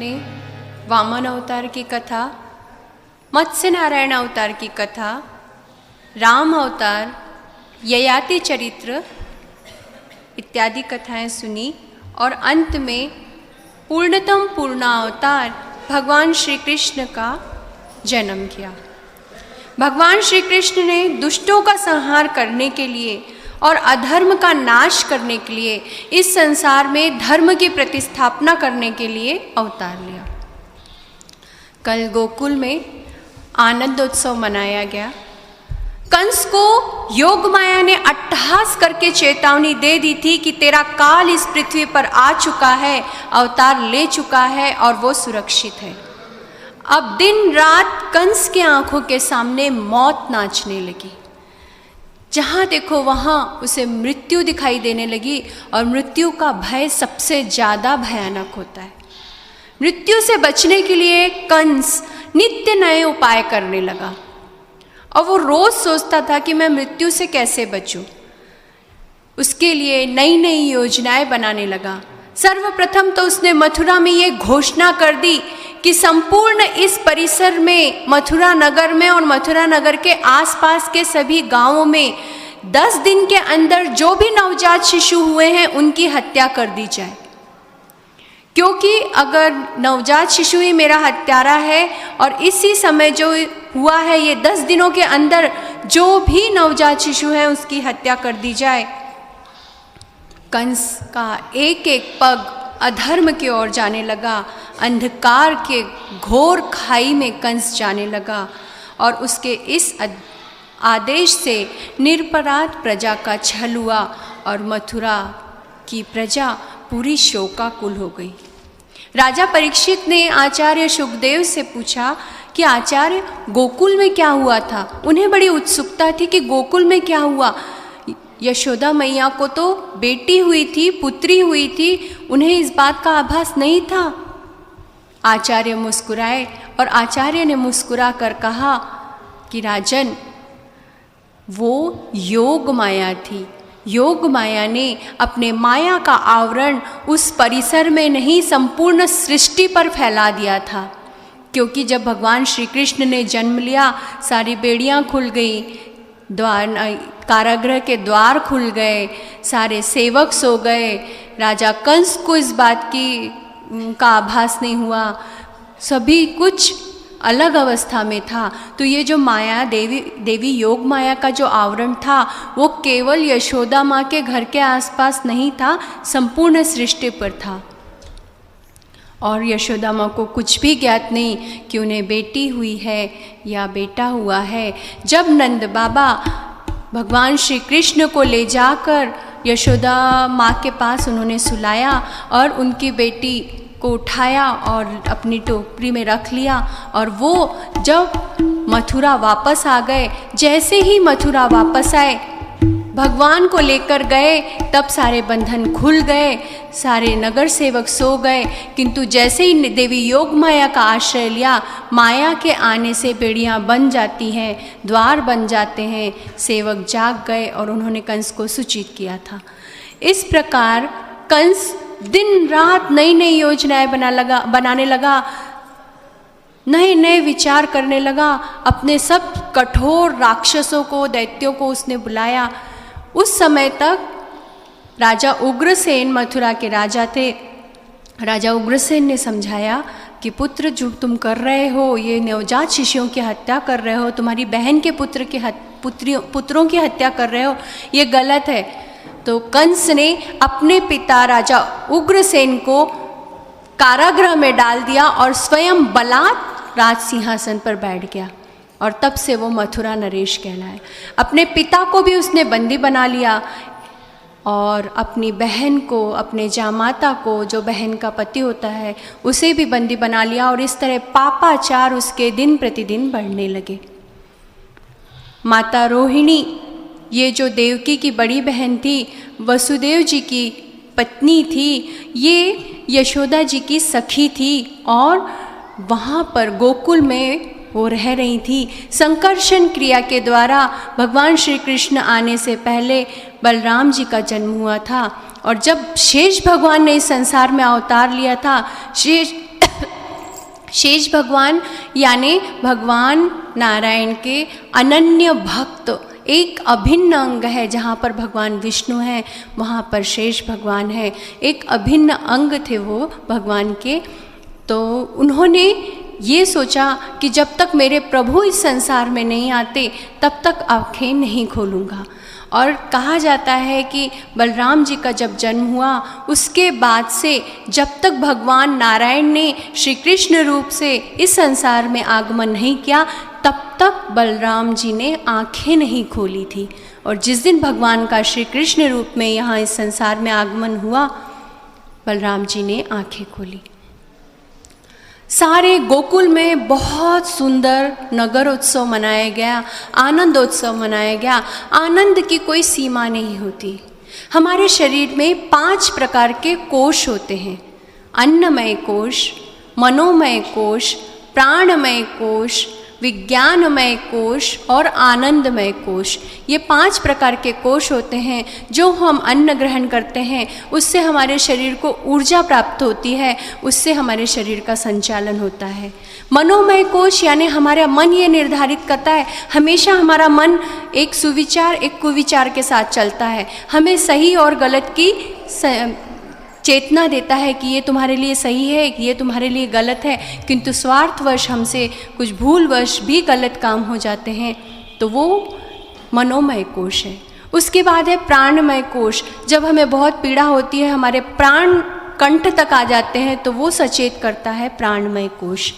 हमने वामन अवतार की कथा, मत्स्य नारायण अवतार की कथा, राम अवतार, ययाति चरित्र इत्यादि कथाएं सुनी और अंत में पूर्णतम पूर्णावतार भगवान श्री कृष्ण का जन्म किया। भगवान श्री कृष्ण ने दुष्टों का संहार करने के लिए और अधर्म का नाश करने के लिए, इस संसार में धर्म की प्रतिस्थापना करने के लिए अवतार लिया। कल गोकुल में आनंदोत्सव मनाया गया। कंस को योग माया ने अट्टहास करके चेतावनी दे दी थी कि तेरा काल इस पृथ्वी पर आ चुका है, अवतार ले चुका है और वो सुरक्षित है। अब दिन रात कंस के आंखों के सामने मौत नाचने लगी। जहाँ देखो वहाँ उसे मृत्यु दिखाई देने लगी और मृत्यु का भय सबसे ज़्यादा भयानक होता है। मृत्यु से बचने के लिए कंस नित्य नए उपाय करने लगा और वो रोज़ सोचता था कि मैं मृत्यु से कैसे बचूं। उसके लिए नई नई योजनाएं बनाने लगा। सर्वप्रथम तो उसने मथुरा में ये घोषणा कर दी कि संपूर्ण इस परिसर में, मथुरा नगर में और मथुरा नगर के आसपास के सभी गांवों में 10 दिन के अंदर जो भी नवजात शिशु हुए हैं उनकी हत्या कर दी जाए। क्योंकि अगर नवजात शिशु ही मेरा हत्यारा है और इसी समय जो हुआ है, ये 10 दिनों के अंदर जो भी नवजात शिशु है उसकी हत्या कर दी जाए। कंस का एक एक पग अधर्म की ओर जाने लगा। अंधकार के घोर खाई में कंस जाने लगा और उसके इस आदेश से निरपराध प्रजा का छल हुआ और मथुरा की प्रजा पूरी शोकाकुल हो गई। राजा परीक्षित ने आचार्य सुखदेव से पूछा कि आचार्य, गोकुल में क्या हुआ था? उन्हें बड़ी उत्सुकता थी कि गोकुल में क्या हुआ। यशोदा मैया को तो बेटी हुई थी, पुत्री हुई थी, उन्हें इस बात का आभास नहीं था। आचार्य मुस्कुराए और आचार्य ने मुस्कुरा कर कहा कि राजन, वो योग माया थी। योग माया ने अपने माया का आवरण उस परिसर में नहीं, संपूर्ण सृष्टि पर फैला दिया था। क्योंकि जब भगवान श्री कृष्ण ने जन्म लिया, सारी बेड़ियां खुल गई, कारागृह के द्वार खुल गए, सारे सेवक सो गए। राजा कंस को इस बात का आभास नहीं हुआ, सभी कुछ अलग अवस्था में था। तो ये जो माया देवी योग माया का जो आवरण था वो केवल यशोदा माँ के घर के आसपास नहीं था, संपूर्ण सृष्टि पर था। और यशोदा माँ को कुछ भी ज्ञात नहीं कि उन्हें बेटी हुई है या बेटा हुआ है। जब नंद बाबा भगवान श्री कृष्ण को ले जाकर यशोदा माँ के पास उन्होंने सुलाया और उनकी बेटी को उठाया और अपनी टोकरी में रख लिया, और वो जब मथुरा वापस आ गए, जैसे ही मथुरा वापस आए, भगवान को लेकर गए, तब सारे बंधन खुल गए, सारे नगर सेवक सो गए। किंतु जैसे ही देवी योग माया का आश्रय लिया, माया के आने से बेड़ियां बन जाती हैं, द्वार बन जाते हैं, सेवक जाग गए और उन्होंने कंस को सूचित किया था। इस प्रकार कंस दिन रात नई नई योजनाएं बनाने लगा, नए नए विचार करने लगा। अपने सब कठोर राक्षसों को, दैत्यों को उसने बुलाया। उस समय तक राजा उग्रसेन मथुरा के राजा थे। राजा उग्रसेन ने समझाया कि पुत्र, जो तुम कर रहे हो, ये नवजात शिशुओं की हत्या कर रहे हो, तुम्हारी बहन के पुत्रों की हत्या कर रहे हो, ये गलत है। तो कंस ने अपने पिता राजा उग्रसेन को कारागृह में डाल दिया और स्वयं बलात् राज सिंहासन पर बैठ गया, और तब से वो मथुरा नरेश कहलाए। अपने पिता को भी उसने बंदी बना लिया और अपनी बहन को, अपने जामाता को, जो बहन का पति होता है, उसे भी बंदी बना लिया। और इस तरह पापाचार उसके दिन प्रतिदिन बढ़ने लगे। माता रोहिणी, ये जो देवकी की बड़ी बहन थी, वसुदेव जी की पत्नी थी, ये यशोदा जी की सखी थी और वहाँ पर गोकुल में वो रह रही थी। संकर्षण क्रिया के द्वारा भगवान श्री कृष्ण आने से पहले बलराम जी का जन्म हुआ था, और जब शेष भगवान ने इस संसार में अवतार लिया था, शेष शेष भगवान यानी भगवान नारायण के अनन्य भक्त, एक अभिन्न अंग है। जहाँ पर भगवान विष्णु हैं वहाँ पर शेष भगवान है, एक अभिन्न अंग थे वो भगवान के। तो उन्होंने ये सोचा कि जब तक मेरे प्रभु इस संसार में नहीं आते तब तक आँखें नहीं खोलूँगा। और कहा जाता है कि बलराम जी का जब जन्म हुआ उसके बाद से जब तक भगवान नारायण ने श्री कृष्ण रूप से इस संसार में आगमन नहीं किया तब तक बलराम जी ने आँखें नहीं खोली थी। और जिस दिन भगवान का श्री कृष्ण रूप में यहाँ इस संसार में आगमन हुआ, बलराम जी ने आँखें खोली। सारे गोकुल में बहुत सुंदर नगर उत्सव मनाया गया, आनंदोत्सव मनाया गया। आनंद की कोई सीमा नहीं होती। हमारे शरीर में 5 प्रकार के कोश होते हैं, अन्नमय कोश, मनोमय कोश, प्राणमय कोश, विज्ञानमय कोश और आनंदमय कोश। ये 5 प्रकार के कोश होते हैं। जो हम अन्न ग्रहण करते हैं उससे हमारे शरीर को ऊर्जा प्राप्त होती है, उससे हमारे शरीर का संचालन होता है। मनोमय कोश यानी हमारा मन ये निर्धारित करता है, हमेशा हमारा मन एक सुविचार एक कुविचार के साथ चलता है, हमें सही और गलत की चेतना देता है कि ये तुम्हारे लिए सही है, ये तुम्हारे लिए गलत है। किंतु स्वार्थवश हमसे कुछ भूलवश भी गलत काम हो जाते हैं, तो वो मनोमय कोश है। उसके बाद है प्राणमय कोश। जब हमें बहुत पीड़ा होती है, हमारे प्राण कंठ तक आ जाते हैं, तो वो सचेत करता है प्राणमय कोश।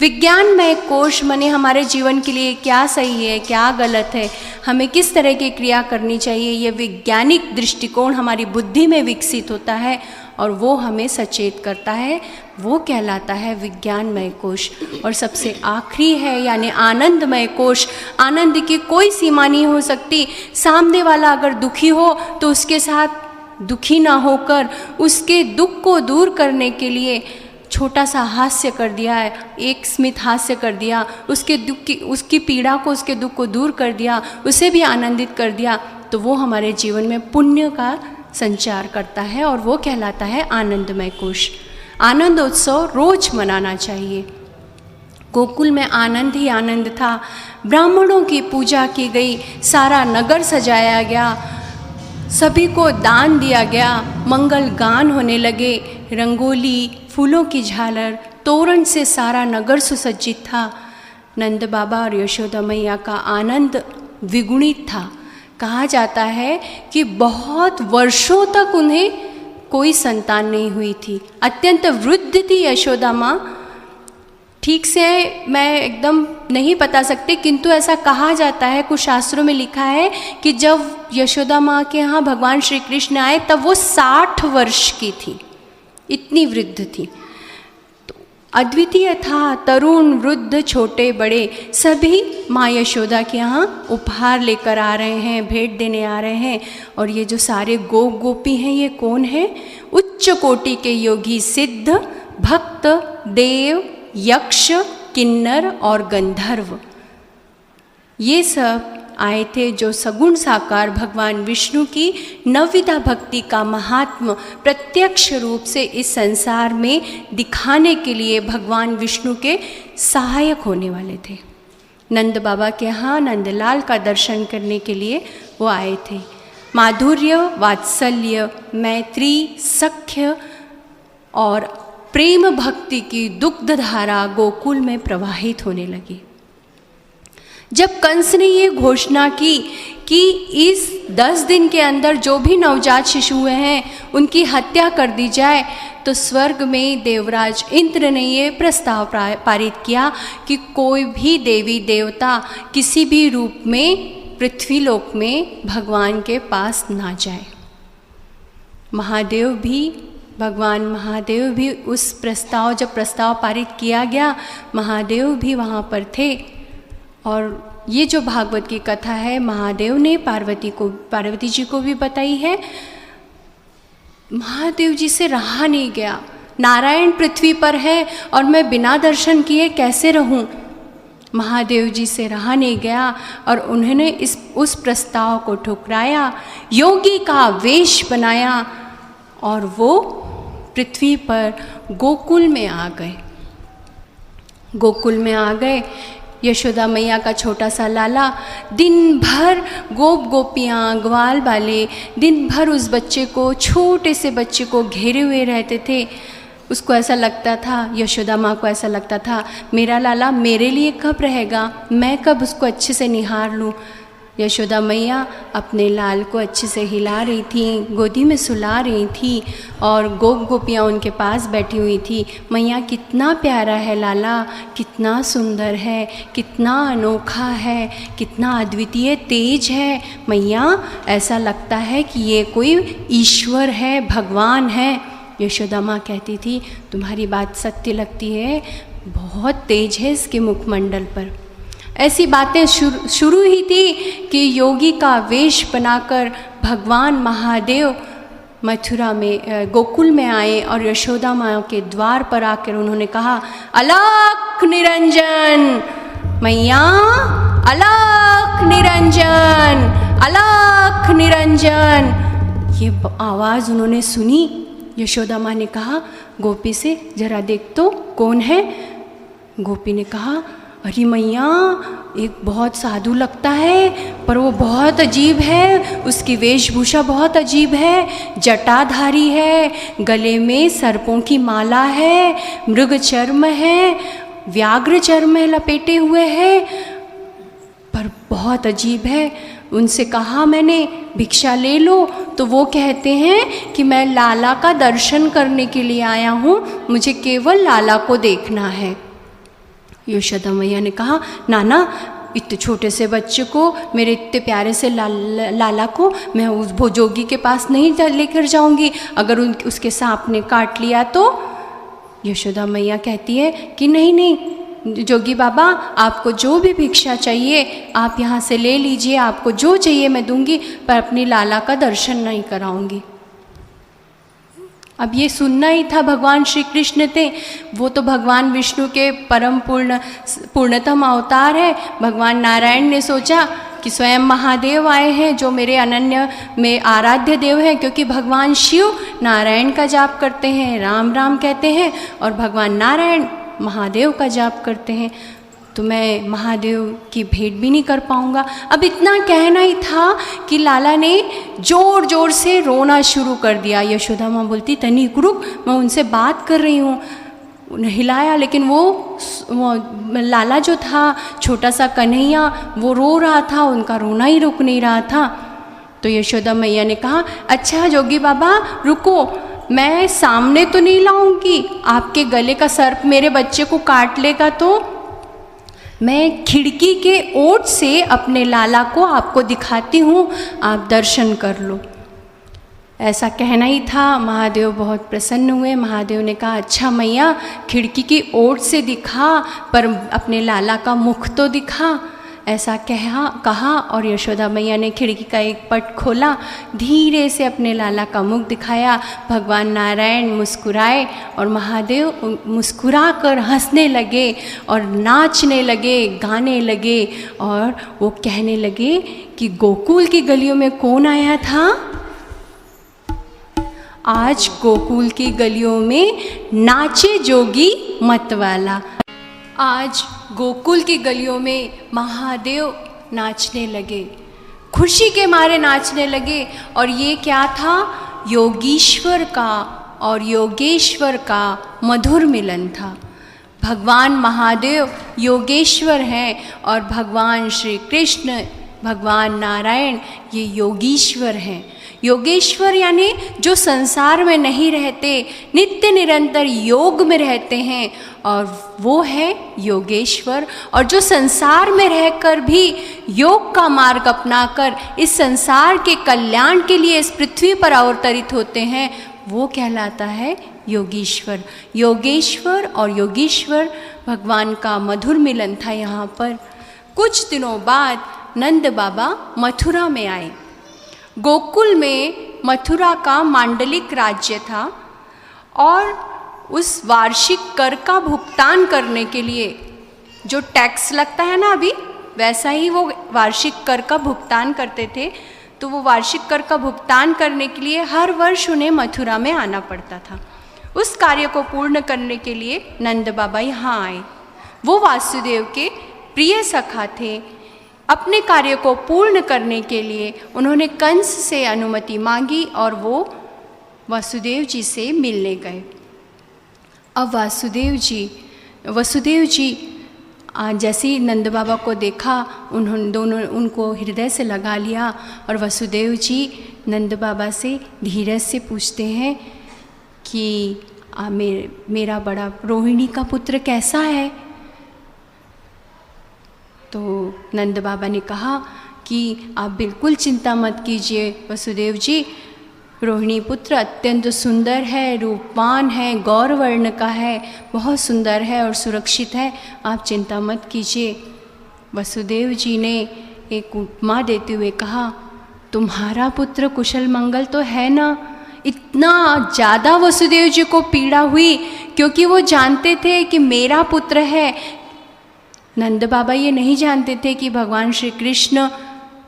विज्ञानमय कोश माने हमारे जीवन के लिए क्या सही है क्या गलत है, हमें किस तरह की क्रिया करनी चाहिए, ये वैज्ञानिक दृष्टिकोण हमारी बुद्धि में विकसित होता है और वो हमें सचेत करता है, वो कहलाता है विज्ञानमय कोश। और सबसे आखिरी है यानी आनंदमय कोश। आनंद की कोई सीमा नहीं हो सकती। सामने वाला अगर दुखी हो तो उसके साथ दुखी ना होकर उसके दुख को दूर करने के लिए छोटा सा हास्य कर दिया है, एक स्मित हास्य कर दिया, उसके दुख की उसकी पीड़ा को उसके दुख को दूर कर दिया, उसे भी आनंदित कर दिया, तो वो हमारे जीवन में पुण्य का संचार करता है और वो कहलाता है आनंदमय कोश। आनंदोत्सव रोज मनाना चाहिए। गोकुल में आनंद ही आनंद था। ब्राह्मणों की पूजा की गई, सारा नगर सजाया गया, सभी को दान दिया गया, मंगल गान होने लगे, रंगोली, फूलों की झालर, तोरण से सारा नगर सुसज्जित था। नंद बाबा और यशोदा मैया का आनंद द्विगुणित था। कहा जाता है कि बहुत वर्षों तक उन्हें कोई संतान नहीं हुई थी। अत्यंत वृद्ध थी यशोदा माँ। ठीक से मैं एकदम नहीं बता सकती, किंतु ऐसा कहा जाता है, कुछ शास्त्रों में लिखा है कि जब यशोदा माँ के यहाँ भगवान श्री कृष्ण आए तब वो 60 वर्ष की थी, इतनी वृद्ध थी। तो अद्वितीय था। तरुण वृद्ध छोटे बड़े सभी माँ यशोदा के यहाँ उपहार लेकर आ रहे हैं, भेंट देने आ रहे हैं। और ये जो सारे गोपी हैं ये कौन है? उच्च कोटि के योगी, सिद्ध, भक्त, देव, यक्ष, किन्नर और गंधर्व, ये सब आए थे जो सगुण साकार भगवान विष्णु की नवविधा भक्ति का महात्म प्रत्यक्ष रूप से इस संसार में दिखाने के लिए भगवान विष्णु के सहायक होने वाले थे। नंद बाबा के यहाँ नंदलाल का दर्शन करने के लिए वो आए थे। माधुर्य, वात्सल्य, मैत्री, सख्य और प्रेम भक्ति की दुग्ध धारा गोकुल में प्रवाहित होने लगी। जब कंस ने ये घोषणा की कि इस 10 दिन के अंदर जो भी नवजात शिशु हुए हैं उनकी हत्या कर दी जाए, तो स्वर्ग में देवराज इंद्र ने ये प्रस्ताव पारित किया कि कोई भी देवी देवता किसी भी रूप में पृथ्वीलोक में भगवान के पास ना जाए। महादेव भी, भगवान महादेव भी उस जब प्रस्ताव पारित किया गया, महादेव भी वहाँ पर थे। और ये जो भागवत की कथा है महादेव ने पार्वती जी को भी बताई है। महादेव जी से रहा नहीं गया। नारायण पृथ्वी पर है और मैं बिना दर्शन किए कैसे रहूं? महादेव जी से रहा नहीं गया और उन्होंने उस प्रस्ताव को ठुकराया, योगी का वेश बनाया और वो पृथ्वी पर गोकुल में आ गए। गोकुल में आ गए। यशोदा मैया का छोटा सा लाला दिन भर गोप गोपियाँ ग्वाल वाले दिन भर उस बच्चे को, छोटे से बच्चे को घेरे हुए रहते थे। उसको ऐसा लगता था, यशोदा माँ को ऐसा लगता था, मेरा लाला मेरे लिए कब रहेगा, मैं कब उसको अच्छे से निहार लूँ। यशोदा मैया अपने लाल को अच्छे से हिला रही थी, गोदी में सुला रही थी और गोप गोपियाँ उनके पास बैठी हुई थी। मैया कितना प्यारा है लाला, कितना सुंदर है, कितना अनोखा है, कितना अद्वितीय तेज है। मैया ऐसा लगता है कि ये कोई ईश्वर है, भगवान है। यशोदा माँ कहती थी, तुम्हारी बात सत्य लगती है, बहुत तेज है इसके मुखमंडल पर। ऐसी बातें शुरू ही थी कि योगी का वेश बनाकर भगवान महादेव मथुरा में, गोकुल में आए और यशोदा माँ के द्वार पर आकर उन्होंने कहा, अलख निरंजन मैया, अलख निरंजन, अलख निरंजन। ये आवाज़ उन्होंने सुनी। यशोदा माँ ने कहा गोपी से, जरा देख तो कौन है। गोपी ने कहा, अरे मैया एक बहुत साधु लगता है, पर वो बहुत अजीब है, उसकी वेशभूषा बहुत अजीब है, जटाधारी है, गले में सर्पों की माला है, मृग चर्म है, व्याघ्र चर्म लपेटे हुए है, पर बहुत अजीब है। उनसे कहा मैंने भिक्षा ले लो, तो वो कहते हैं कि मैं लाला का दर्शन करने के लिए आया हूँ, मुझे केवल लाला को देखना है। यशोदा मैया ने कहा, नाना इतने छोटे से बच्चे को, मेरे इतने प्यारे से लाला को मैं उस भोजोगी के पास नहीं लेकर जाऊंगी, अगर उसके सांप ने काट लिया तो। यशोदा मैया कहती है कि नहीं नहीं जोगी बाबा, आपको जो भी भिक्षा चाहिए आप यहाँ से ले लीजिए, आपको जो चाहिए मैं दूंगी, पर अपनी लाला का दर्शन नहीं कराऊंगी। अब ये सुनना ही था, भगवान श्री कृष्ण थे, वो तो भगवान विष्णु के परम पूर्णतम अवतार है। भगवान नारायण ने सोचा कि स्वयं महादेव आए हैं जो मेरे अनन्य में आराध्य देव हैं, क्योंकि भगवान शिव नारायण का जाप करते हैं, राम राम कहते हैं, और भगवान नारायण महादेव का जाप करते हैं, तो मैं महादेव की भेंट भी नहीं कर पाऊँगा। अब इतना कहना ही था कि लाला ने ज़ोर ज़ोर से रोना शुरू कर दिया। यशोदा माँ बोलती, तनिक रुक, मैं उनसे बात कर रही हूँ। हिलाया, लेकिन वो लाला जो था, छोटा सा कन्हैया, वो रो रहा था, उनका रोना ही रुक नहीं रहा था। तो यशोदा मैया ने कहा, अच्छा जोगी बाबा रुको, मैं सामने तो नहीं लाऊंगी, आपके गले का सर्प मेरे बच्चे को काट लेगा तो मैं खिड़की के ओट से अपने लाला को आपको दिखाती हूँ, आप दर्शन कर लो। ऐसा कहना ही था। महादेव बहुत प्रसन्न हुए। महादेव ने कहा, अच्छा मैया खिड़की की ओट से दिखा, पर अपने लाला का मुख तो दिखा। ऐसा कहा और यशोदा मैया ने खिड़की का एक पट खोला, धीरे से अपने लाला का मुख दिखाया। भगवान नारायण मुस्कुराए और महादेव मुस्कुरा कर हंसने लगे और नाचने लगे, गाने लगे, और वो कहने लगे कि गोकुल की गलियों में कौन आया था? आज गोकुल की गलियों में नाचे जोगी मतवाला। आज गोकुल की गलियों में महादेव नाचने लगे, खुशी के मारे नाचने लगे। और ये क्या था? योगीश्वर का और योगेश्वर का मधुर मिलन था। भगवान महादेव योगेश्वर हैं और भगवान श्री कृष्ण, भगवान नारायण ये योगीश्वर हैं। योगेश्वर यानी जो संसार में नहीं रहते, नित्य निरंतर योग में रहते हैं, और वो है योगेश्वर। और जो संसार में रहकर भी योग का मार्ग अपनाकर इस संसार के कल्याण के लिए इस पृथ्वी पर अवतरित होते हैं, वो कहलाता है योगीश्वर। योगेश्वर और योगीश्वर भगवान का मधुर मिलन था यहाँ पर। कुछ दिनों बाद नंद बाबा मथुरा में आए। गोकुल में मथुरा का मांडलिक राज्य था, और उस वार्षिक कर का भुगतान करने के लिए जो टैक्स लगता है ना अभी, वैसा ही वो वार्षिक कर का भुगतान करते थे। तो वो वार्षिक कर का भुगतान करने के लिए हर वर्ष उन्हें मथुरा में आना पड़ता था। उस कार्य को पूर्ण करने के लिए नंद बाबा यहाँ आए। वो वासुदेव के प्रिय सखा थे। अपने कार्य को पूर्ण करने के लिए उन्होंने कंस से अनुमति मांगी और वो वासुदेव जी से मिलने गए। अब वसुदेव जी जैसे ही नंद बाबा को देखा, उन्होंने दोनों उनको हृदय से लगा लिया और वसुदेव जी नंद बाबा से धीरज से पूछते हैं कि मेरा बड़ा रोहिणी का पुत्र कैसा है। तो नंद बाबा ने कहा कि आप बिल्कुल चिंता मत कीजिए वसुदेव जी, रोहिणी पुत्र अत्यंत सुंदर है, रूपवान है, गौर वर्ण का है, बहुत सुंदर है और सुरक्षित है, आप चिंता मत कीजिए। वसुदेव जी ने एक उपमा देते हुए कहा, तुम्हारा पुत्र कुशल मंगल तो है ना। इतना ज़्यादा वसुदेव जी को पीड़ा हुई क्योंकि वो जानते थे कि मेरा पुत्र है। नंद बाबा ये नहीं जानते थे कि भगवान श्री कृष्ण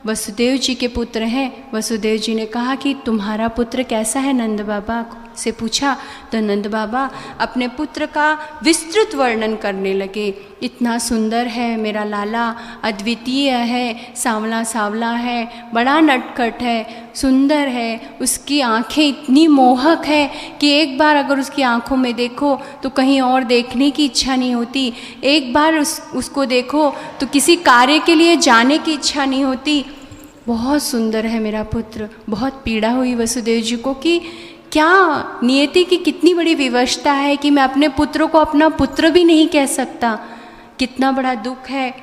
वसुदेव जी के पुत्र हैं। वसुदेव जी ने कहा कि तुम्हारा पुत्र कैसा है, नंद बाबा से पूछा। तो नंद बाबा अपने पुत्र का विस्तृत वर्णन करने लगे। इतना सुंदर है मेरा लाला, अद्वितीय है, सांवला सांवला है, बड़ा नटखट है, सुंदर है, उसकी आंखें इतनी मोहक है कि एक बार अगर उसकी आंखों में देखो तो कहीं और देखने की इच्छा नहीं होती। एक बार उसको देखो तो किसी कार्य के लिए जाने की इच्छा नहीं होती। बहुत सुंदर है मेरा पुत्र। बहुत पीड़ा हुई वसुदेव जी को कि क्या नियति की कितनी बड़ी विवशता है कि मैं अपने पुत्र को अपना पुत्र भी नहीं कह सकता, कितना बड़ा दुख है।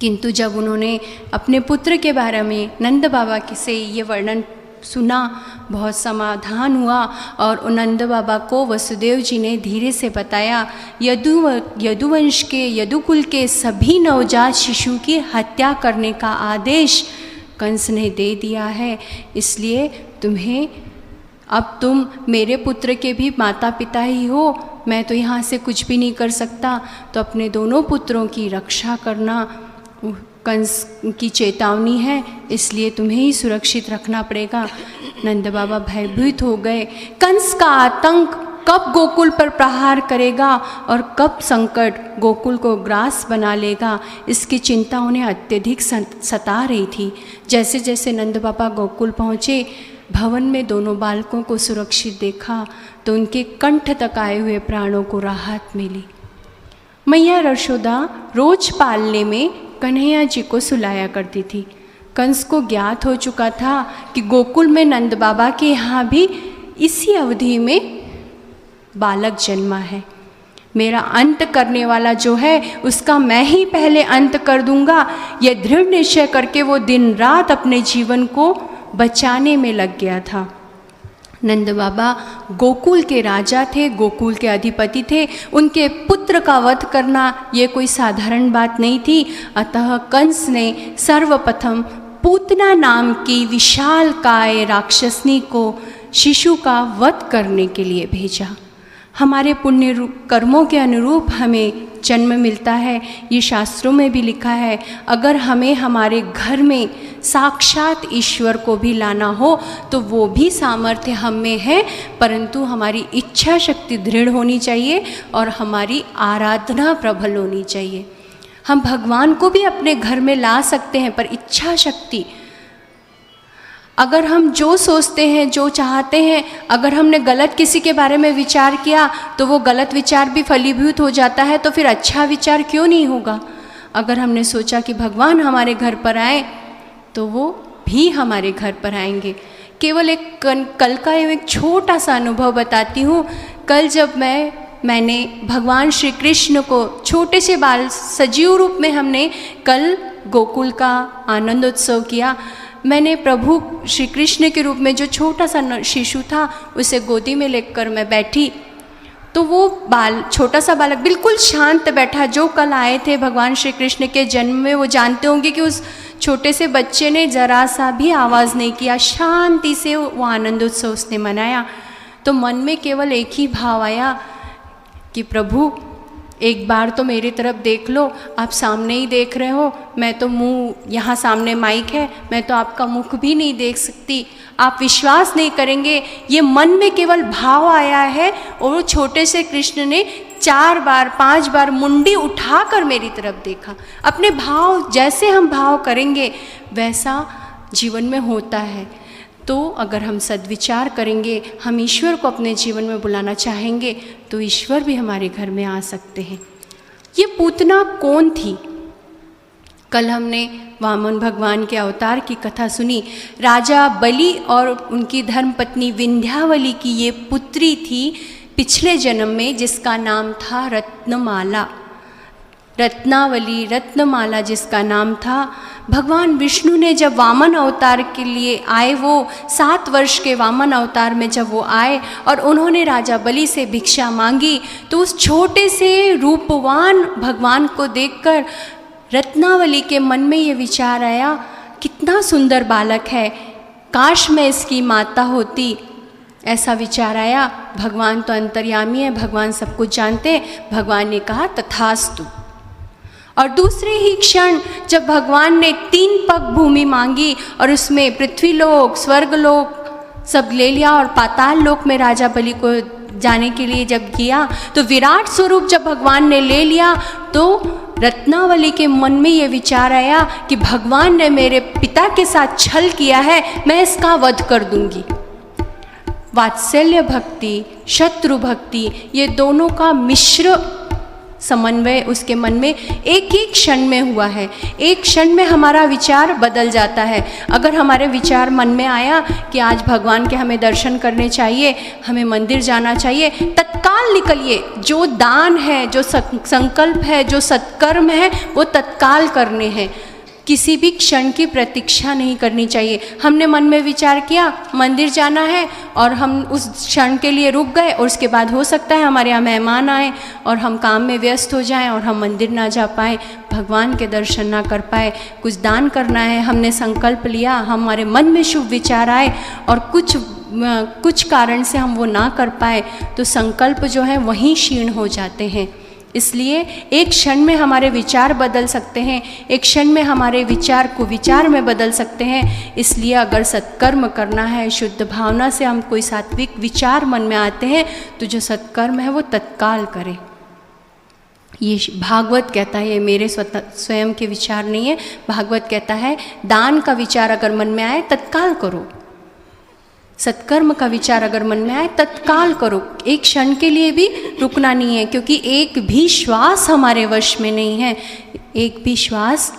किंतु जब उन्होंने अपने पुत्र के बारे में नंद बाबा से ये वर्णन सुना, बहुत समाधान हुआ और नंद बाबा को वसुदेव जी ने धीरे से बताया, यदुवंश के यदुकुल के सभी नवजात शिशु की हत्या करने का आदेश कंस ने दे दिया है, इसलिए अब तुम मेरे पुत्र के भी माता पिता ही हो, मैं तो यहाँ से कुछ भी नहीं कर सकता, तो अपने दोनों पुत्रों की रक्षा करना कंस की चेतावनी है, इसलिए तुम्हें ही सुरक्षित रखना पड़ेगा। नंद बाबा भयभीत हो गए। कंस का आतंक कब गोकुल पर प्रहार करेगा और कब संकट गोकुल को ग्रास बना लेगा, इसकी चिंता उन्हें अत्यधिक सता रही थी। जैसे जैसे नंद बाबा गोकुल पहुँचे, भवन में दोनों बालकों को सुरक्षित देखा तो उनके कंठ तक आए हुए प्राणों को राहत मिली। मैया यशोदा रोज पालने में कन्हैया जी को सुलाया करती थी। कंस को ज्ञात हो चुका था कि गोकुल में नंद बाबा के यहाँ भी इसी अवधि में बालक जन्मा है। मेरा अंत करने वाला जो है उसका मैं ही पहले अंत कर दूंगा, यह दृढ़ निश्चय करके वो दिन रात अपने जीवन को बचाने में लग गया था। नंद बाबा गोकुल के राजा थे, गोकुल के अधिपति थे। उनके पुत्र का वध करना ये कोई साधारण बात नहीं थी। अतः कंस ने सर्वप्रथम पूतना नाम की विशाल काय राक्षसनी को शिशु का वध करने के लिए भेजा। हमारे पुण्य कर्मों के अनुरूप हमें जन्म मिलता है, ये शास्त्रों में भी लिखा है। अगर हमें हमारे घर में साक्षात ईश्वर को भी लाना हो तो वो भी सामर्थ्य हम में है, परंतु हमारी इच्छा शक्ति दृढ़ होनी चाहिए और हमारी आराधना प्रबल होनी चाहिए। हम भगवान को भी अपने घर में ला सकते हैं, पर इच्छा शक्ति, अगर हम जो सोचते हैं, जो चाहते हैं, अगर हमने गलत किसी के बारे में विचार किया तो वो गलत विचार भी फलीभूत हो जाता है, तो फिर अच्छा विचार क्यों नहीं होगा। अगर हमने सोचा कि भगवान हमारे घर पर आए तो वो भी हमारे घर पर आएंगे। केवल एक कल का एक छोटा सा अनुभव बताती हूँ। कल जब मैंने भगवान श्री कृष्ण को छोटे से बाल सजीव रूप में हमने कल गोकुल का आनंद उत्सव किया। मैंने प्रभु श्री कृष्ण के रूप में जो छोटा सा शिशु था उसे गोदी में लेकर मैं बैठी, तो वो छोटा सा बालक बिल्कुल शांत बैठा। जो कल आए थे भगवान श्री कृष्ण के जन्म में, वो जानते होंगे कि उस छोटे से बच्चे ने जरा सा भी आवाज़ नहीं किया, शांति से वो आनंद उत्सव उसने मनाया। तो मन में केवल एक ही भाव आया कि प्रभु एक बार तो मेरी तरफ देख लो, आप सामने ही देख रहे हो, मैं तो मुंह, यहाँ सामने माइक है, मैं तो आपका मुख भी नहीं देख सकती। आप विश्वास नहीं करेंगे, ये मन में केवल भाव आया है और वो छोटे से कृष्ण ने 4 बार 5 बार मुंडी उठाकर मेरी तरफ देखा। अपने भाव, जैसे हम भाव करेंगे वैसा जीवन में होता है। तो अगर हम सद्विचार करेंगे, हम ईश्वर को अपने जीवन में बुलाना चाहेंगे, तो ईश्वर भी हमारे घर में आ सकते हैं। ये पूतना कौन थी? कल हमने वामन भगवान के अवतार की कथा सुनी। राजा बलि और उनकी धर्मपत्नी विंध्यावली की ये पुत्री थी पिछले जन्म में, जिसका नाम था रत्नमाला। रत्नावली, रत्नमाला जिसका नाम था। भगवान विष्णु ने जब वामन अवतार के लिए आए, वो 7 वर्ष के वामन अवतार में जब वो आए और उन्होंने राजा बलि से भिक्षा मांगी, तो उस छोटे से रूपवान भगवान को देखकर रत्नावली के मन में ये विचार आया, कितना सुंदर बालक है, काश मैं इसकी माता होती। ऐसा विचार आया। भगवान तो अंतर्यामी है, भगवान सब कुछ जानते हैं। भगवान ने कहा तथास्तु। और दूसरे ही क्षण जब भगवान ने 3 पग भूमि मांगी और उसमें पृथ्वीलोक, स्वर्गलोक सब ले लिया और पाताल लोक में राजा बलि को जाने के लिए जब किया, तो विराट स्वरूप जब भगवान ने ले लिया, तो रत्नावली के मन में ये विचार आया कि भगवान ने मेरे पिता के साथ छल किया है, मैं इसका वध कर दूंगी। वात्सल्य भक्ति, शत्रु भक्ति, ये दोनों का मिश्र समन्वय उसके मन में एक ही क्षण में हुआ है। एक क्षण में हमारा विचार बदल जाता है। अगर हमारे विचार मन में आया कि आज भगवान के हमें दर्शन करने चाहिए, हमें मंदिर जाना चाहिए, तत्काल निकलिए। जो दान है, जो संकल्प है, जो सत्कर्म है, वो तत्काल करने हैं। किसी भी क्षण की प्रतीक्षा नहीं करनी चाहिए। हमने मन में विचार किया मंदिर जाना है और हम उस क्षण के लिए रुक गए और उसके बाद हो सकता है हमारे यहाँ मेहमान आए और हम काम में व्यस्त हो जाएं और हम मंदिर ना जा पाए, भगवान के दर्शन ना कर पाए। कुछ दान करना है, हमने संकल्प लिया, हमारे मन में शुभ विचार आए और कुछ कारण से हम वो ना कर पाए, तो संकल्प जो है वहीं क्षीण हो जाते हैं। इसलिए एक क्षण में हमारे विचार बदल सकते हैं, एक क्षण में हमारे विचार को विचार में बदल सकते हैं। इसलिए अगर सत्कर्म करना है, शुद्ध भावना से हम कोई सात्विक विचार मन में आते हैं, तो जो सत्कर्म है वो तत्काल करें। ये भागवत कहता है, ये मेरे स्वयं के विचार नहीं है। भागवत कहता है दान का विचार अगर मन में आए तत्काल करो, सत्कर्म का विचार अगर मन में आए तत्काल करो। एक क्षण के लिए भी रुकना नहीं है, क्योंकि एक भी श्वास हमारे वश में नहीं है। एक भी श्वास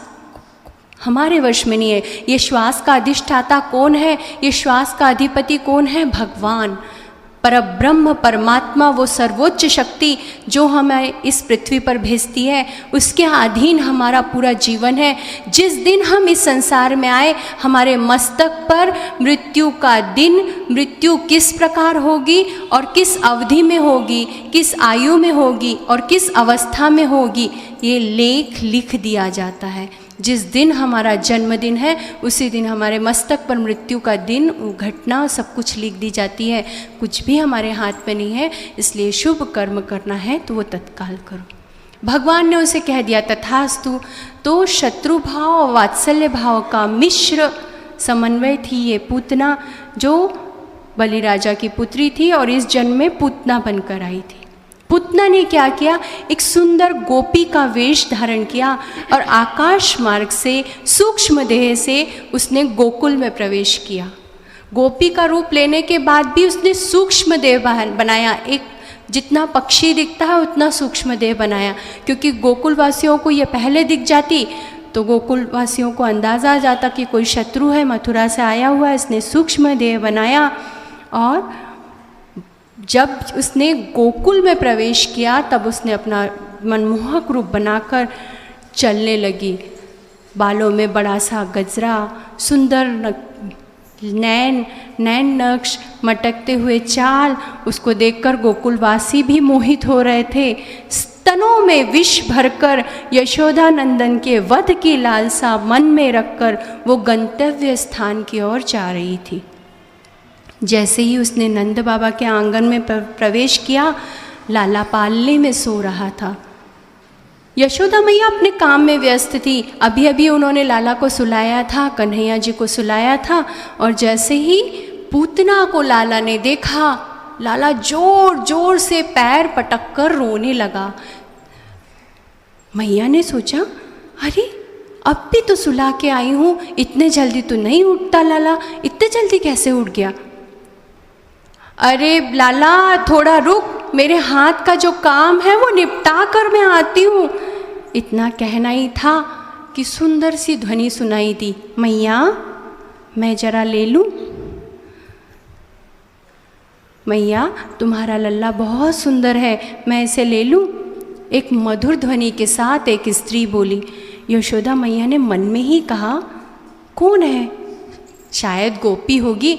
हमारे वश में नहीं है। ये श्वास का अधिष्ठाता कौन है? ये श्वास का अधिपति कौन है? भगवान, परब्रह्म, परमात्मा, वो सर्वोच्च शक्ति जो हमें इस पृथ्वी पर भेजती है, उसके अधीन हमारा पूरा जीवन है। जिस दिन हम इस संसार में आए, हमारे मस्तक पर मृत्यु का दिन, मृत्यु किस प्रकार होगी और किस अवधि में होगी, किस आयु में होगी और किस अवस्था में होगी, ये लेख लिख दिया जाता है। जिस दिन हमारा जन्मदिन है, उसी दिन हमारे मस्तक पर मृत्यु का दिन, घटना सब कुछ लिख दी जाती है। कुछ भी हमारे हाथ में नहीं है। इसलिए शुभ कर्म करना है तो वो तत्काल करो। भगवान ने उसे कह दिया तथास्तु। तो शत्रु भाव और वात्सल्य भाव का मिश्र समन्वय थी ये पूतना, जो बलि राजा की पुत्री थी और इस जन्म में पूतना बनकर आई थी। पूतना ने क्या किया? एक सुंदर गोपी का वेश धारण किया और आकाश मार्ग से, सूक्ष्म देह से उसने गोकुल में प्रवेश किया। गोपी का रूप लेने के बाद भी उसने सूक्ष्म देह बनाया। एक जितना पक्षी दिखता है उतना सूक्ष्म देह बनाया, क्योंकि गोकुल वासियों को ये पहले दिख जाती तो गोकुल वासियों को अंदाज़ा आ जाता कि कोई शत्रु है, मथुरा से आया हुआ है। इसने सूक्ष्म देह बनाया और जब उसने गोकुल में प्रवेश किया तब उसने अपना मनमोहक रूप बनाकर चलने लगी। बालों में बड़ा सा गजरा, सुंदर नैन नक्श, मटकते हुए चाल, उसको देखकर गोकुलवासी भी मोहित हो रहे थे। स्तनों में विष भरकर यशोदा नंदन के वध की लालसा मन में रखकर वो गंतव्य स्थान की ओर जा रही थी। जैसे ही उसने नंद बाबा के आंगन में प्रवेश किया, लाला पालने में सो रहा था। यशोदा मैया अपने काम में व्यस्त थी। अभी अभी उन्होंने लाला को सुलाया था, कन्हैया जी को सुलाया था, और जैसे ही पूतना को लाला ने देखा, लाला जोर जोर से पैर पटक कर रोने लगा। मैया ने सोचा, अरे अब भी तो सुला के आई हूँ, इतने जल्दी तो नहीं उठता लाला, इतने जल्दी कैसे उठ गया? अरे लाला थोड़ा रुक, मेरे हाथ का जो काम है वो निपटा कर मैं आती हूँ। इतना कहना ही था कि सुंदर सी ध्वनि सुनाई दी, मैया मैं जरा ले लूँ? मैया तुम्हारा लल्ला बहुत सुंदर है, मैं इसे ले लूँ? एक मधुर ध्वनि के साथ एक स्त्री बोली। यशोदा मैया ने मन में ही कहा, कौन है? शायद गोपी होगी।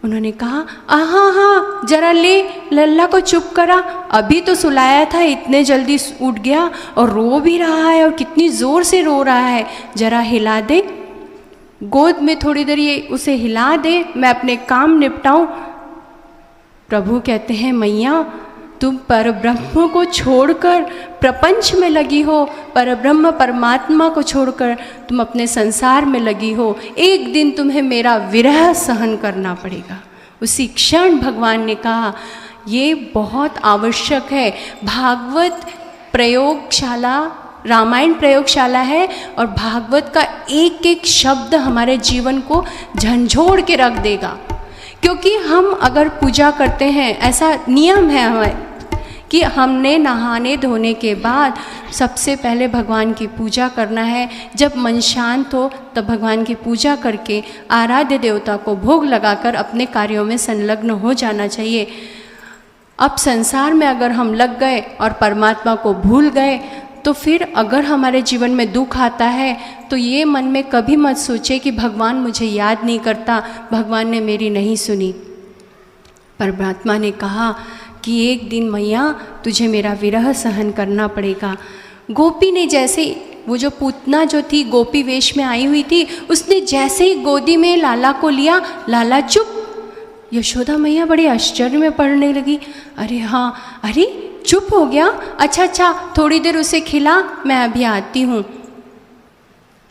उन्होंने कहा, हाँ हाँ जरा ले, लल्ला को चुप करा, अभी तो सुलाया था, इतने जल्दी उठ गया और रो भी रहा है, और कितनी ज़ोर से रो रहा है, जरा हिला दे, गोद में थोड़ी देर ये उसे हिला दे, मैं अपने काम निपटाऊं। प्रभु कहते हैं, मैया तुम परब्रह्म को छोड़कर प्रपंच में लगी हो, परब्रह्म परमात्मा को छोड़कर तुम अपने संसार में लगी हो, एक दिन तुम्हें मेरा विरह सहन करना पड़ेगा। उसी क्षण भगवान ने कहा, ये बहुत आवश्यक है। भागवत प्रयोगशाला, रामायण प्रयोगशाला है, और भागवत का एक एक शब्द हमारे जीवन को झंझोड़ के रख देगा। क्योंकि हम अगर पूजा करते हैं, ऐसा नियम है हमारे कि हमने नहाने धोने के बाद सबसे पहले भगवान की पूजा करना है। जब मन शांत हो तब भगवान की पूजा करके आराध्य देवता को भोग लगाकर अपने कार्यों में संलग्न हो जाना चाहिए। अब संसार में अगर हम लग गए और परमात्मा को भूल गए, तो फिर अगर हमारे जीवन में दुख आता है तो ये मन में कभी मत सोचे कि भगवान मुझे याद नहीं करता, भगवान ने मेरी नहीं सुनी। परमात्मा ने कहा कि एक दिन मैया तुझे मेरा विरह सहन करना पड़ेगा। गोपी ने जैसे, वो जो पूतना जो थी गोपी वेश में आई हुई थी, उसने जैसे ही गोदी में लाला को लिया, लाला चुप। यशोदा मैया बड़े आश्चर्य में पड़ने लगी, अरे हाँ, अरे चुप हो गया, अच्छा थोड़ी देर उसे खिला, मैं अभी आती हूँ।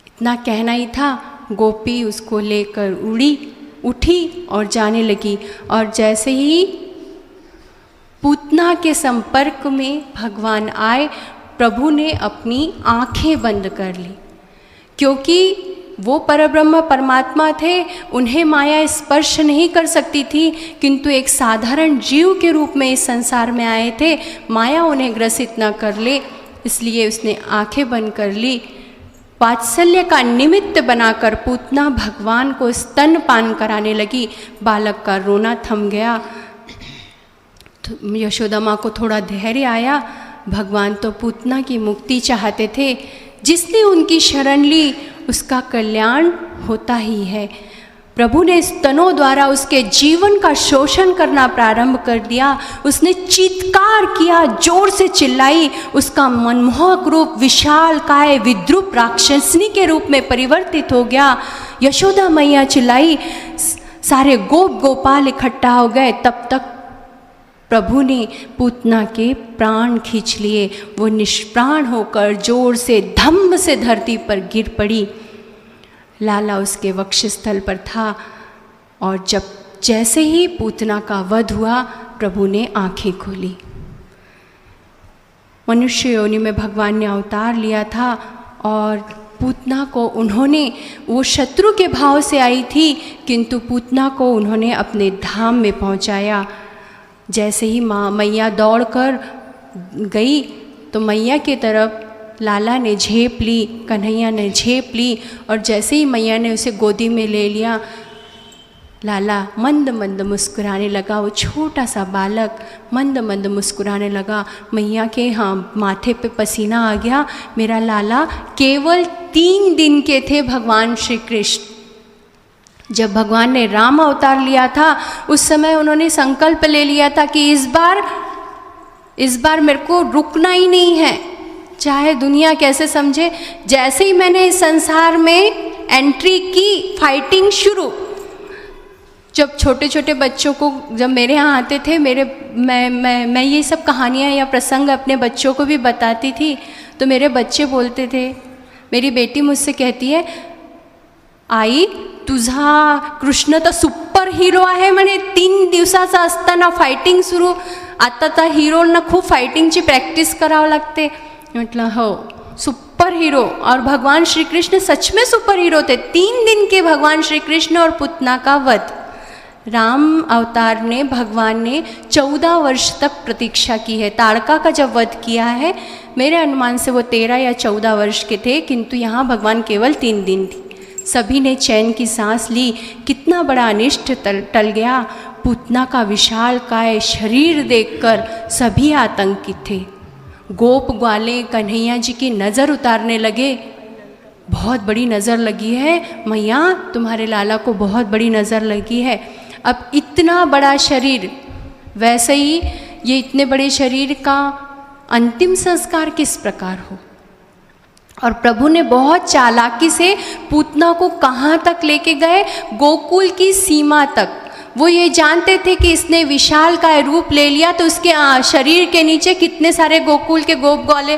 इतना कहना ही था, गोपी उसको लेकर उठी और जाने लगी। और जैसे ही पूतना के संपर्क में भगवान आए, प्रभु ने अपनी आंखें बंद कर ली, क्योंकि वो परब्रह्म परमात्मा थे, उन्हें माया स्पर्श नहीं कर सकती थी, किंतु एक साधारण जीव के रूप में इस संसार में आए थे, माया उन्हें ग्रसित न कर ले, इसलिए उसने आंखें बंद कर ली। वात्सल्य का निमित्त बनाकर पूतना भगवान को स्तनपान कराने लगी। बालक का रोना थम गया। तो यशोदा माँ को थोड़ा धैर्य आया, भगवान तो पूतना की मुक्ति चाहते थे, जिसने उनकी शरण ली उसका कल्याण होता ही है। प्रभु ने स्तनों द्वारा उसके जीवन का शोषण करना प्रारंभ कर दिया। उसने चीत्कार किया, जोर से चिल्लाई, उसका मनमोहक रूप विशाल काय विद्रुप राक्षसनी के रूप में परिवर्तित हो गया। यशोदा मैया चिल्लाई, सारे गोपाल इकट्ठा हो गए। तब तक प्रभु ने पूतना के प्राण खींच लिए। वो निष्प्राण होकर जोर से धम्म से धरती पर गिर पड़ी। लाला उसके वक्षस्थल पर था, और जैसे ही पूतना का वध हुआ, प्रभु ने आंखें खोली। मनुष्य योनि में भगवान ने अवतार लिया था, और पूतना को उन्होंने, वो शत्रु के भाव से आई थी, किंतु पूतना को उन्होंने अपने धाम में पहुंचाया। जैसे ही मैया दौड़कर गई तो मैया की तरफ लाला ने झेप ली, कन्हैया ने झेप ली, और जैसे ही मैया ने उसे गोदी में ले लिया, लाला मंद मंद मुस्कुराने लगा। वो छोटा सा बालक मंद मंद मुस्कुराने लगा। मैया के माथे पे पसीना आ गया। मेरा लाला केवल 3 दिन के थे भगवान श्री कृष्ण। जब भगवान ने राम अवतार लिया था, उस समय उन्होंने संकल्प ले लिया था कि इस बार मेरे को रुकना ही नहीं है, चाहे दुनिया कैसे समझे। जैसे ही मैंने इस संसार में एंट्री की, फाइटिंग शुरू। जब छोटे छोटे बच्चों को, जब मेरे यहाँ आते थे, मैं ये सब कहानियाँ या प्रसंग अपने बच्चों को भी बताती थी, तो मेरे बच्चे बोलते थे, मेरी बेटी मुझसे कहती है, आई तुझा कृष्ण तर सुपर हिरो आहे म्हणे, 3 दिवसाचा असताना फायटिंग सुरू, आता तर हिरोंना खूप फायटिंगची प्रॅक्टिस करावं लागते. म्हटलं हो, सुपर हीरो. और भगवान श्री कृष्ण सच में सुपर हीरो थे. 3 दिन के भगवान श्री कृष्ण और पुतना का वध. राम अवतार ने, भगवान ने 14 वर्ष तक प्रतीक्षा की है. ताड़का का जब वध किया है, मेरे अनुमान से वो 13 या 14 वर्ष के थे, किंतु यहाँ भगवान केवल 3 दिन थी. सभी ने चैन की सांस ली. कितना बड़ा अनिष्ट टल गया. पूतना का विशालकाय शरीर देखकर सभी आतंकित थे. गोप ग्वाले कन्हैया जी की नज़र उतारने लगे. बहुत बड़ी नज़र लगी है मैया, तुम्हारे लाला को बहुत बड़ी नज़र लगी है. अब इतना बड़ा शरीर, वैसे ही ये इतने बड़े शरीर का अंतिम संस्कार किस प्रकार हो. और प्रभु ने बहुत चालाकी से पूतना को कहाँ तक लेके गए, गोकुल की सीमा तक. वो ये जानते थे कि इसने विशाल का रूप ले लिया तो उसके शरीर के नीचे कितने सारे गोकुल के गोप ग्वाले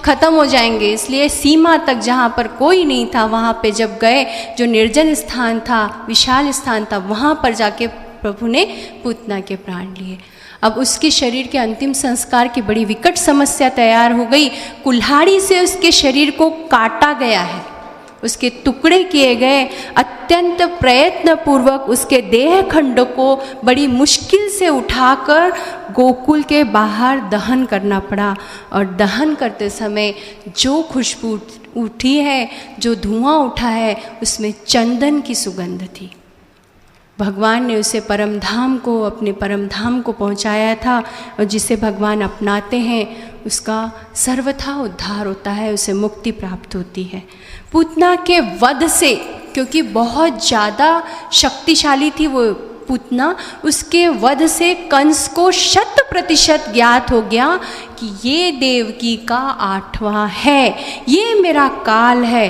खत्म हो जाएंगे. इसलिए सीमा तक जहाँ पर कोई नहीं था, वहाँ पे जब गए, जो निर्जन स्थान था, विशाल स्थान था, वहाँ पर जाके प्रभु ने पूतना के प्राण लिए. अब उसके शरीर के अंतिम संस्कार की बड़ी विकट समस्या तैयार हो गई. कुल्हाड़ी से उसके शरीर को काटा गया है, उसके टुकड़े किए गए. अत्यंत प्रयत्न पूर्वक उसके देह खंड को बड़ी मुश्किल से उठाकर गोकुल के बाहर दहन करना पड़ा. और दहन करते समय जो खुशबू उठी है, जो धुआं उठा है, उसमें चंदन की सुगंध थी. भगवान ने उसे परम धाम को, अपने परम धाम को पहुंचाया था. और जिसे भगवान अपनाते हैं उसका सर्वथा उद्धार होता है, उसे मुक्ति प्राप्त होती है. पूतना के वध से, क्योंकि बहुत ज़्यादा शक्तिशाली थी वो पूतना, उसके वध से कंस को 100% ज्ञात हो गया कि ये देवकी का 8वां है, ये मेरा काल है.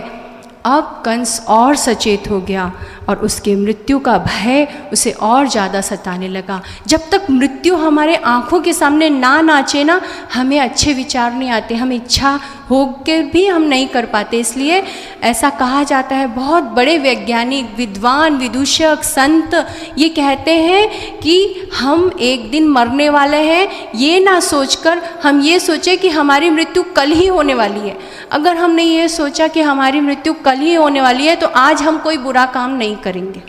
अब कंस और सचेत हो गया और उसके मृत्यु का भय उसे और ज़्यादा सताने लगा. जब तक मृत्यु हमारे आँखों के सामने ना नाचे ना, हमें अच्छे विचार नहीं आते, हम इच्छा होकर भी हम नहीं कर पाते. इसलिए ऐसा कहा जाता है, बहुत बड़े वैज्ञानिक, विद्वान, विदूषक, संत ये कहते हैं कि हम एक दिन मरने वाले हैं, ये ना सोचकर हम ये सोचें कि हमारी मृत्यु कल ही होने वाली है. अगर हमने ये सोचा कि हमारी मृत्यु कल ही होने वाली है तो आज हम कोई बुरा काम नहीं करेंगे.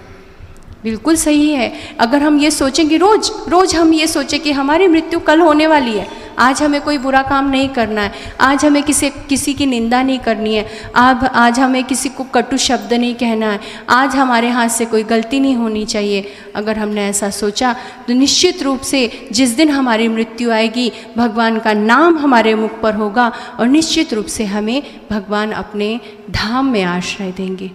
बिल्कुल सही है. अगर हम ये सोचेंगे, रोज हम ये सोचें कि हमारी मृत्यु कल होने वाली है, आज हमें कोई बुरा काम नहीं करना है, आज हमें किसी की निंदा नहीं करनी है, आज हमें किसी को कटु शब्द नहीं कहना है, आज हमारे हाथ से कोई गलती नहीं होनी चाहिए. अगर हमने ऐसा सोचा तो निश्चित रूप से जिस दिन हमारी मृत्यु आएगी, भगवान का नाम हमारे मुख पर होगा और निश्चित रूप से हमें भगवान अपने धाम में आश्रय देंगे.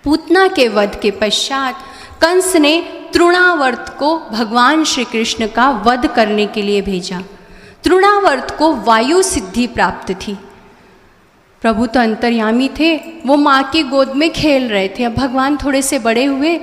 पूतना के वध के पश्चात कंस ने तृणावर्त को भगवान श्री कृष्ण का वध करने के लिए भेजा. तृणावर्त को वायु सिद्धि प्राप्त थी. प्रभु तो अंतर्यामी थे, वो माँ की गोद में खेल रहे थे. अब भगवान थोड़े से बड़े हुए,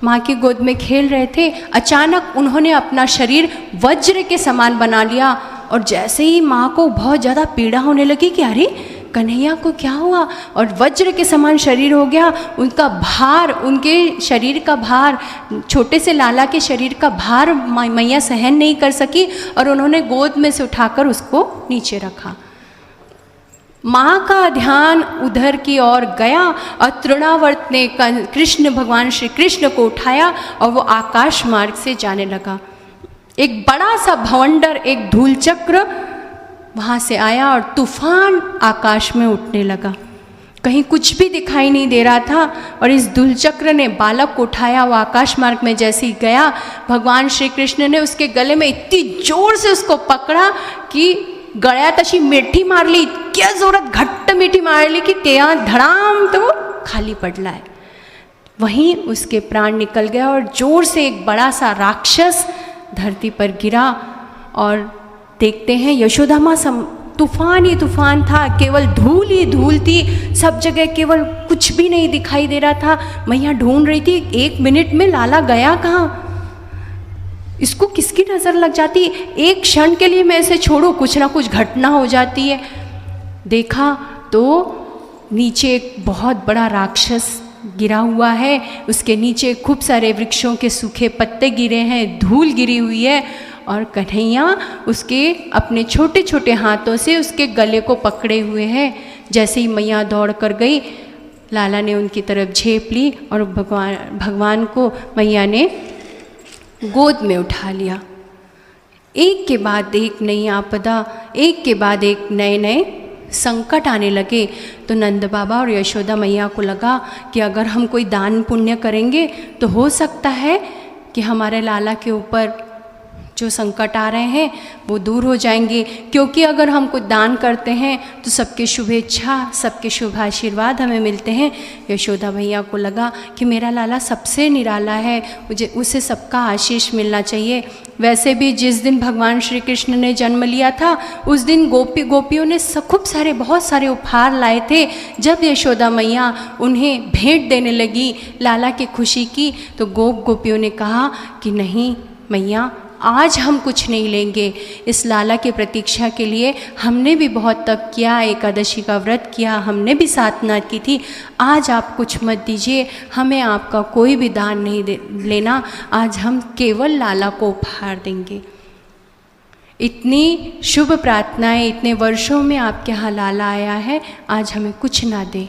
माँ की गोद में खेल रहे थे. अचानक उन्होंने अपना शरीर वज्र के समान बना लिया और जैसे ही माँ को बहुत ज़्यादा पीड़ा होने लगी कि अरे कन्हैया को क्या हुआ, और वज्र के समान शरीर हो गया. उनका भार, उनके शरीर का भार, छोटे से लाला के शरीर का भार मैया सहन नहीं कर सकी और उन्होंने गोद में से उठाकर उसको नीचे रखा. माँ का ध्यान उधर की ओर गया और तृणावर्त ने कृष्ण, भगवान श्री कृष्ण को उठाया और वो आकाश मार्ग से जाने लगा. एक बड़ा सा भवंडर, एक धूल चक्र वहाँ से आया और तूफान आकाश में उठने लगा. कहीं कुछ भी दिखाई नहीं दे रहा था और इस धूलचक्र ने बालक को उठाया. वो आकाश मार्ग में जैसे ही गया, भगवान श्री कृष्ण ने उसके गले में इतनी जोर से उसको पकड़ा कि गळ्यात अशी मिठी मारली, इतक्या जोरात घट्ट मिठी मारली की त्या धडाम तो खाली पडला है. वहीं उसके प्राण निकल गया और जोर से एक बड़ा सा राक्षस धरती पर गिरा. और देखते हैं यशोदामा तूफान ही तूफान था, केवल धूल ही धूल थी, सब जगह केवल कुछ भी नहीं दिखाई दे रहा था. मैया ढूंढ रही थी 1 मिनट में लाला गया कहाँ, इसको किसकी नज़र लग जाती, एक क्षण के लिए मैं इसे छोड़ूं, कुछ ना कुछ घटना हो जाती है. देखा तो नीचे एक बहुत बड़ा राक्षस गिरा हुआ है, उसके नीचे खूब सारे वृक्षों के सूखे पत्ते गिरे हैं, धूल गिरी हुई है, और कन्हैया उसके अपने छोटे छोटे हाथों से उसके गले को पकड़े हुए है। जैसे ही मैया दौड़ कर गई, लाला ने उनकी तरफ झेप ली और भगवान को मैया ने गोद में उठा लिया। एक के बाद एक नई आपदा, एक के बाद एक नए नए संकट आने लगे। तो नंद बाबा और यशोदा मैया को लगा कि अगर हम कोई दान पुण्य करेंगे तो हो सकता है कि हमारे लाला के ऊपर जो संकट आ रहे हैं वो दूर हो जाएंगे, क्योंकि अगर हम कुछ दान करते हैं तो सबके शुभेच्छा, सबके शुभ आशीर्वाद हमें मिलते हैं। यशोदा भैया को लगा कि मेरा लाला सबसे निराला है, मुझे उसे सबका आशीष मिलना चाहिए। वैसे भी जिस दिन भगवान श्री कृष्ण ने जन्म लिया था उस दिन गोपियों ने खूब सारे बहुत सारे उपहार लाए थे। जब यशोदा मैया उन्हें भेंट देने लगी लाला की खुशी की, तो गोपियों ने कहा कि नहीं मैया, आज हम कुछ नहीं लेंगे। इस लाला की प्रतीक्षा के लिए हमने भी बहुत तप किया, एकादशी का व्रत किया, हमने भी साधना की थी। आज आप कुछ मत दीजिए, हमें आपका कोई भी दान नहीं लेना, आज हम केवल लाला को उपहार देंगे। इतनी शुभ प्रार्थनाएं, इतने वर्षों में आपके यहाँ लाला आया है, आज हमें कुछ ना दे।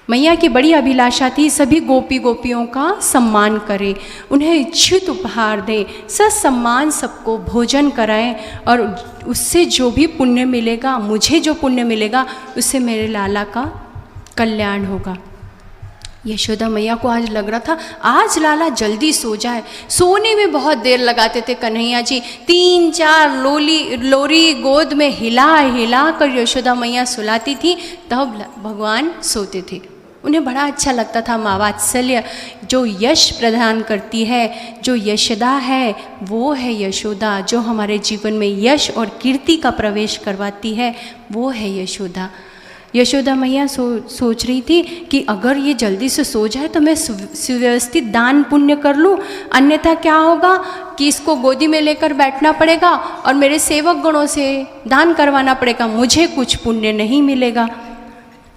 मैया की बड़ी अभिलाषा थी सभी गोपियों का सम्मान करें, उन्हें इच्छित उपहार दें, सम्मान सबको भोजन कराएं, और उससे जो भी पुण्य मिलेगा, मुझे जो पुण्य मिलेगा, उससे मेरे लाला का कल्याण होगा। यशोदा मैया को आज लग रहा था आज लाला जल्दी सो जाए। सोने में बहुत देर लगाते थे कन्हैया जी, 3-4 लोरी गोद में हिला कर यशोदा मैया सुलाती थी, तब भगवान सोते थे। उन्हें बड़ा अच्छा लगता था। माँ वात्सल्य जो यश प्रदान करती है, जो यशदा है, वो है यशोदा। जो हमारे जीवन में यश और कीर्ति का प्रवेश करवाती है, वो है यशोदा। यशोदा मैया सोच रही थी कि अगर ये जल्दी से सो जाए तो मैं सुव्यवस्थित दान पुण्य कर लूँ, अन्यथा क्या होगा कि इसको गोदी में लेकर बैठना पड़ेगा और मेरे सेवक गणों से दान करवाना पड़ेगा, मुझे कुछ पुण्य नहीं मिलेगा।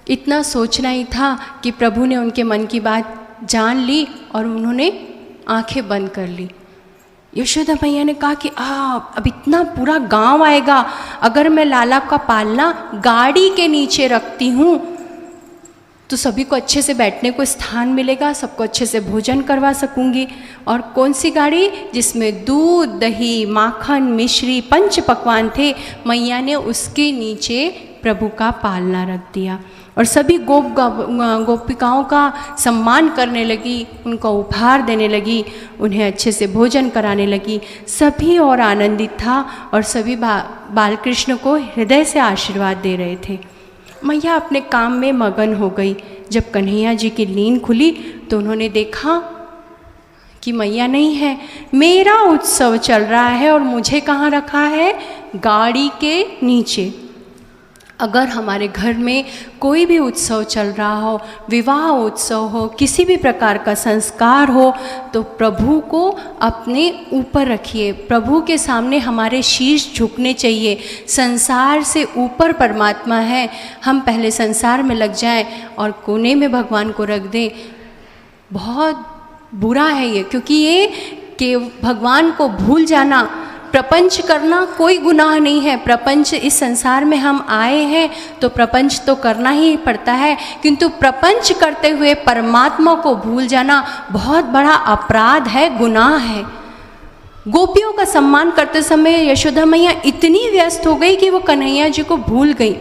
इतना सोचना ही था कि प्रभु ने उनके मन की बात जान ली और उन्होंने आंखें बंद कर ली। यशोदा मैया ने कहा कि अब इतना पूरा गांव आएगा, अगर मैं लाला का पालना गाड़ी के नीचे रखती हूँ तो सभी को अच्छे से बैठने को स्थान मिलेगा, सबको अच्छे से भोजन करवा सकूँगी। और कौन सी गाड़ी? जिसमें दूध, दही, माखन, मिश्री, पंच पकवान थे, मैया ने उसके नीचे प्रभु का पालना रख दिया और सभी गोपिकाओं का सम्मान करने लगी, उनको उपहार देने लगी, उन्हें अच्छे से भोजन कराने लगी। सभी और आनंदित था और सभी बालकृष्ण को हृदय से आशीर्वाद दे रहे थे। मैया अपने काम में मगन हो गई। जब कन्हैया जी की नींद खुली तो उन्होंने देखा कि मैया नहीं है। मेरा उत्सव चल रहा है और मुझे कहाँ रखा है? गाड़ी के नीचे। अगर हमारे घर में कोई भी उत्सव चल रहा हो, विवाह उत्सव हो, किसी भी प्रकार का संस्कार हो, तो प्रभु को अपने ऊपर रखिए। प्रभु के सामने हमारे शीश झुकने चाहिए। संसार से ऊपर परमात्मा है। हम पहले संसार में लग जाएं और कोने में भगवान को रख दें, बहुत बुरा है ये, क्योंकि ये कि भगवान को भूल जाना, प्रपंच करना कोई गुनाह नहीं है। प्रपंच, इस संसार में हम आए हैं तो प्रपंच तो करना ही पड़ता है, किंतु प्रपंच करते हुए परमात्मा को भूल जाना बहुत बड़ा अपराध है, गुनाह है। गोपियों का सम्मान करते समय यशोदा मैया इतनी व्यस्त हो गई कि वो कन्हैया जी को भूल गई।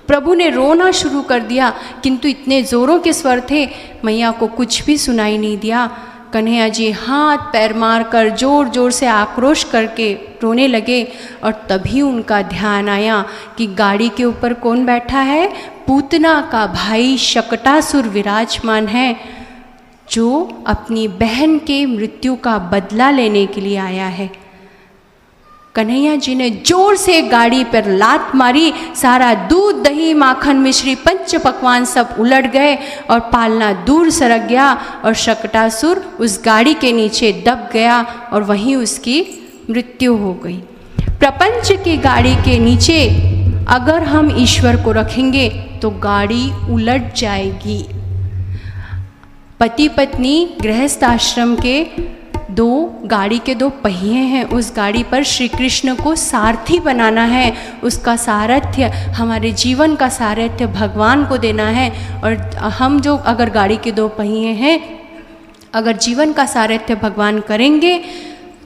प्रभु ने रोना शुरू कर दिया, किंतु इतने जोरों के स्वर थे, मैया को कुछ भी सुनाई नहीं दिया। कन्हैया जी हाथ पैर मार कर जोर जोर से आक्रोश करके रोने लगे और तभी उनका ध्यान आया कि गाड़ी के ऊपर कौन बैठा है? पूतना का भाई शकटासुर विराजमान है, जो अपनी बहन के मृत्यु का बदला लेने के लिए आया है। कन्हैया जी ने जोर से गाड़ी पर लात मारी, सारा दूध, दही, माखन, मिश्री, पंच पकवान सब उलट गए और पालना दूर सरक गया और शकटासुर उस गाड़ी के नीचे दब गया और वहीं उसकी मृत्यु हो गई। प्रपंच की गाड़ी के नीचे अगर हम ईश्वर को रखेंगे तो गाड़ी उलट जाएगी। पति पत्नी गृहस्थ आश्रम के गाड़ी के 2 पहिए हैं, उस गाड़ी पर श्री कृष्ण को सारथी बनाना है, उसका सारथ्य, हमारे जीवन का सारथ्य भगवान को देना है। और हम जो अगर गाड़ी के 2 पहिए हैं, अगर जीवन का सारथ्य भगवान करेंगे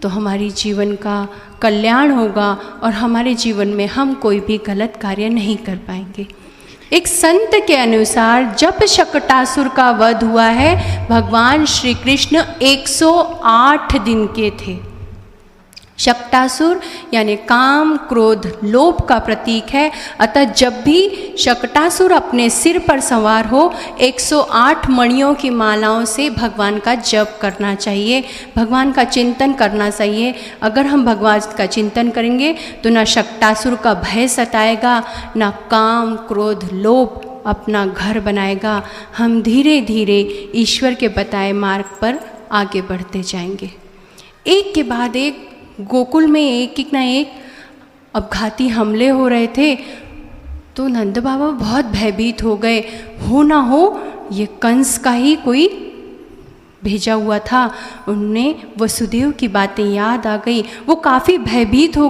तो हमारी जीवन का कल्याण होगा और हमारे जीवन में हम कोई भी गलत कार्य नहीं कर पाएंगे। एक संत के अनुसार जब शकटासुर का वध हुआ है, भगवान श्री कृष्ण 108 दिन के थे। शकटासुर यानी काम, क्रोध, लोभ का प्रतीक है। अतः जब भी शकटासुर अपने सिर पर सवार हो, 108 मणियों की मालाओं से भगवान का जप करना चाहिए, भगवान का चिंतन करना चाहिए। अगर हम भगवान का चिंतन करेंगे तो ना शकटासुर का भय सताएगा, ना काम, क्रोध, लोभ अपना घर बनाएगा। हम धीरे धीरे ईश्वर के बताए मार्ग पर आगे बढ़ते जाएंगे। एक के बाद एक गोकुल में एक ना एक अपघाती हमले हो रहे थे, तो नंद बाबा बहुत भयभीत हो गए। हो ना हो ये कंस का ही कोई भेजा हुआ था। उन्हें वसुदेव की बातें याद आ गई, वो काफ़ी भयभीत हो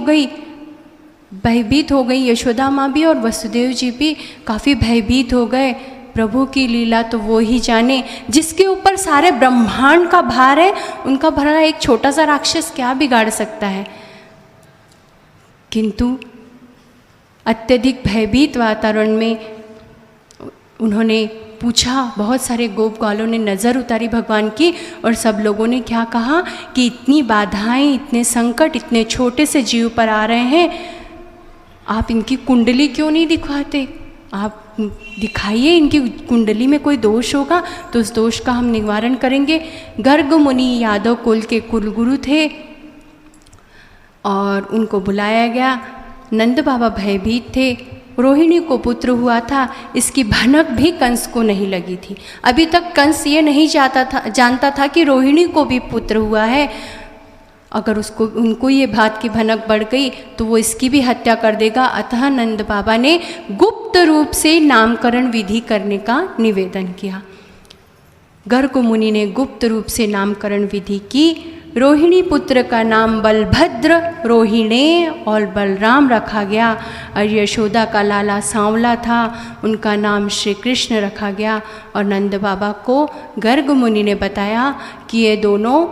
गई। यशोदा माँ भी और वसुदेव जी भी काफ़ी भयभीत हो गए। प्रभु की लीला तो वो ही जाने, जिसके ऊपर सारे ब्रह्मांड का भार है, उनका भरा एक छोटा सा राक्षस क्या बिगाड़ सकता है। किंतु अत्यधिक भयभीत वातावरण में उन्होंने पूछा, बहुत सारे गोप ग्वालों ने नज़र उतारी भगवान की, और सब लोगों ने क्या कहा कि इतनी बाधाएं, इतने संकट इतने छोटे से जीव पर आ रहे हैं, आप इनकी कुंडली क्यों नहीं दिखवाते? आप दिखाइए, इनकी कुंडली में कोई दोष होगा तो उस दोष का हम निवारण करेंगे। गर्ग मुनि यादव कुल के कुलगुरु थे और उनको बुलाया गया। नंद बाबा भयभीत थे। रोहिणी को पुत्र हुआ था, इसकी भनक भी कंस को नहीं लगी थी। अभी तक कंस ये नहीं जानता था कि रोहिणी को भी पुत्र हुआ है। अगर उनको ये बात की भनक बढ़ गई तो वो इसकी भी हत्या कर देगा। अतः नंद बाबा ने गुप्त रूप से नामकरण विधि करने का निवेदन किया। गर्ग मुनि ने गुप्त रूप से नामकरण विधि की। रोहिणी पुत्र का नाम बलभद्र, रोहिणे और बलराम रखा गया। और यशोदा का लाला सांवला था, उनका नाम श्री कृष्ण रखा गया। और नंद बाबा को गर्ग मुनि ने बताया कि ये दोनों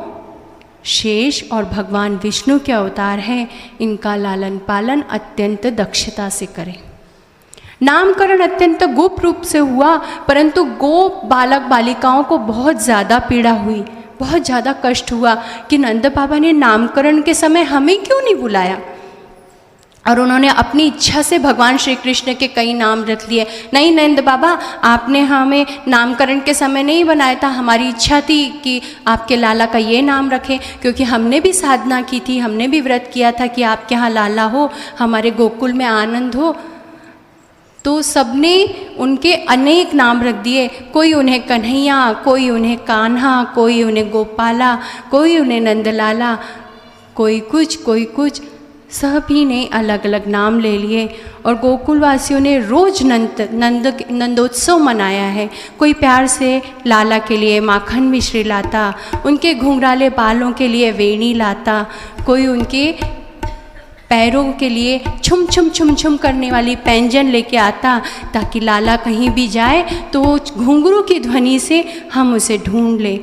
शेष और भगवान विष्णु के अवतार हैं, इनका लालन पालन अत्यंत दक्षता से करें। नामकरण अत्यंत गुप्त रूप से हुआ, परंतु गोप बालक बालिकाओं को बहुत ज़्यादा पीड़ा हुई, बहुत ज़्यादा कष्ट हुआ कि नंद बाबा ने नामकरण के समय हमें क्यों नहीं बुलाया। और उन्होंने अपनी इच्छा से भगवान श्री कृष्ण के कई नाम रख लिए। नहीं नंद बाबा, आपने हमें नामकरण के समय नहीं बनाया था, हमारी इच्छा थी कि आपके लाला का ये नाम रखें, क्योंकि हमने भी साधना की थी, हमने भी व्रत किया था कि आपके यहाँ लाला हो, हमारे गोकुल में आनंद हो। तो सबने उनके अनेक नाम रख दिए, कोई उन्हें कन्हैया, कोई उन्हें कान्हा, कोई उन्हें गोपाला, कोई उन्हें नंदलाला, कोई कुछ, सभी ने अलग अलग नाम ले लिए। और गोकुलवासियों ने रोज नंदोत्सव मनाया है। कोई प्यार से लाला के लिए माखन मिश्री लाता, उनके घुंघराले बालों के लिए वेणी लाता, कोई उनके पैरों के लिए छुम छुम करने वाली पैंजन लेके आता, ताकि लाला कहीं भी जाए तो वो घुंघरू की ध्वनि से हम उसे ढूंढ लें।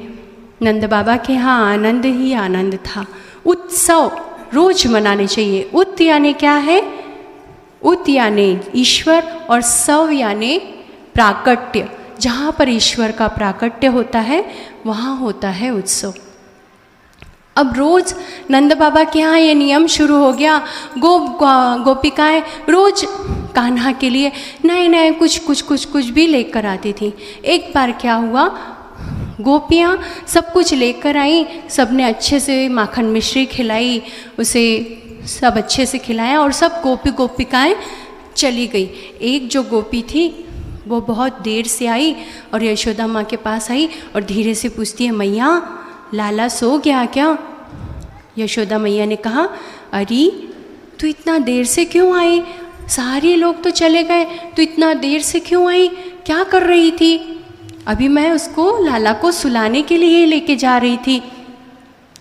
नंद बाबा के यहाँ आनंद ही आनंद था। उत्सव रोज मनाने चाहिए। उत यानी क्या है? उत यानी ईश्वर और सव यानी प्राकट्य। जहाँ पर ईश्वर का प्राकट्य होता है वहाँ होता है उत्सव। अब रोज नंद बाबा के यहाँ ये नियम शुरू हो गया। गोपिकाएं रोज कान्हा के लिए नए नए कुछ भी लेकर आती थी। एक बार क्या हुआ, गोपियाँ सब कुछ लेकर आई, सबने अच्छे से माखन मिश्री खिलाई, उसे सब अच्छे से खिलाया और सब गोपिकाएं चली गई। एक जो गोपी थी वो बहुत देर से आई और यशोदा माँ के पास आई और धीरे से पूछती है, मैया लाला सो गया क्या? यशोदा मैया ने कहा, अरे तू इतना देर से क्यों आई? सारे लोग तो चले गए, तो इतना देर से क्यों आई, क्या कर रही थी? अभी मैं उसको लाला को सुलाने के लिए लेके जा रही थी।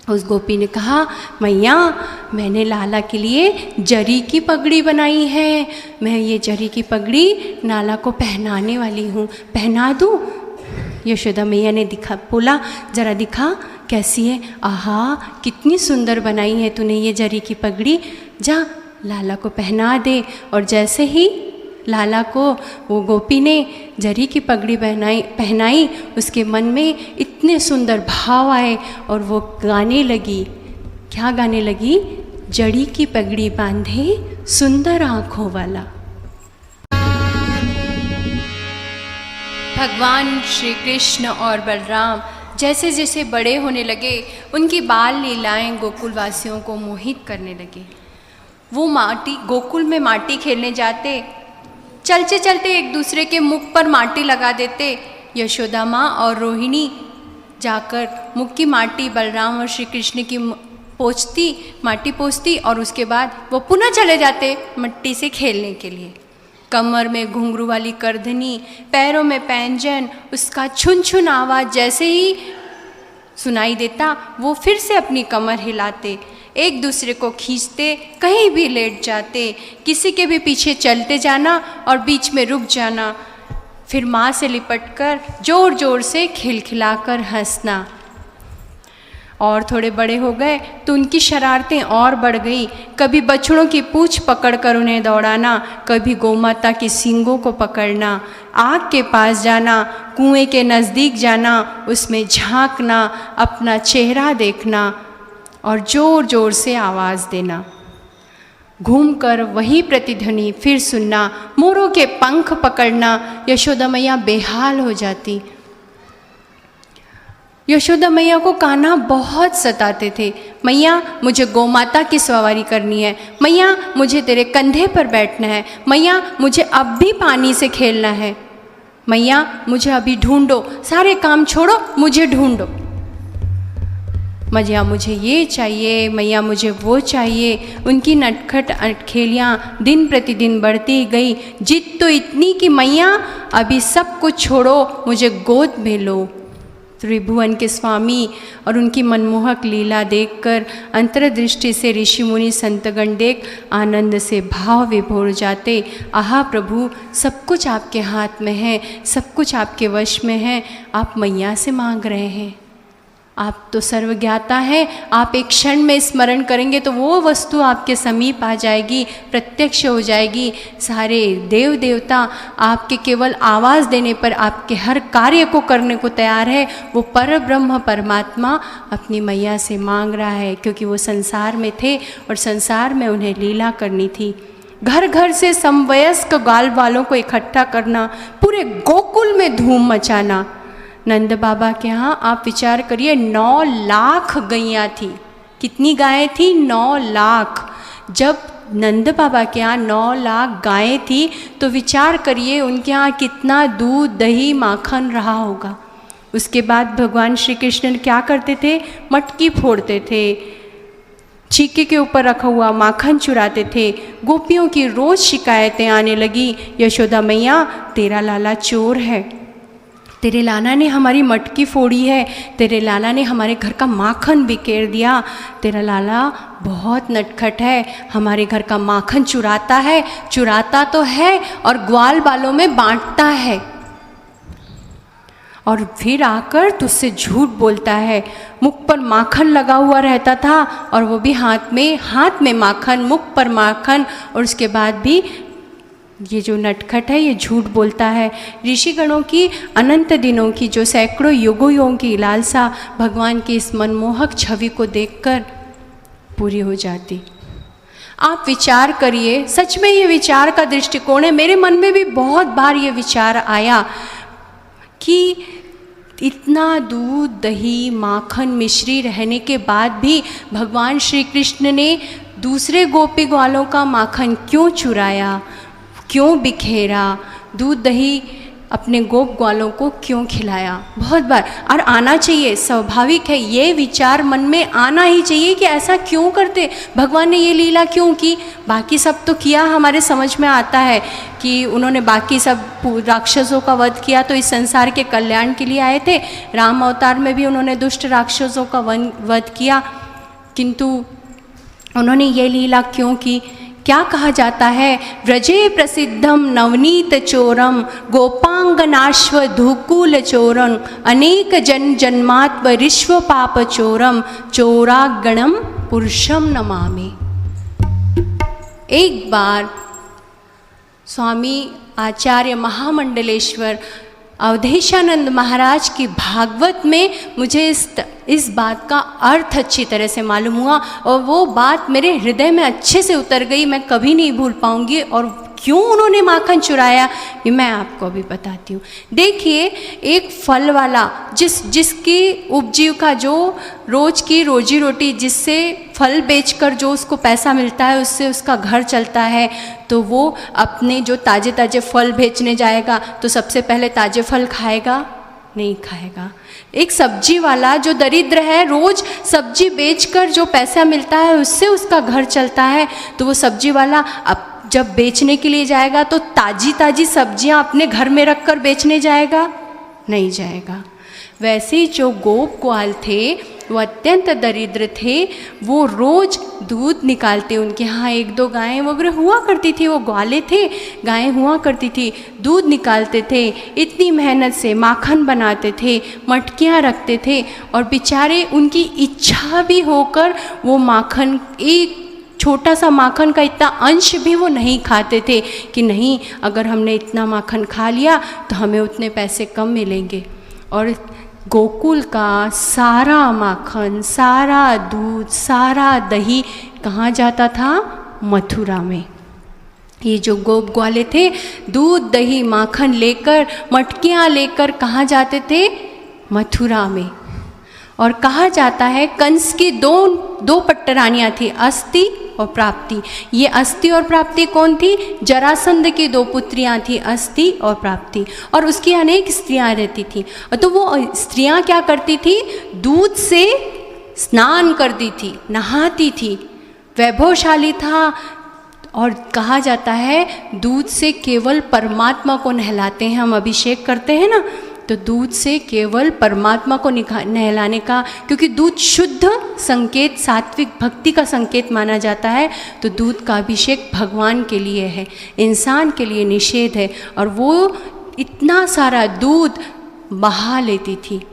उस गोपी ने कहा, मैया मैंने लाला के लिए जरी की पगड़ी बनाई है, मैं ये जरी की पगड़ी लाला को पहनाने वाली हूँ, पहना दूँ? यशोदा मैया ने बोला, ज़रा दिखा कैसी है? आहा, कितनी सुंदर बनाई है तूने ये जरी की पगड़ी, जा लाला को पहना दे। और जैसे ही लाला को वो गोपी ने जरी की पगड़ी पहनाई, उसके मन में इतने सुंदर भाव आए और वो गाने लगी। क्या गाने लगी? जड़ी की पगड़ी बांधे सुंदर आँखों वाला। भगवान श्री कृष्ण और बलराम जैसे जैसे बड़े होने लगे, उनकी बाल लीलाएं गोकुलवासियों को मोहित करने लगी। वो गोकुल में माटी खेलने जाते, चलते चलते एक दूसरे के मुख पर माटी लगा देते। यशोदा माँ और रोहिणी जाकर मुख की माटी बलराम और श्री कृष्ण की माटी पोंछती और उसके बाद वो पुनः चले जाते मिट्टी से खेलने के लिए। कमर में घुंघरू वाली करधनी, पैरों में पैंजन, उसका छुन छुन आवाज़ जैसे ही सुनाई देता, वो फिर से अपनी कमर हिलाते, एक दूसरे को खींचते, कहीं भी लेट जाते, किसी के भी पीछे चलते जाना और बीच में रुक जाना, फिर माँ से लिपटकर जोर जोर से खिलखिलाकर हंसना। और थोड़े बड़े हो गए तो उनकी शरारतें और बढ़ गई। कभी बछड़ों की पूंछ पकड़कर उन्हें दौड़ाना, कभी गौमाता के सींगों को पकड़ना, आग के पास जाना, कुएं के नज़दीक जाना, उसमें झांकना, अपना चेहरा देखना और ज़ोर ज़ोर से आवाज़ देना। घूमकर वही प्रतिध्वनि फिर सुनना, मोरों के पंख पकड़ना। यशोदा मैया बेहाल हो जाती। यशोदा मैया को कान्हा बहुत सताते थे। मैया मुझे गौमाता की सवारी करनी है, मैया मुझे तेरे कंधे पर बैठना है, मैया मुझे अब भी पानी से खेलना है, मैया मुझे अभी ढूंढो, सारे काम छोड़ो मुझे ढूंढो। मैया मुझे ये चाहिए, मैया मुझे वो चाहिए। उनकी नटखट अटखेलियाँ दिन प्रतिदिन बढ़ती गई। जिद तो इतनी कि मैया अभी सब कुछ छोड़ो, मुझे गोद में लो। त्रिभुवन के स्वामी और उनकी मनमोहक लीला देखकर अंतर्दृष्टि से ऋषि मुनि संतगण देख आनंद से भाव विभोर जाते। आहा प्रभु, सब कुछ आपके हाथ में है, सब कुछ आपके वश में है, आप मैया से मांग रहे हैं। आप तो सर्वज्ञाता हैं, आप एक क्षण में स्मरण करेंगे तो वो वस्तु आपके समीप आ जाएगी, प्रत्यक्ष हो जाएगी। सारे देव देवता आपके केवल आवाज़ देने पर आपके हर कार्य को करने को तैयार है। वो पर ब्रह्म परमात्मा अपनी मैया से मांग रहा है, क्योंकि वो संसार में थे और संसार में उन्हें लीला करनी थी। घर घर से समवयस्क गाल वालों को इकट्ठा करना, पूरे गोकुल में धूम मचाना। नंद बाबा के यहाँ आप विचार करिए 9 लाख गैयाँ थी। कितनी गायें थी? 9 लाख। जब नंद बाबा के यहाँ 9 लाख गायें थी तो विचार करिए उनके यहाँ कितना दूध दही माखन रहा होगा। उसके बाद भगवान श्री कृष्ण क्या करते थे? मटकी फोड़ते थे, छीके के ऊपर रखा हुआ माखन चुराते थे। गोपियों की रोज़ शिकायतें आने लगी, यशोदा मैया तेरा लाला चोर है, तेरे लाला ने हमारी मटकी फोड़ी है, तेरे लाला ने हमारे घर का माखन बिखेर दिया, तेरा लाला बहुत नटखट है, हमारे घर का माखन चुराता तो है और ग्वाल बालों में बांटता है, और फिर आकर तुझसे झूठ बोलता है। मुख पर माखन लगा हुआ रहता था और वो भी हाथ में माखन, मुख पर माखन, और उसके बाद भी ये जो नटखट है ये झूठ बोलता है। ऋषिगणों की अनंत दिनों की जो सैकड़ों युगों की लालसा भगवान की इस मनमोहक छवि को देखकर पूरी हो जाती। आप विचार करिए, सच में ये विचार का दृष्टिकोण है। मेरे मन में भी बहुत बार ये विचार आया कि इतना दूध दही माखन मिश्री रहने के बाद भी भगवान श्री कृष्ण ने दूसरे गोपी ग्वालों का माखन क्यों चुराया, क्यों बिखेरा? दूध दही अपने गोप ग्वालों को क्यों खिलाया, बहुत बार। और आना चाहिए, स्वाभाविक है, ये विचार मन में आना ही चाहिए कि ऐसा क्यों करते, भगवान ने ये लीला क्यों की। बाकी सब तो किया, हमारे समझ में आता है कि उन्होंने बाकी सब राक्षसों का वध किया तो इस संसार के कल्याण के लिए आए थे। राम अवतार में भी उन्होंने दुष्ट राक्षसों का वध किया, किंतु उन्होंने ये लीला क्यों की। क्या कहा जाता है, व्रजे प्रसिद्धम नवनीत चोरम गोपांगनाश्व धूकुल चोरम अनेक जन्मात्म ऋष्व पाप चोरम चोरागणम पुरुषम नमामि। एक बार स्वामी आचार्य महामंडलेश्वर अवधेशानंद महाराज की भागवत में मुझे इस बात का अर्थ अच्छी तरह से मालूम हुआ और वो बात मेरे हृदय में अच्छे से उतर गई, मैं कभी नहीं भूल पाऊंगी। और क्यों उन्होंने माखन चुराया ये मैं आपको अभी बताती हूँ। देखिए, एक फल वाला जिसकी उपजीविका, जो रोज़ की रोजी रोटी, जिससे फल बेचकर जो उसको पैसा मिलता है उससे उसका घर चलता है, तो वो अपने जो ताज़े ताज़े फल बेचने जाएगा तो सबसे पहले ताज़े फल खाएगा, नहीं खाएगा। एक सब्जी वाला जो दरिद्र है, रोज़ सब्जी बेचकर जो पैसा मिलता है उससे उसका घर चलता है, तो वो सब्जी वाला अब जब बेचने के लिए जाएगा तो ताज़ी ताज़ी सब्जियां अपने घर में रखकर बेचने जाएगा, नहीं जाएगा। वैसे ही जो गोप ग्वाल थे वो अत्यंत दरिद्र थे, वो रोज़ दूध निकालते, उनके यहाँ एक दो गायें वगैरह हुआ करती थी, वो ग्वाले थे, गायें हुआ करती थी, दूध निकालते थे, इतनी मेहनत से माखन बनाते थे, मटकियाँ रखते थे, और बेचारे उनकी इच्छा भी होकर वो माखन, एक छोटा सा माखन का इतना अंश भी वो नहीं खाते थे कि नहीं, अगर हमने इतना माखन खा लिया तो हमें उतने पैसे कम मिलेंगे। और गोकुल का सारा माखन, सारा दूध, सारा दही कहाँ जाता था, मथुरा में। ये जो गोप ग्वाले थे दूध दही माखन लेकर, मटकियाँ लेकर कहाँ जाते थे, मथुरा में। और कहा जाता है कंस की दो पट्टरानियाँ थी, अस्ति और प्राप्ति। ये अस्ति और प्राप्ति कौन थी, जरासंध की दो पुत्रियाँ थी, अस्ति और प्राप्ति, और उसकी अनेक स्त्रियाँ रहती थी। तो वो स्त्रियाँ क्या करती थी, दूध से स्नान करती थी, नहाती थी, वैभवशाली था। और कहा जाता है दूध से केवल परमात्मा को नहलाते हैं, हम अभिषेक करते हैं ना, तो दूध से केवल परमात्मा को नहलाने का, क्योंकि दूध शुद्ध संकेत, सात्विक भक्ति का संकेत माना जाता है, तो दूध का अभिषेक भगवान के लिए है, इंसान के लिए निषेध है। और वो इतना सारा दूध बहा लेती थी।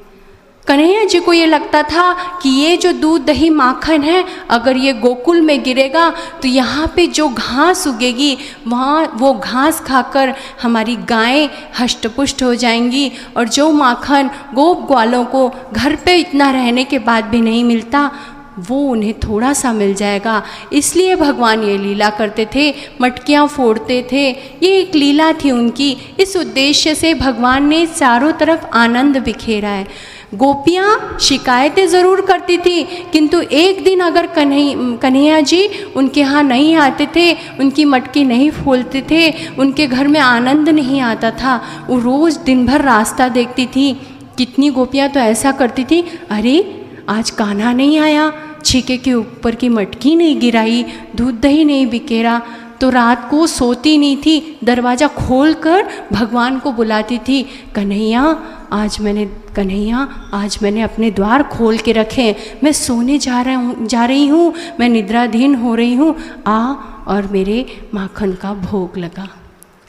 कन्हैया जी को ये लगता था कि ये जो दूध दही माखन है, अगर ये गोकुल में गिरेगा तो यहाँ पे जो घास उगेगी वहाँ वो घास खाकर हमारी गायें हष्टपुष्ट हो जाएंगी, और जो माखन गोप ग्वालों को घर पे इतना रहने के बाद भी नहीं मिलता, वो उन्हें थोड़ा सा मिल जाएगा। इसलिए भगवान ये लीला करते थे, मटकियाँ फोड़ते थे, ये एक लीला थी उनकी। इस उद्देश्य से भगवान ने चारों तरफ आनंद बिखेरा है। गोपियाँ शिकायतें ज़रूर करती थी, किंतु एक दिन अगर कन्हैया जी उनके यहाँ नहीं आते थे, उनकी मटकी नहीं फोड़ते थे, उनके घर में आनंद नहीं आता था, वो रोज़ दिन भर रास्ता देखती थी। कितनी गोपियाँ तो ऐसा करती थी, अरे आज कान्हा नहीं आया, छीके के ऊपर की मटकी नहीं गिराई, दूध दही नहीं बिखेरा, तो रात को सोती नहीं थी, दरवाज़ा खोलकर भगवान को बुलाती थी, कन्हैया आज मैंने अपने द्वार खोल के रखे, मैं सोने जा रही हूँ, मैं निद्राधीन हो रही हूँ, आ और मेरे माखन का भोग लगा।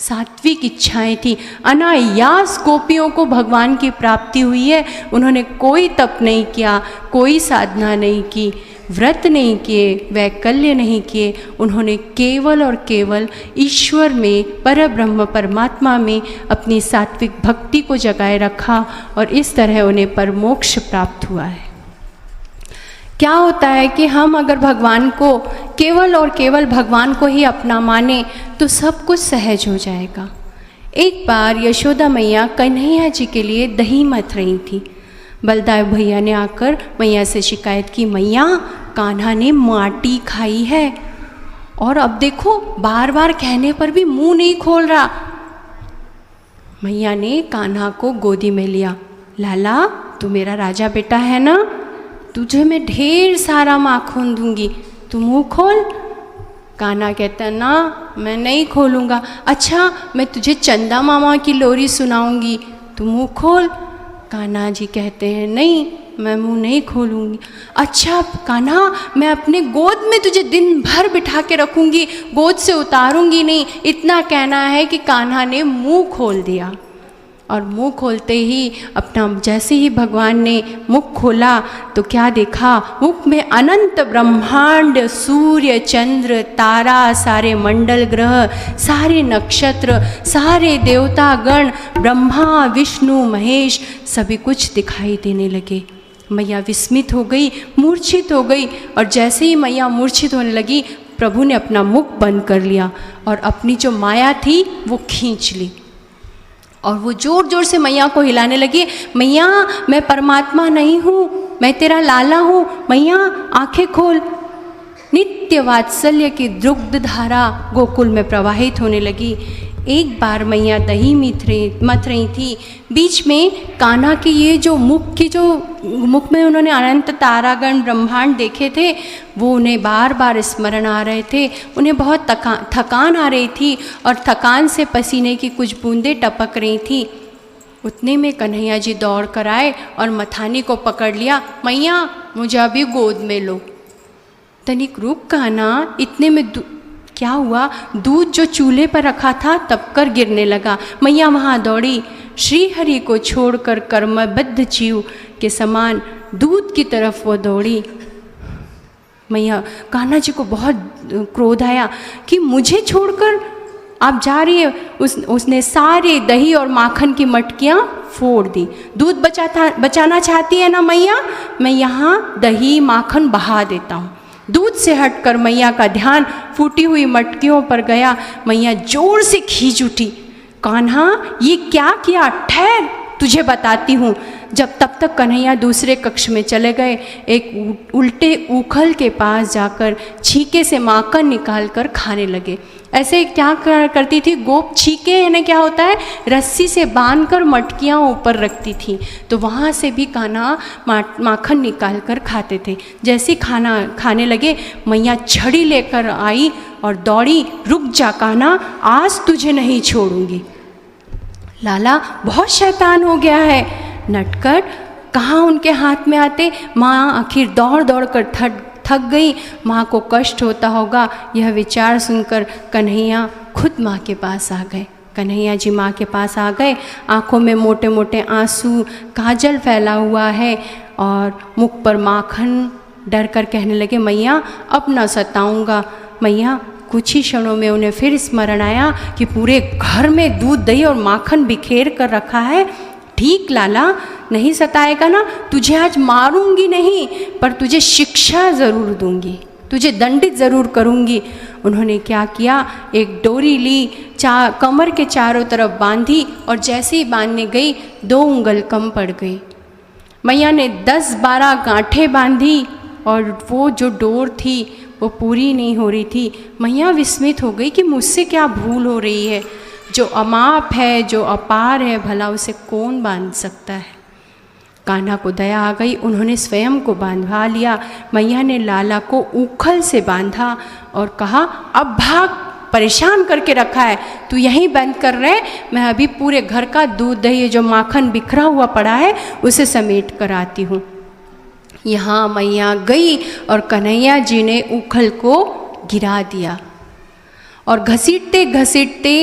सात्विक इच्छाएं थी। अनायास गोपियों को भगवान की प्राप्ति हुई है। उन्होंने कोई तप नहीं किया, कोई साधना नहीं की, व्रत नहीं किए, वैकल्य नहीं किए, उन्होंने केवल और केवल ईश्वर में, परब्रह्म परमात्मा में अपनी सात्विक भक्ति को जगाए रखा, और इस तरह उन्हें परमोक्ष प्राप्त हुआ है। क्या होता है कि हम अगर भगवान को केवल और केवल भगवान को ही अपना माने तो सब कुछ सहज हो जाएगा। एक बार यशोदा मैया कन्हैया जी के लिए दही मथ रही थी। बलदाव भैया ने आकर मैया से शिकायत की, मैया कान्हा ने माटी खाई है, और अब देखो बार बार कहने पर भी मुंह नहीं खोल रहा। मैया ने कान्हा को गोदी में लिया। लाला, तू मेरा राजा बेटा है ना, तुझे मैं ढेर सारा माखन दूंगी, तू मुँह खोल। कान्हा कहता है ना, मैं नहीं खोलूँगा। अच्छा, मैं तुझे चंदा मामा की लोरी सुनाऊंगी, तू मुँह खोल। कान्हा जी कहते हैं नहीं, मैं मुँह नहीं खोलूँगी। अच्छा कान्हा, मैं अपने गोद में तुझे दिन भर बिठा के रखूँगी, गोद से उतारूँगी नहीं। इतना कहना है कि कान्हा ने मुँह खोल दिया। और मुँह खोलते ही अपना, जैसे ही भगवान ने मुख खोला तो क्या देखा, मुख में अनंत ब्रह्मांड, सूर्य चंद्र तारा, सारे मंडल ग्रह, सारे नक्षत्र, सारे देवता गण, ब्रह्मा विष्णु महेश, सभी कुछ दिखाई देने लगे। मैया विस्मित हो गई, मूर्छित हो गई। और जैसे ही मैया मूर्छित होने लगी, प्रभु ने अपना मुख बंद कर लिया और अपनी जो माया थी वो खींच ली। और वो जोर जोर से मैया को हिलाने लगी, मैया मैं परमात्मा नहीं हूँ, मैं तेरा लाला हूँ, मैया आंखें खोल। नित्य वात्सल्य की दुग्ध धारा गोकुल में प्रवाहित होने लगी। एक बार मैया दही मथ रही थी, बीच में कान्हा की ये जो मुख में उन्होंने अनंत तारागण ब्रह्मांड देखे थे, वो उन्हें बार बार स्मरण आ रहे थे। उन्हें बहुत थकान आ रही थी और थकान से पसीने की कुछ बूंदें टपक रही थी। उतने में कन्हैया जी दौड़ कर आए और मथानी को पकड़ लिया। मैया मुझे अभी गोद में लो। तनिक रुक कान्हा, इतने में क्या हुआ, दूध जो चूल्हे पर रखा था तब कर गिरने लगा। मैया वहाँ दौड़ी, श्री हरि को छोड़कर कर्मबद्ध जीव के समान दूध की तरफ वो दौड़ी। मैया, कान्हा जी को बहुत क्रोध आया कि मुझे छोड़कर आप जा रही है। उसने सारे दही और माखन की मटकियाँ फोड़ दी। दूध बचाना चाहती है ना मैया, मैं यहाँ दही माखन बहा देता हूँ। दूध से हटकर मैया का ध्यान फूटी हुई मटकियों पर गया। मैया जोर से खींच उठी, कान्हा ये क्या किया, ठहर तुझे बताती हूँ। जब तब तक कन्हैया दूसरे कक्ष में चले गए। एक उल्टे उखल के पास जाकर छीके से माखन निकाल कर खाने लगे। ऐसे क्या करती थी, गोप छीके यानी क्या होता है, रस्सी से बांधकर मटकियाँ ऊपर रखती थी, तो वहाँ से भी कान्हा माखन निकाल कर खाते थे। जैसे खाना खाने लगे, मैया छड़ी लेकर आई और दौड़ी, रुक जा कान्हा, आज तुझे नहीं छोड़ूंगी। लाला बहुत शैतान हो गया है। नटखट कहाँ उनके हाथ में आते। माँ आखिर दौड़ दौड़ कर थक गई। माँ को कष्ट होता होगा, यह विचार सुनकर कन्हैया खुद माँ के पास आ गए। कन्हैया जी माँ के पास आ गए, आँखों में मोटे मोटे आंसू, काजल फैला हुआ है और मुख पर माखन। डर कर कहने लगे, मैया अब न सताऊँगा। मैया कुछ ही क्षणों में उन्हें फिर स्मरण आया कि पूरे घर में दूध दही और माखन बिखेर कर रखा है। ठीक लाला, नहीं सताएगा ना, तुझे आज मारूंगी नहीं, पर तुझे शिक्षा ज़रूर दूंगी, तुझे दंडित ज़रूर करूंगी। उन्होंने क्या किया, एक डोरी ली, कमर के चारों तरफ बांधी और जैसे ही बांधने गई 2 उंगल कम पड़ गई। मैया ने 10-12 गांठें बांधी और वो जो डोर थी वो पूरी नहीं हो रही थी। मैया विस्मित हो गई कि मुझसे क्या भूल हो रही है। जो अमाप है, जो अपार है, भला उसे कौन बांध सकता है। कान्हा को दया आ गई, उन्होंने स्वयं को बांधवा लिया। मैया ने लाला को उखल से बांधा और कहा, अब भाग, परेशान करके रखा है, तू यहीं बंद कर रहे, मैं अभी पूरे घर का दूध दही जो माखन बिखरा हुआ पड़ा है उसे समेट कर आती हूँ। यहाँ मैया गई और कन्हैया जी ने उखल को गिरा दिया और घसीटते घसीटते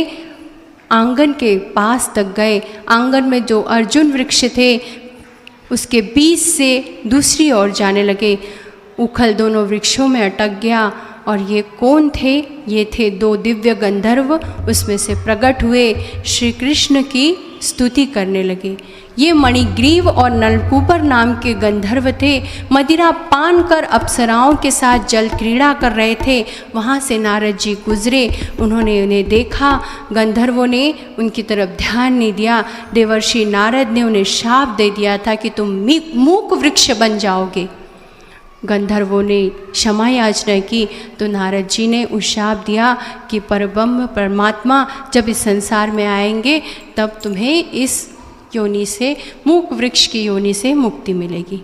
आंगन के पास तक गए। आंगन में जो अर्जुन वृक्ष थे उसके बीच से दूसरी ओर जाने लगे। उखल दोनों वृक्षों में अटक गया। और ये कौन थे, ये थे 2 दिव्य गंधर्व, उसमें से प्रकट हुए, श्री कृष्ण की स्तुति करने लगे। ये मणिग्रीव और नलकूबर नाम के गंधर्व थे। मदिरा पान कर अप्सराओं के साथ जल क्रीड़ा कर रहे थे। वहाँ से नारद जी गुजरे, उन्होंने उन्हें देखा। गंधर्वों ने उनकी तरफ ध्यान नहीं दिया। देवर्षि नारद ने उन्हें शाप दे दिया था कि तुम मूक वृक्ष बन जाओगे। गंधर्वों ने क्षमा याचना की तो नारद जी ने उशाप दिया कि परब्रह्म परमात्मा जब इस संसार में आएंगे तब तुम्हें इस योनि से, मूक वृक्ष की योनि से मुक्ति मिलेगी।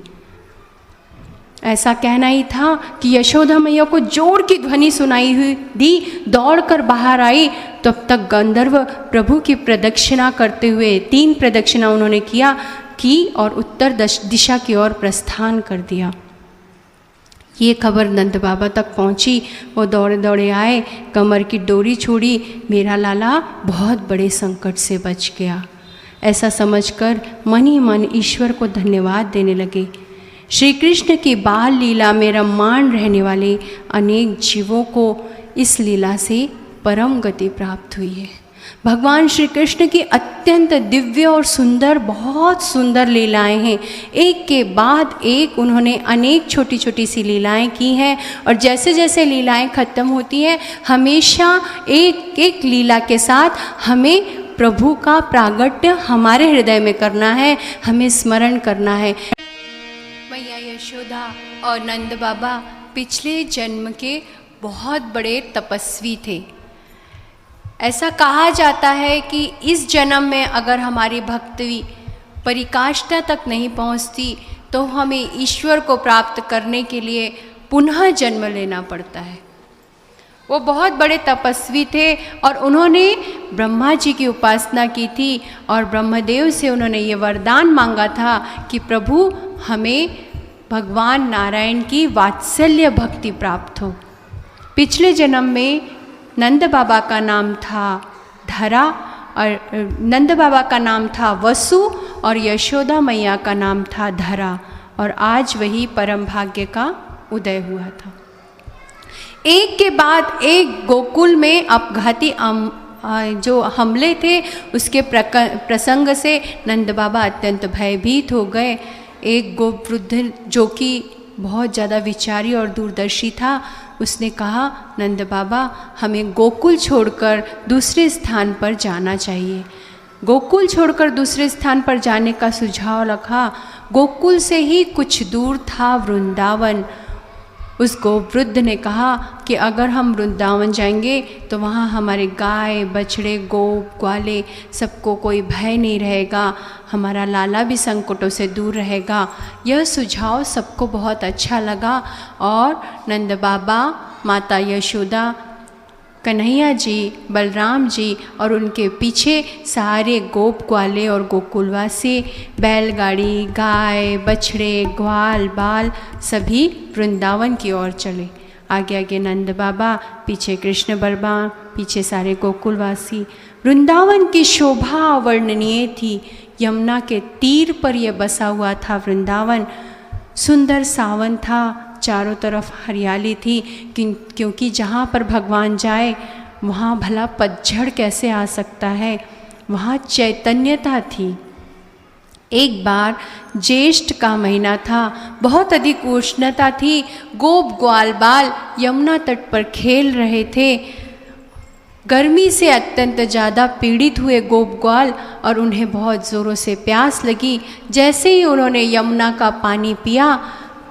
ऐसा कहना ही था कि यशोदा मैया को जोर की ध्वनि सुनाई हुई दी, दौड़कर बाहर आई। तब तक गंधर्व प्रभु की प्रदक्षिणा करते हुए 3 प्रदक्षिणा उन्होंने की और उत्तर दिशा की ओर प्रस्थान कर दिया। ये खबर नंद बाबा तक पहुंची। वो दौड़े दौड़े आए, कमर की डोरी छोड़ी, मेरा लाला बहुत बड़े संकट से बच गया। ऐसा समझकर मन ही मन ईश्वर को धन्यवाद देने लगे। श्री कृष्ण की बाल लीला में रममाण रहने वाले अनेक जीवों को इस लीला से परम गति प्राप्त हुई है। भगवान श्री कृष्ण की अत्यंत दिव्य और सुंदर, बहुत सुंदर लीलाएं हैं। एक के बाद एक उन्होंने अनेक छोटी छोटी सी लीलाएं की हैं और जैसे जैसे लीलाएं खत्म होती हैं हमेशा एक एक लीला के साथ हमें प्रभु का प्रागट्य हमारे हृदय में करना है, हमें स्मरण करना है। मैया यशोदा और नंद बाबा पिछले जन्म के बहुत बड़े तपस्वी थे। ऐसा कहा जाता है कि इस जन्म में अगर हमारी भक्ति परिकाष्ठा तक नहीं पहुंचती तो हमें ईश्वर को प्राप्त करने के लिए पुनः जन्म लेना पड़ता है। वो बहुत बड़े तपस्वी थे और उन्होंने ब्रह्मा जी की उपासना की थी और ब्रह्मदेव से उन्होंने ये वरदान मांगा था कि प्रभु हमें भगवान नारायण की वात्सल्य भक्ति प्राप्त हो। पिछले जन्म में नंद बाबा का नाम था धरा और नंद बाबा का नाम था वसु और यशोदा मैया का नाम था धरा और आज वही परम भाग्य का उदय हुआ था। एक के बाद एक गोकुल में अपघाती जो हमले थे उसके प्रसंग से नंद बाबा अत्यंत भयभीत हो गए। एक गोवृद्ध जो कि बहुत ज़्यादा विचारी और दूरदर्शी था उसने कहा, नंद बाबा हमें गोकुल छोड़कर दूसरे स्थान पर जाना चाहिए। गोकुल छोड़कर दूसरे स्थान पर जाने का सुझाव रखा। गोकुल से ही कुछ दूर था वृंदावन। उस गोवृद्ध ने कहा कि अगर हम वृंदावन जाएंगे तो वहाँ हमारे गाय बछड़े गोप ग्वाले सबको कोई भय नहीं रहेगा, हमारा लाला भी संकटों से दूर रहेगा। यह सुझाव सबको बहुत अच्छा लगा और नंद बाबा, माता यशोदा, कन्हैया जी, बलराम जी और उनके पीछे सारे गोप ग्वाले और गोकुलवासी, बैलगाड़ी, गाय बछड़े ग्वाल बाल सभी वृंदावन की ओर चले। आगे आगे नंद बाबा, पीछे कृष्ण बलराम, पीछे सारे गोकुलवासी। वृंदावन की शोभा अवर्णनीय थी। यमुना के तीर पर यह बसा हुआ था वृंदावन। सुंदर सावन था, चारों तरफ हरियाली थी क्योंकि जहाँ पर भगवान जाए वहाँ भला पतझड़ कैसे आ सकता है, वहाँ चैतन्यता थी। एक बार ज्येष्ठ का महीना था, बहुत अधिक उष्णता थी। गोप ग्वाल बाल यमुना तट पर खेल रहे थे। गर्मी से अत्यंत ज़्यादा पीड़ित हुए गोप ग्वाल और उन्हें बहुत ज़ोरों से प्यास लगी। जैसे ही उन्होंने यमुना का पानी पिया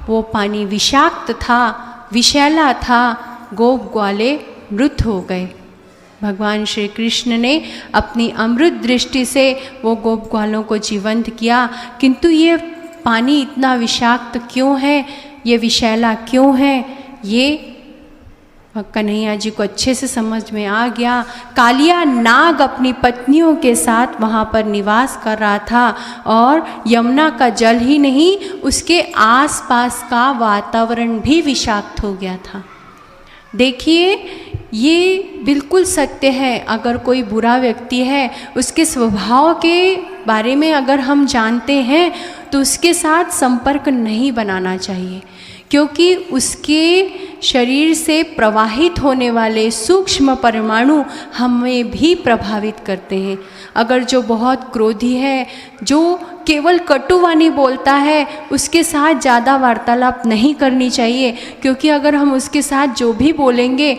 वो पानी विषाक्त था, विषैला था। गोप ग्वाले मृत हो गए। भगवान श्री कृष्ण ने अपनी अमृत दृष्टि से वो गोप ग्वालों को जीवंत किया, किंतु ये पानी इतना विषाक्त क्यों है, ये विषैला क्यों है, ये कन्हैया जी को अच्छे से समझ में आ गया। कालिया नाग अपनी पत्नियों के साथ वहाँ पर निवास कर रहा था और यमुना का जल ही नहीं उसके आसपास का वातावरण भी विषाक्त हो गया था। देखिए ये बिल्कुल सत्य है। अगर कोई बुरा व्यक्ति है उसके स्वभाव के बारे में अगर हम जानते हैं तो उसके साथ संपर्क नहीं बनाना चाहिए, क्योंकि उसके शरीर से प्रवाहित होने वाले सूक्ष्म परमाणु हमें भी प्रभावित करते हैं। अगर जो बहुत क्रोधी है, जो केवल कटुवाणी बोलता है, उसके साथ ज़्यादा वार्तालाप नहीं करनी चाहिए, क्योंकि अगर हम उसके साथ जो भी बोलेंगे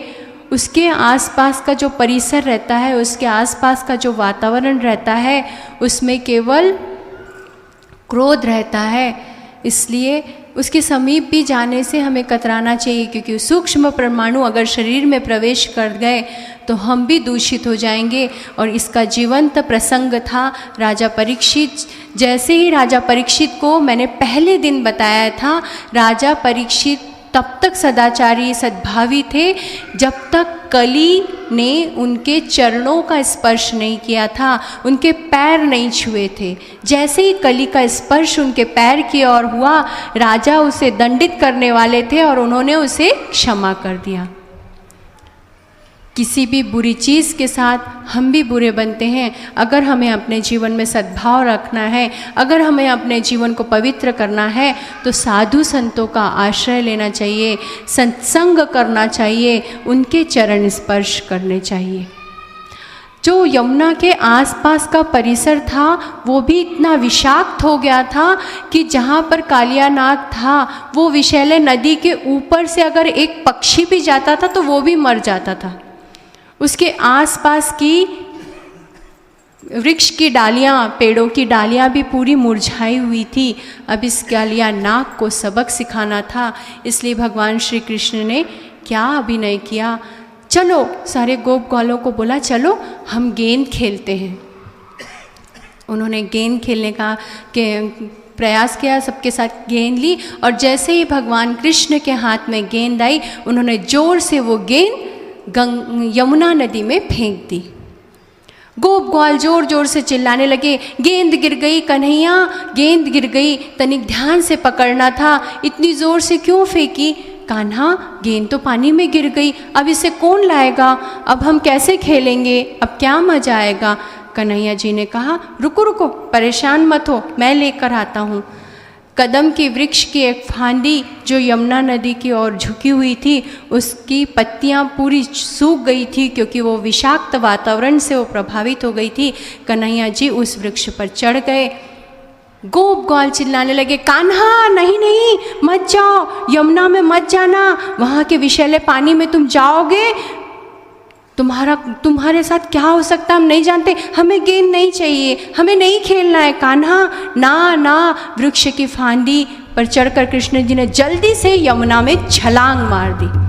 उसके आसपास का जो परिसर रहता है, उसके आसपास का जो वातावरण रहता है उसमें केवल क्रोध रहता है। इसलिए उसके समीप भी जाने से हमें कतराना चाहिए, क्योंकि सूक्ष्म परमाणु अगर शरीर में प्रवेश कर गए तो हम भी दूषित हो जाएंगे। और इसका जीवंत प्रसंग था राजा परीक्षित। जैसे ही राजा परीक्षित को मैंने पहले दिन बताया था, राजा परीक्षित तब तक सदाचारी सद्भावी थे जब तक कली ने उनके चरणों का स्पर्श नहीं किया था, उनके पैर नहीं छुए थे। जैसे ही कली का स्पर्श उनके पैर की ओर हुआ, राजा उसे दंडित करने वाले थे और उन्होंने उसे क्षमा कर दिया। किसी भी बुरी चीज़ के साथ हम भी बुरे बनते हैं। अगर हमें अपने जीवन में सद्भाव रखना है, अगर हमें अपने जीवन को पवित्र करना है, तो साधु संतों का आश्रय लेना चाहिए, सत्संग करना चाहिए, उनके चरण स्पर्श करने चाहिए। जो यमुना के आसपास का परिसर था वो भी इतना विषाक्त हो गया था कि जहाँ पर कालिया नाग था वो विषैले नदी के ऊपर से अगर एक पक्षी भी जाता था तो वो भी मर जाता था। उसके आसपास की वृक्ष की डालियाँ, पेड़ों की डालियाँ भी पूरी मुरझाई हुई थी। अब इस कालिया नाग को सबक सिखाना था, इसलिए भगवान श्री कृष्ण ने क्या अभिनय किया, चलो सारे गोप ग्वालों को बोला चलो हम गेंद खेलते हैं। उन्होंने गेंद खेलने का प्रयास किया, सबके साथ गेंद ली और जैसे ही भगवान कृष्ण के हाथ में गेंद आई, उन्होंने जोर से वो गेंद यमुना नदी में फेंक दी। गोप ग्वाल जोर जोर से चिल्लाने लगे, गेंद गिर गई कन्हैया, गेंद गिर गई, तनिक ध्यान से पकड़ना था, इतनी ज़ोर से क्यों फेंकी? कान्हा, गेंद तो पानी में गिर गई, अब इसे कौन लाएगा? अब हम कैसे खेलेंगे? अब क्या मजा आएगा? कन्हैया जी ने कहा, रुको रुको, परेशान मत हो, मैं लेकर आता हूँ। कदम के वृक्ष की एक फांदी जो यमुना नदी की ओर झुकी हुई थी, उसकी पत्तियां पूरी सूख गई थी क्योंकि वो विषाक्त वातावरण से वो प्रभावित हो गई थी। कन्हैया जी उस वृक्ष पर चढ़ गए। गोप ग्वाल चिल्लाने लगे, कान्हा नहीं नहीं, मत जाओ, यमुना में मत जाना, वहाँ के विषैले पानी में तुम जाओगे, तुम्हारे साथ क्या हो सकता हम नहीं जानते, हमें गेंद नहीं चाहिए, हमें नहीं खेलना है। कान्हा ना ना, वृक्ष की फांदी पर चढ़कर कृष्ण जी ने जल्दी से यमुना में छलांग मार दी।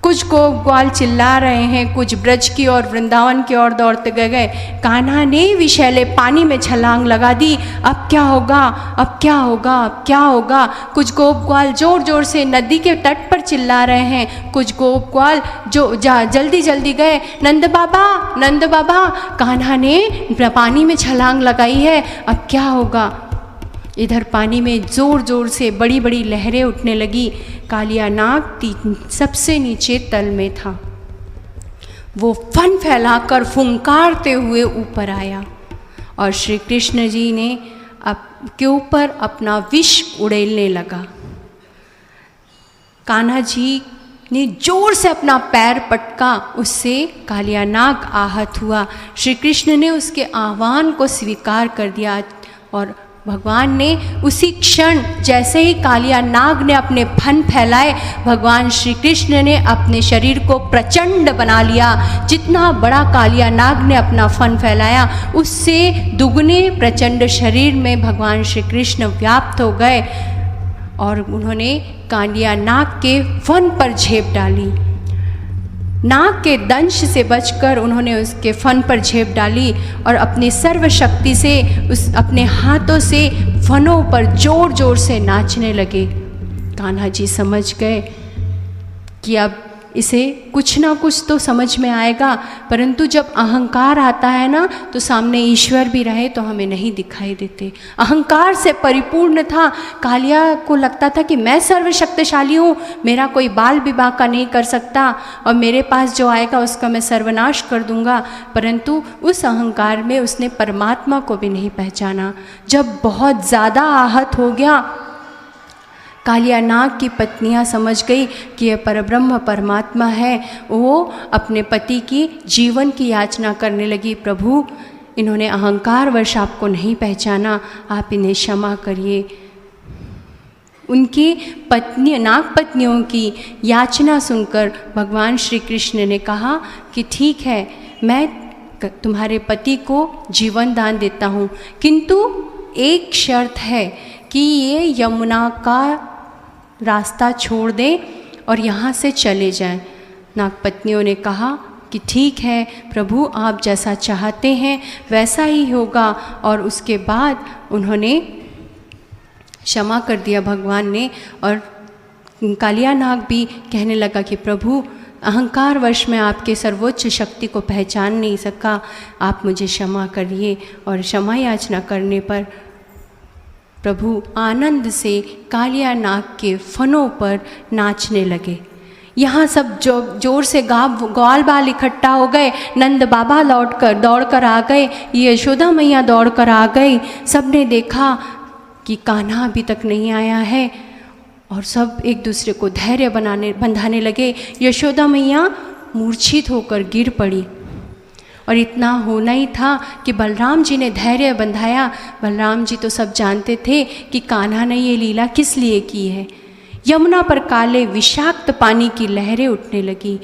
कुछ गोप ग्वाल चिल्ला रहे हैं, कुछ ब्रज की और वृंदावन की ओर दौड़ते गए। कान्हा ने विषैले पानी में छलांग लगा दी। अब क्या होगा, अब क्या होगा, अब क्या होगा? कुछ गोप ग्वाल जोर जोर से नदी के तट पर चिल्ला रहे हैं, कुछ गोप ग्वाल जल्दी जल्दी गए, नंद बाबा, नंद बाबा, कान्हा ने पानी में छलांग लगाई है, अब क्या होगा? इधर पानी में ज़ोर ज़ोर से बड़ी बड़ी लहरें उठने लगी। कालिया नाग सबसे नीचे तल में था। वो फन फैलाकर फुंकारते हुए ऊपर आया और श्री कृष्ण जी ने के ऊपर अपना विष उड़ेलने लगा। कान्हा जी ने जोर से अपना पैर पटका, उससे कालिया नाग आहत हुआ। श्री कृष्ण ने उसके आह्वान को स्वीकार कर दिया और भगवान ने उसी क्षण जैसे ही कालिया नाग ने अपने फन फैलाए, भगवान श्री कृष्ण ने अपने शरीर को प्रचंड बना लिया। जितना बड़ा कालिया नाग ने अपना फन फैलाया, उससे दुगने प्रचंड शरीर में भगवान श्री कृष्ण व्याप्त हो गए और उन्होंने कालिया नाग के फन पर झेप डाली। नाग के दंश से बचकर उन्होंने उसके फन पर झेप डाली और अपनी सर्वशक्ति से अपने हाथों से फनों पर जोर जोर से नाचने लगे। कान्हा जी समझ गए कि अब इसे कुछ ना कुछ तो समझ में आएगा, परंतु जब अहंकार आता है ना, तो सामने ईश्वर भी रहे तो हमें नहीं दिखाई देते। अहंकार से परिपूर्ण था। कालिया को लगता था कि मैं सर्वशक्तिशाली हूँ, मेरा कोई बाल विवाह का नहीं कर सकता और मेरे पास जो आएगा उसका मैं सर्वनाश कर दूंगा। परंतु उस अहंकार में उसने परमात्मा को भी नहीं पहचाना। जब बहुत ज़्यादा आहत हो गया, कालिया नाग की पत्नियां समझ गई कि यह परब्रह्म परमात्मा है। वो अपने पति की जीवन की याचना करने लगी, प्रभु इन्होंने अहंकार वश आपको नहीं पहचाना, आप इन्हें क्षमा करिए। उनकी नाग पत्नियों की याचना सुनकर भगवान श्री कृष्ण ने कहा कि ठीक है, मैं तुम्हारे पति को जीवन दान देता हूँ, किंतु एक शर्त है कि ये यमुना का रास्ता छोड़ दें और यहाँ से चले जाएं। नागपत्नियों ने कहा कि ठीक है प्रभु, आप जैसा चाहते हैं वैसा ही होगा। और उसके बाद उन्होंने क्षमा कर दिया भगवान ने। और कालिया नाग भी कहने लगा कि प्रभु, अहंकार वश में आपके सर्वोच्च शक्ति को पहचान नहीं सका, आप मुझे क्षमा करिए। और क्षमा याचना करने पर प्रभु आनंद से कालिया नाग के फनों पर नाचने लगे। यहाँ सब जोर से ग्वाल बाल इकट्ठा हो गए। नंद बाबा दौड़ कर आ गए, यशोदा मैया दौड़ कर आ गई। सब ने देखा कि कान्हा अभी तक नहीं आया है और सब एक दूसरे को धैर्य बंधाने लगे। यशोदा मैया मूर्छित होकर गिर पड़ी और इतना होना ही था कि बलराम जी ने धैर्य बंधाया। बलराम जी तो सब जानते थे कि कान्हा ने ये लीला किस लिए की है। यमुना पर काले विषाक्त पानी की लहरें उठने लगी।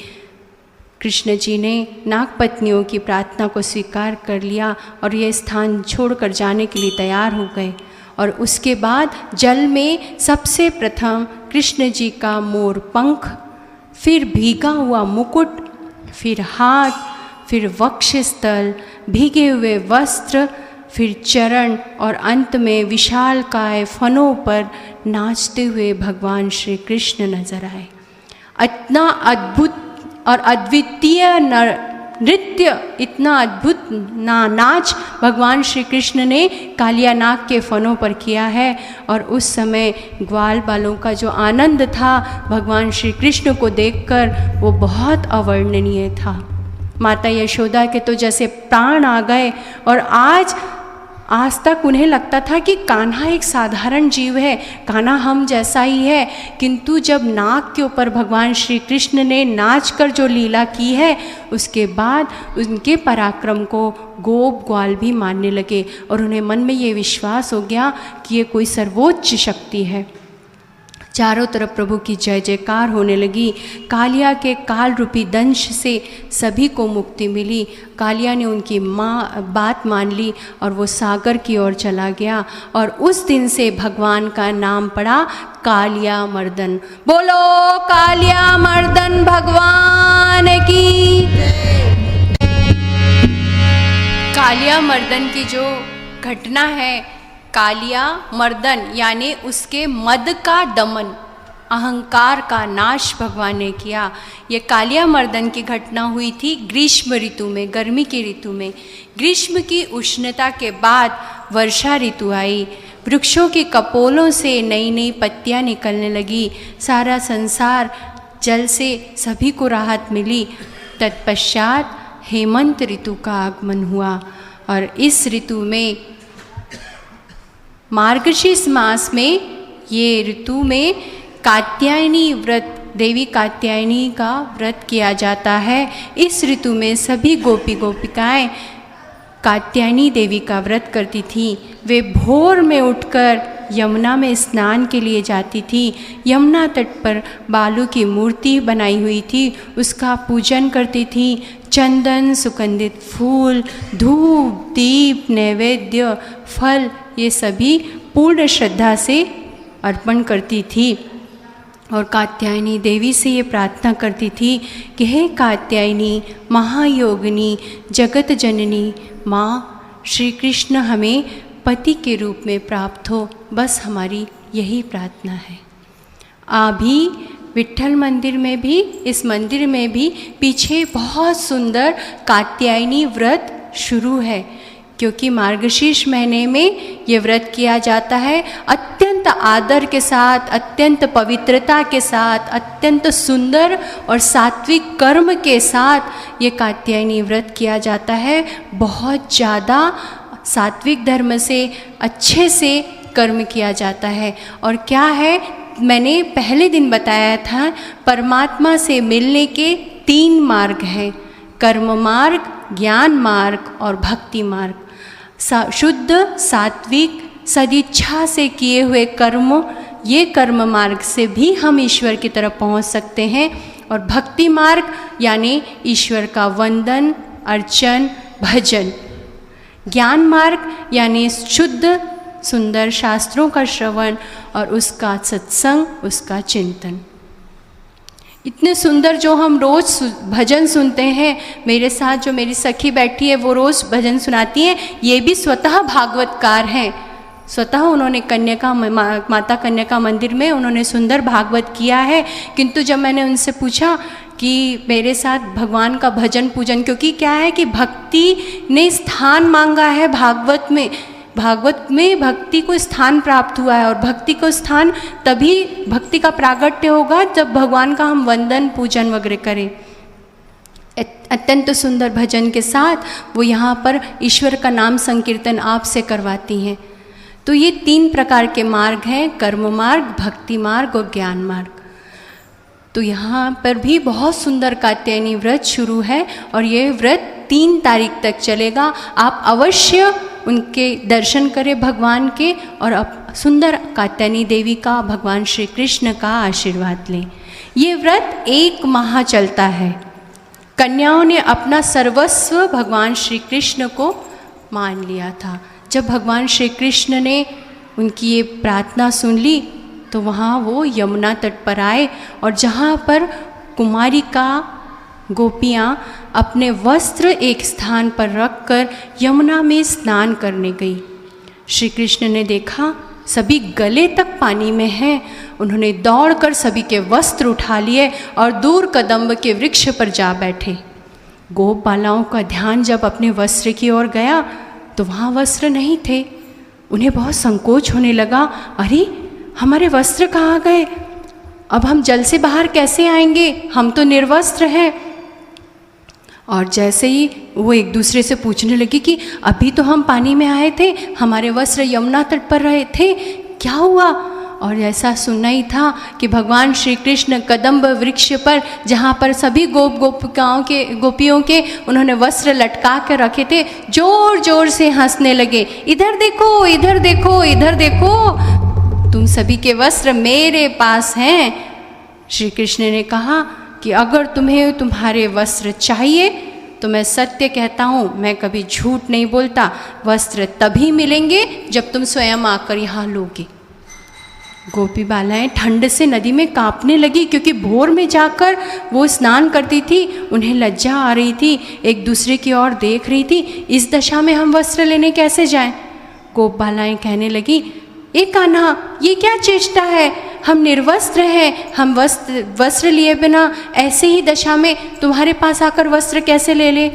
कृष्ण जी ने नागपत्नियों की प्रार्थना को स्वीकार कर लिया और ये स्थान छोड़कर जाने के लिए तैयार हो गए। और उसके बाद जल में सबसे प्रथम कृष्ण जी का मोर पंख, फिर भीगा हुआ मुकुट, फिर हाथ, फिर वक्षस्थल, भीगे हुए वस्त्र, फिर चरण और अंत में विशालकाय फनों पर नाचते हुए भगवान श्री कृष्ण नजर आए। इतना अद्भुत और अद्वितीय नृत्य, इतना अद्भुत नाच भगवान श्री कृष्ण ने कालिया नाग के फनों पर किया है। और उस समय ग्वाल बालों का जो आनंद था भगवान श्री कृष्ण को देखकर, वो बहुत अवर्णनीय था। माता यशोदा के तो जैसे प्राण आ गए। और आज तक उन्हें लगता था कि कान्हा एक साधारण जीव है, कान्हा हम जैसा ही है। किंतु जब नाग के ऊपर भगवान श्री कृष्ण ने नाचकर जो लीला की है, उसके बाद उनके पराक्रम को गोप ग्वाल भी मानने लगे और उन्हें मन में ये विश्वास हो गया कि ये कोई सर्वोच्च शक्ति है। चारों तरफ प्रभु की जय जयकार होने लगी। कालिया के काल रूपी दंश से सभी को मुक्ति मिली। कालिया ने उनकी बात मान ली और वो सागर की ओर चला गया। और उस दिन से भगवान का नाम पड़ा कालिया मर्दन। बोलो कालिया मर्दन भगवान की। कालिया मर्दन की जो घटना है, कालिया मर्दन यानी उसके मद का दमन, अहंकार का नाश भगवान ने किया। ये कालिया मर्दन की घटना हुई थी ग्रीष्म ऋतु में, गर्मी की ऋतु में। ग्रीष्म की उष्णता के बाद वर्षा ऋतु आई। वृक्षों की कपोलों से नई नई पत्तियां निकलने लगी। सारा संसार जल से सभी को राहत मिली। तत्पश्चात हेमंत ऋतु का आगमन हुआ। और इस ऋतु में मार्गशीर्ष मास में, ये ऋतु में कात्यायनी व्रत, देवी कात्यायनी का व्रत किया जाता है। इस ऋतु में सभी गोपी गोपिकाएं कात्यायनी देवी का व्रत करती थीं। वे भोर में उठकर यमुना में स्नान के लिए जाती थी। यमुना तट पर बालू की मूर्ति बनाई हुई थी, उसका पूजन करती थी। चंदन, सुगंधित फूल, धूप, दीप, नैवेद्य, फल, ये सभी पूर्ण श्रद्धा से अर्पण करती थी। और कात्यायनी देवी से ये प्रार्थना करती थी कि हे कात्यायनी, महायोगिनी, जगत जननी माँ, श्री कृष्ण हमें पति के रूप में प्राप्त हो, बस हमारी यही प्रार्थना है। अभी विट्ठल मंदिर में भी, इस मंदिर में भी पीछे बहुत सुंदर कात्यायनी व्रत शुरू है, क्योंकि मार्गशीर्ष महीने में ये व्रत किया जाता है। अत्यंत आदर के साथ, अत्यंत पवित्रता के साथ, अत्यंत सुंदर और सात्विक कर्म के साथ ये कात्यायनी व्रत किया जाता है। बहुत ज़्यादा सात्विक धर्म से, अच्छे से कर्म किया जाता है। और क्या है, मैंने पहले दिन बताया था, परमात्मा से मिलने के 3 मार्ग हैं, कर्म मार्ग, ज्ञान मार्ग और भक्ति मार्ग। शुद्ध, सात्विक, सदिच्छा से किए हुए कर्म, ये कर्म मार्ग से भी हम ईश्वर की तरफ पहुंच सकते हैं। और भक्ति मार्ग यानी ईश्वर का वंदन, अर्चन, भजन। ज्ञान मार्ग यानी शुद्ध सुंदर शास्त्रों का श्रवण और उसका सत्संग, उसका चिंतन। इतने सुंदर जो हम रोज़ भजन सुनते हैं, मेरे साथ जो मेरी सखी बैठी है वो रोज़ भजन सुनाती हैं, ये भी स्वतः भागवतकार हैं। स्वतः उन्होंने माता कन्या मंदिर में उन्होंने सुंदर भागवत किया है। किंतु जब मैंने उनसे पूछा कि मेरे साथ भगवान का भजन पूजन, क्योंकि क्या है कि भक्ति ने स्थान मांगा है भागवत में भक्ति को स्थान प्राप्त हुआ है, और भक्ति को स्थान तभी भक्ति का प्रागट्य होगा जब भगवान का हम वंदन पूजन वगैरह करें। अत्यंत सुंदर भजन के साथ वो यहाँ पर ईश्वर का नाम संकीर्तन आपसे करवाती हैं। तो ये 3 प्रकार के मार्ग हैं, कर्म मार्ग, भक्ति मार्ग और ज्ञान मार्ग। तो यहाँ पर भी बहुत सुंदर कात्यायनी व्रत शुरू है, और ये व्रत 3 तारीख तक चलेगा। आप अवश्य उनके दर्शन करें भगवान के, और अब सुंदर कात्यायनी देवी का, भगवान श्री कृष्ण का आशीर्वाद लें। ये व्रत 1 माह चलता है। कन्याओं ने अपना सर्वस्व भगवान श्री कृष्ण को मान लिया था। जब भगवान श्री कृष्ण ने उनकी ये प्रार्थना सुन ली तो वहाँ वो यमुना तट पर आए, और जहाँ पर कुमारिका गोपियाँ अपने वस्त्र एक स्थान पर रखकर यमुना में स्नान करने गई। श्री कृष्ण ने देखा सभी गले तक पानी में हैं। उन्होंने दौड़कर सभी के वस्त्र उठा लिए और दूर कदम्ब के वृक्ष पर जा बैठे। गोप बालाओं का ध्यान जब अपने वस्त्र की ओर गया तो वहाँ वस्त्र नहीं थे। उन्हें बहुत संकोच होने लगा, अरे हमारे वस्त्र कहाँ गए? अब हम जल से बाहर कैसे आएंगे? हम तो निर्वस्त्र हैं। और जैसे ही वो एक दूसरे से पूछने लगी कि अभी तो हम पानी में आए थे, हमारे वस्त्र यमुना तट पर रहे थे, क्या हुआ? और ऐसा सुनना ही था कि भगवान श्री कृष्ण कदम्ब वृक्ष पर, जहाँ पर सभी गोपियों के उन्होंने वस्त्र लटका कर रखे थे, जोर जोर से हंसने लगे। इधर देखो, इधर देखो, इधर देखो, तुम सभी के वस्त्र मेरे पास हैं। श्री कृष्ण ने कहा कि अगर तुम्हें तुम्हारे वस्त्र चाहिए तो मैं सत्य कहता हूँ, मैं कभी झूठ नहीं बोलता। वस्त्र तभी मिलेंगे जब तुम स्वयं आकर यहाँ लोगे। गोपी बालाएं ठंड से नदी में कांपने लगी, क्योंकि भोर में जाकर वो स्नान करती थी, उन्हें लज्जा आ रही थी, एक दूसरे की ओर देख रही थी, इस दशा में हम वस्त्र लेने कैसे जाएं? गोप बालाएं कहने लगी, ए कान्हा, ये क्या चेष्टा है? हम निर्वस्त्र हैं, हम वस्त्र लिए बिना ऐसे ही दशा में तुम्हारे पास आकर वस्त्र कैसे ले ले?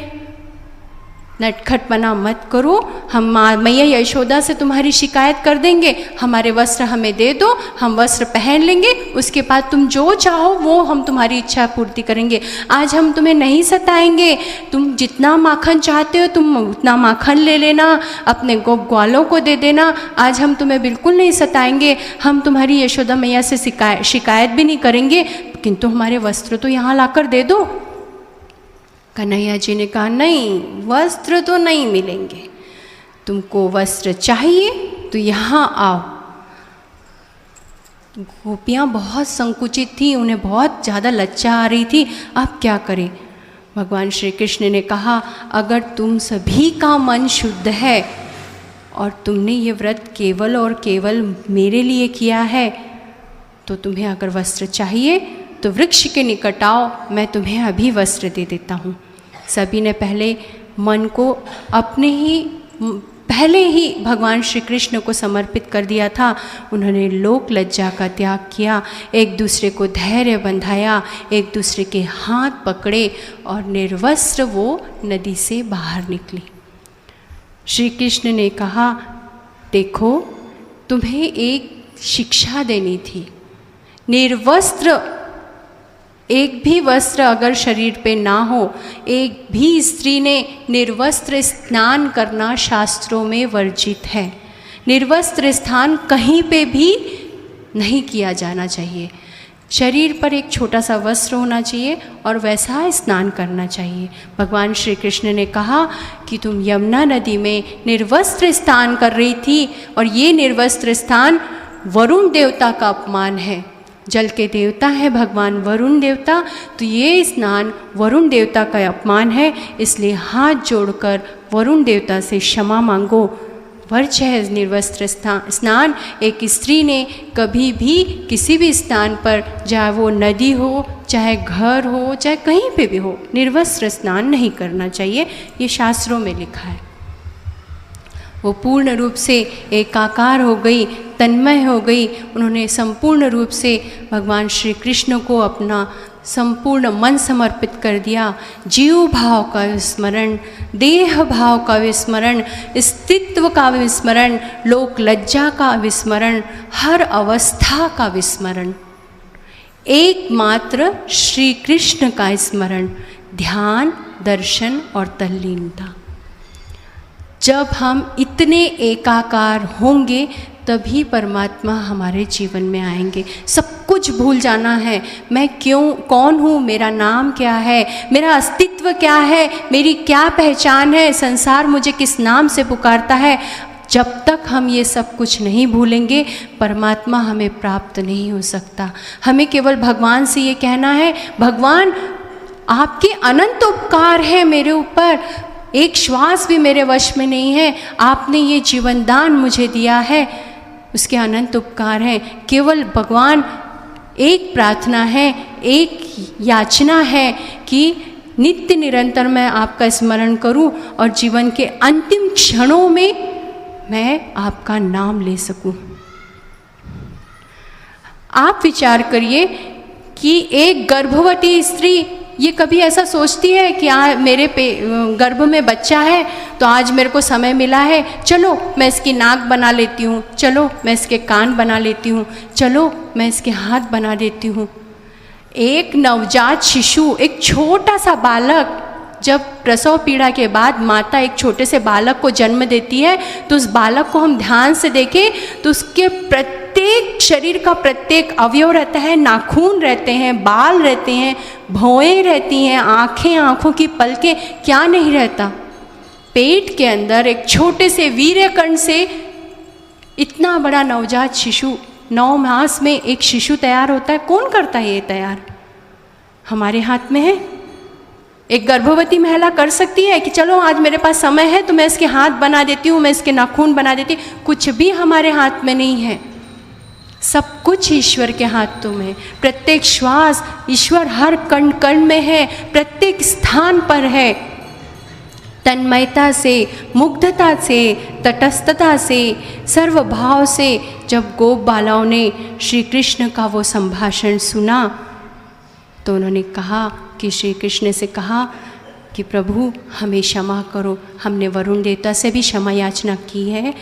नटखटपना मत करो, हम मैया यशोदा से तुम्हारी शिकायत कर देंगे, हमारे वस्त्र हमें दे दो, हम वस्त्र पहन लेंगे, उसके बाद तुम जो चाहो वो हम तुम्हारी इच्छा पूर्ति करेंगे। आज हम तुम्हें नहीं सताएंगे, तुम जितना माखन चाहते हो तुम उतना माखन ले लेना, अपने गोप ग्वालों को दे देना, आज हम तुम्हें बिल्कुल नहीं सताएंगे, हम तुम्हारी यशोदा मैया से शिकायत भी नहीं करेंगे, किंतु हमारे वस्त्र तो यहाँ लाकर दे दो। कन्हैया जी ने कहा, नहीं, वस्त्र तो नहीं मिलेंगे, तुमको वस्त्र चाहिए तो यहाँ आओ। गोपियाँ बहुत संकुचित थी, उन्हें बहुत ज़्यादा लज्जा आ रही थी, अब क्या करें? भगवान श्री कृष्ण ने कहा, अगर तुम सभी का मन शुद्ध है और तुमने ये व्रत केवल और केवल मेरे लिए किया है, तो तुम्हें अगर वस्त्र चाहिए तो वृक्ष के निकट आओ, मैं तुम्हें अभी वस्त्र दे देता हूँ। सभी ने पहले मन को पहले ही भगवान श्री कृष्ण को समर्पित कर दिया था। उन्होंने लोक लज्जा का त्याग किया, एक दूसरे को धैर्य बंधाया, एक दूसरे के हाथ पकड़े और निर्वस्त्र वो नदी से बाहर निकली। श्री कृष्ण ने कहा, देखो, तुम्हें एक शिक्षा देनी थी। निर्वस्त्र, एक भी वस्त्र अगर शरीर पे ना हो, एक भी स्त्री ने निर्वस्त्र स्नान करना शास्त्रों में वर्जित है। निर्वस्त्र स्नान कहीं पे भी नहीं किया जाना चाहिए। शरीर पर एक छोटा सा वस्त्र होना चाहिए और वैसा स्नान करना चाहिए। भगवान श्री कृष्ण ने कहा कि तुम यमुना नदी में निर्वस्त्र स्नान कर रही थी, और ये निर्वस्त्र स्नान वरुण देवता का अपमान है। जल के देवता है भगवान वरुण देवता, तो ये स्नान वरुण देवता का अपमान है, इसलिए हाथ जोड़कर वरुण देवता से क्षमा मांगो। वर्ज्य है निर्वस्त्र स्नान। एक स्त्री ने कभी भी किसी भी स्थान पर, चाहे वो नदी हो, चाहे घर हो, चाहे कहीं पे भी हो, निर्वस्त्र स्नान नहीं करना चाहिए। ये शास्त्रों में लिखा है। वो पूर्ण रूप से एकाकार हो गई, तन्मय हो गई। उन्होंने संपूर्ण रूप से भगवान श्री कृष्ण को अपना संपूर्ण मन समर्पित कर दिया। जीव भाव का विस्मरण, देह भाव का विस्मरण, अस्तित्व का विस्मरण, लोक लज्जा का विस्मरण, हर अवस्था का विस्मरण, एकमात्र श्री कृष्ण का स्मरण, ध्यान, दर्शन और तल्लीनता। जब हम इतने एकाकार होंगे तभी परमात्मा हमारे जीवन में आएंगे। सब कुछ भूल जाना है। मैं कौन हूँ, मेरा नाम क्या है, मेरा अस्तित्व क्या है, मेरी क्या पहचान है, संसार मुझे किस नाम से पुकारता है। जब तक हम ये सब कुछ नहीं भूलेंगे, परमात्मा हमें प्राप्त नहीं हो सकता। हमें केवल भगवान से ये कहना है, भगवान आपके अनंत उपकार है मेरे ऊपर, एक श्वास भी मेरे वश में नहीं है, आपने ये जीवन दान मुझे दिया है, उसके अनंत उपकार हैं। केवल भगवान एक प्रार्थना है, एक याचना है कि नित्य निरंतर मैं आपका स्मरण करूं और जीवन के अंतिम क्षणों में मैं आपका नाम ले सकूं। आप विचार करिए कि एक गर्भवती स्त्री ये कभी ऐसा सोचती है कि मेरे गर्भ में बच्चा है तो आज मेरे को समय मिला है, चलो मैं इसकी नाक बना लेती हूँ, चलो मैं इसके कान बना लेती हूँ, चलो मैं इसके हाथ बना देती हूँ। एक नवजात शिशु, एक छोटा सा बालक, जब प्रसव पीड़ा के बाद माता एक छोटे से बालक को जन्म देती है तो उस बालक को हम ध्यान से देखें तो उसके प्रत्येक शरीर का प्रत्येक अवयव रहता है, नाखून रहते हैं, बाल रहते हैं, भौएं रहती हैं, आँखें, आँखों की पलकें, क्या नहीं रहता। पेट के अंदर एक छोटे से वीर्यकण से इतना बड़ा नवजात शिशु, 9 मास में एक शिशु तैयार होता है। कौन करता है ये तैयार? हमारे हाथ में है। एक गर्भवती महिला कर सकती है कि चलो आज मेरे पास समय है तो मैं इसके हाथ बना देती हूँ, मैं इसके नाखून बना देती हूँ। कुछ भी हमारे हाथ में नहीं है, सब कुछ ईश्वर के हाथों में। प्रत्येक श्वास ईश्वर हर कण कण में है, प्रत्येक स्थान पर है। तन्मयता से, मुग्धता से, तटस्थता से, सर्वभाव से जब गोप बालाओं ने श्री कृष्ण का वो संभाषण सुना तो उन्होंने कहा कि श्री कृष्ण से कहा कि प्रभु हमें क्षमा करो, हमने वरुण देवता से भी क्षमा याचना की है।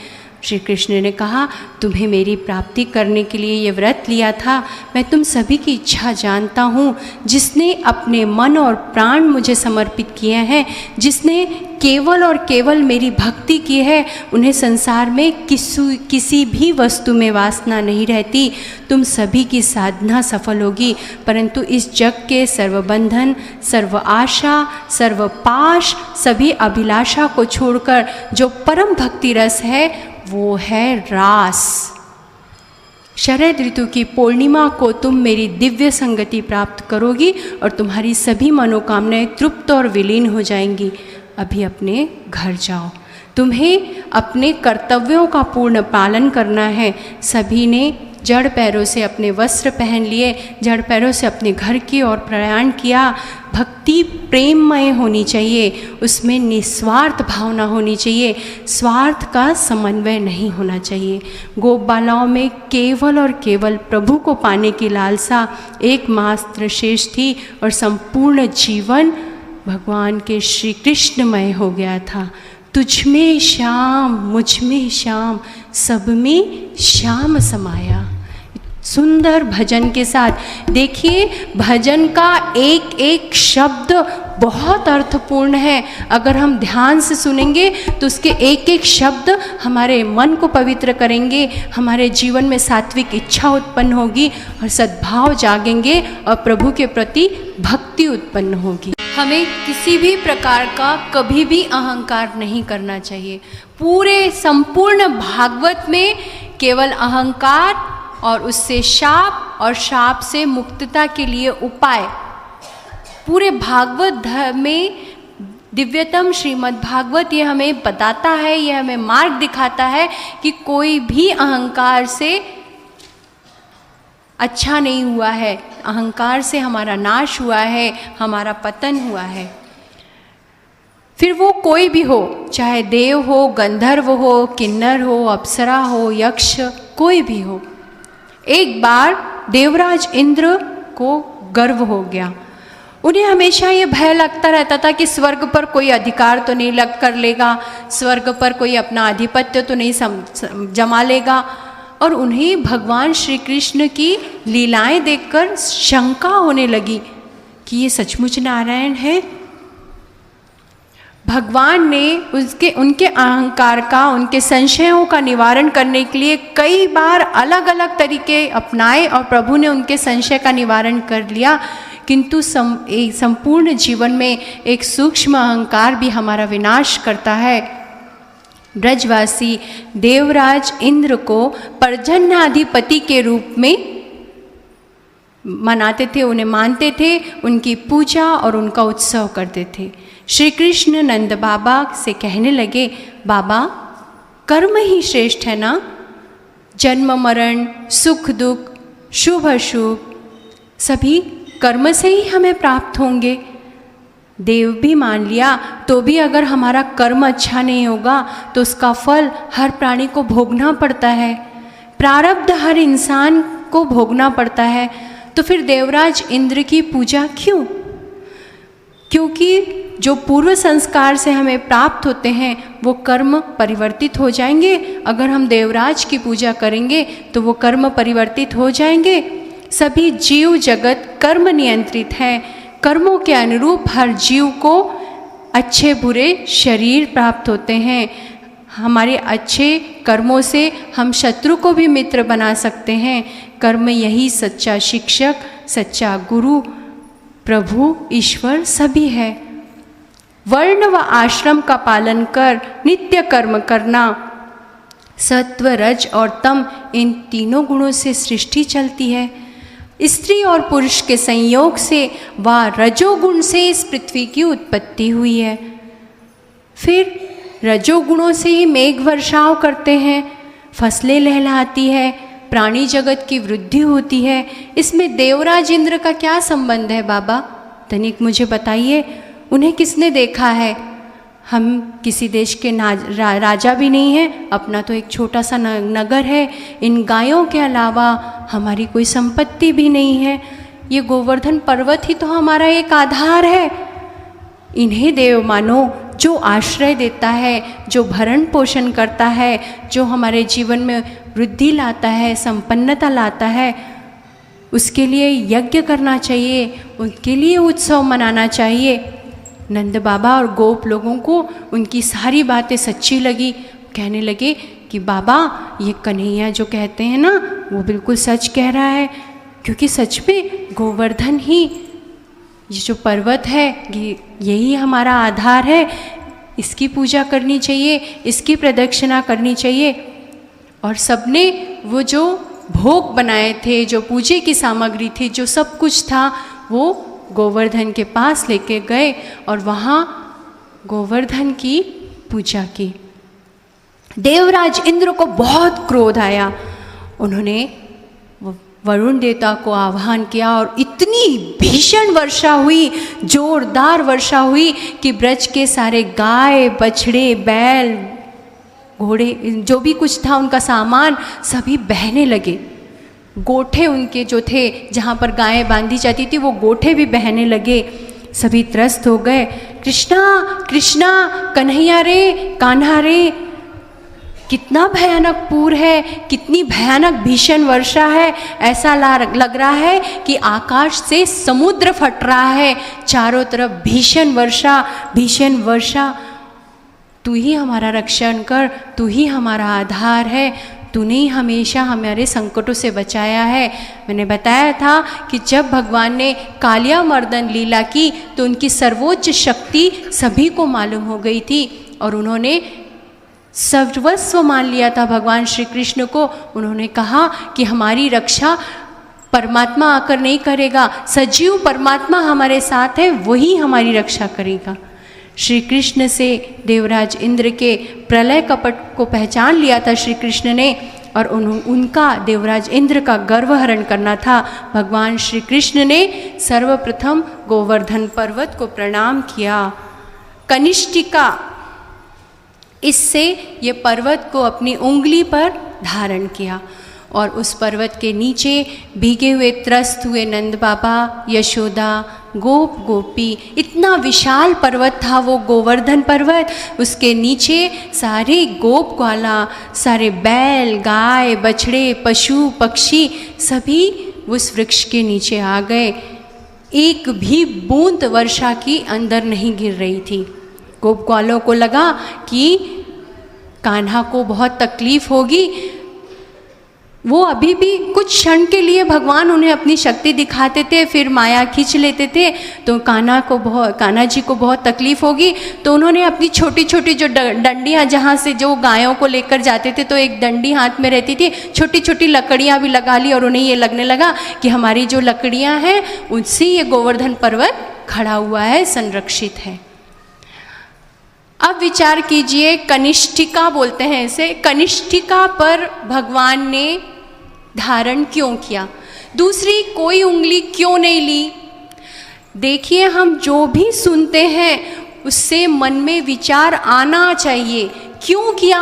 श्री कृष्ण ने कहा तुम्हें मेरी प्राप्ति करने के लिए ये व्रत लिया था, मैं तुम सभी की इच्छा जानता हूँ। जिसने अपने मन और प्राण मुझे समर्पित किए हैं, जिसने केवल और केवल मेरी भक्ति की है, उन्हें संसार में किसी भी वस्तु में वासना नहीं रहती। तुम सभी की साधना सफल होगी, परंतु इस जग के सर्वबंधन, सर्व आशा, सर्व पाश, सभी अभिलाषा को छोड़कर जो परम भक्ति रस है वो है रास। शरद ऋतु की पूर्णिमा को तुम मेरी दिव्य संगति प्राप्त करोगी और तुम्हारी सभी मनोकामनाएं तृप्त और विलीन हो जाएंगी। अभी अपने घर जाओ, तुम्हें अपने कर्तव्यों का पूर्ण पालन करना है। सभी ने जड़ पैरों से अपने वस्त्र पहन लिए, जड़ पैरों से अपने घर की ओर प्रयाण किया। भक्ति प्रेममय होनी चाहिए, उसमें निस्वार्थ भावना होनी चाहिए, स्वार्थ का समन्वय नहीं होना चाहिए। गोप बालाओं में केवल और केवल प्रभु को पाने की लालसा एकमात्र शेष थी और संपूर्ण जीवन भगवान के श्री कृष्णमय हो गया था। तुझ में श्याम, मुझ में श्याम, सब में श्याम समाया। सुंदर भजन के साथ देखिए, भजन का एक एक शब्द बहुत अर्थपूर्ण है। अगर हम ध्यान से सुनेंगे तो उसके एक एक शब्द हमारे मन को पवित्र करेंगे, हमारे जीवन में सात्विक इच्छा उत्पन्न होगी और सद्भाव जागेंगे और प्रभु के प्रति भक्ति उत्पन्न होगी। हमें किसी भी प्रकार का कभी भी अहंकार नहीं करना चाहिए। पूरे संपूर्ण भागवत में केवल अहंकार और उससे शाप और शाप से मुक्तता के लिए उपाय, पूरे भागवत में दिव्यतम श्रीमद् भागवत ये हमें बताता है, ये हमें मार्ग दिखाता है कि कोई भी अहंकार से अच्छा नहीं हुआ है, अहंकार से हमारा नाश हुआ है, हमारा पतन हुआ है। फिर वो कोई भी हो, चाहे देव हो, गंधर्व हो, किन्नर हो, अप्सरा हो, यक्ष, कोई भी हो। एक बार देवराज इंद्र को गर्व हो गया। उन्हें हमेशा ये भय लगता रहता था कि स्वर्ग पर कोई अधिकार तो नहीं लग कर लेगा, स्वर्ग पर कोई अपना आधिपत्य तो नहीं जमा लेगा। और उन्हें भगवान श्री कृष्ण की लीलाएं देखकर शंका होने लगी कि ये सचमुच नारायण है। भगवान ने उनके अहंकार का, उनके संशयों का निवारण करने के लिए कई बार अलग अलग तरीके अपनाए और प्रभु ने उनके संशय का निवारण कर लिया। किंतु संपूर्ण जीवन में एक सूक्ष्म अहंकार भी हमारा विनाश करता है। ब्रजवासी देवराज इंद्र को पर्जन्याधिपति के रूप में मनाते थे, उन्हें मानते थे, उनकी पूजा और उनका उत्सव करते थे। श्री कृष्ण नंद बाबा से कहने लगे, बाबा कर्म ही श्रेष्ठ है ना, जन्म मरण, सुख दुख, शुभ अशुभ सभी कर्म से ही हमें प्राप्त होंगे। देव भी मान लिया, तो भी अगर हमारा कर्म अच्छा नहीं होगा तो उसका फल हर प्राणी को भोगना पड़ता है, प्रारब्ध हर इंसान को भोगना पड़ता है। तो फिर देवराज इंद्र की पूजा क्यों? क्योंकि जो पूर्व संस्कार से हमें प्राप्त होते हैं वो कर्म परिवर्तित हो जाएंगे। अगर हम देवराज की पूजा करेंगे तो वो कर्म परिवर्तित हो जाएंगे। सभी जीव जगत कर्म नियंत्रित है, कर्मों के अनुरूप हर जीव को अच्छे बुरे शरीर प्राप्त होते हैं। हमारे अच्छे कर्मों से हम शत्रु को भी मित्र बना सकते हैं। कर्म यही सच्चा शिक्षक, सच्चा गुरु, प्रभु, ईश्वर सभी है। वर्ण व आश्रम का पालन कर नित्य कर्म करना, सत्व, रज और तम, इन तीनों गुणों से सृष्टि चलती है। स्त्री और पुरुष के संयोग से व रजोगुण से इस पृथ्वी की उत्पत्ति हुई है। फिर रजोगुणों से ही मेघ वर्षाव करते हैं, फसलें लहलहाती है, प्राणी जगत की वृद्धि होती है। इसमें देवराज इंद्र का क्या संबंध है बाबा? तनिक मुझे बताइए, उन्हें किसने देखा है? हम किसी देश के राजा भी नहीं हैं, अपना तो एक छोटा सा नगर है। इन गायों के अलावा हमारी कोई संपत्ति भी नहीं है। ये गोवर्धन पर्वत ही तो हमारा एक आधार है। इन्हें देव मानो, जो आश्रय देता है, जो भरण पोषण करता है, जो हमारे जीवन में वृद्धि लाता है, संपन्नता लाता है, उसके लिए यज्ञ करना चाहिए, उनके लिए उत्सव मनाना चाहिए। नंद बाबा और गोप लोगों को उनकी सारी बातें सच्ची लगी। कहने लगे कि बाबा ये कन्हैया जो कहते हैं ना वो बिल्कुल सच कह रहा है, क्योंकि सच में गोवर्धन ही ये जो पर्वत है यही हमारा आधार है। इसकी पूजा करनी चाहिए, इसकी प्रदक्षिणा करनी चाहिए। और सबने वो जो भोग बनाए थे, जो पूजे की सामग्री थी, जो सब कुछ था, वो गोवर्धन के पास लेके गए और वहाँ गोवर्धन की पूजा की। देवराज इंद्र को बहुत क्रोध आया। उन्होंने वरुण देवता को आह्वान किया और इतनी भीषण वर्षा हुई, जोरदार वर्षा हुई कि ब्रज के सारे गाय, बछड़े, बैल, घोड़े, जो भी कुछ था उनका सामान सभी बहने लगे। गोठे उनके जो थे, जहाँ पर गायें बांधी जाती थी, वो गोठे भी बहने लगे। सभी त्रस्त हो गए। कृष्णा कृष्णा, कन्हैया रे, कान्हा रे, कितना भयानक पूर है, कितनी भयानक भीषण वर्षा है। ऐसा लग रहा है कि आकाश से समुद्र फट रहा है। चारों तरफ भीषण वर्षा, भीषण वर्षा। तू ही हमारा रक्षण कर, तू ही हमारा आधार है, तूने ही हमेशा हमारे संकटों से बचाया है। मैंने बताया था कि जब भगवान ने कालिया मर्दन लीला की तो उनकी सर्वोच्च शक्ति सभी को मालूम हो गई थी और उन्होंने सर्वस्व मान लिया था भगवान श्री कृष्ण को। उन्होंने कहा कि हमारी रक्षा परमात्मा आकर नहीं करेगा, सजीव परमात्मा हमारे साथ है, वही हमारी रक्षा करेगा। श्री कृष्ण से देवराज इंद्र के प्रलय कपट को पहचान लिया था श्री कृष्ण ने, और उनका देवराज इंद्र का गर्वहरण करना था। भगवान श्री कृष्ण ने सर्वप्रथम गोवर्धन पर्वत को प्रणाम किया। कनिष्ठिका इससे ये पर्वत को अपनी उंगली पर धारण किया, और उस पर्वत के नीचे भीगे हुए त्रस्त हुए नंद बाबा, यशोदा, गोप गोपी, इतना विशाल पर्वत था वो गोवर्धन पर्वत। उसके नीचे सारे गोप ग्वाला, सारे बैल, गाय, बछड़े, पशु, पक्षी सभी उस वृक्ष के नीचे आ गए। एक भी बूंद वर्षा की अंदर नहीं गिर रही थी। गोप ग्वालों को लगा कि कान्हा को बहुत तकलीफ होगी। वो अभी भी कुछ क्षण के लिए भगवान उन्हें अपनी शक्ति दिखाते थे, फिर माया खींच लेते थे, तो कान्हा जी को बहुत तकलीफ होगी। तो उन्होंने अपनी छोटी छोटी जो डंडियाँ, जहाँ से जो गायों को लेकर जाते थे, तो एक डंडी हाथ में रहती थी, छोटी छोटी लकड़ियाँ भी लगा ली, और उन्हें ये लगने लगा कि हमारी जो लकड़ियाँ हैं उनसे ये गोवर्धन पर्वत खड़ा हुआ है, संरक्षित है। अब विचार कीजिए, कनिष्ठिका बोलते हैं इसे, कनिष्ठिका पर भगवान ने धारण क्यों किया? दूसरी कोई उंगली क्यों नहीं ली? देखिए, हम जो भी सुनते हैं उससे मन में विचार आना चाहिए, क्यों किया?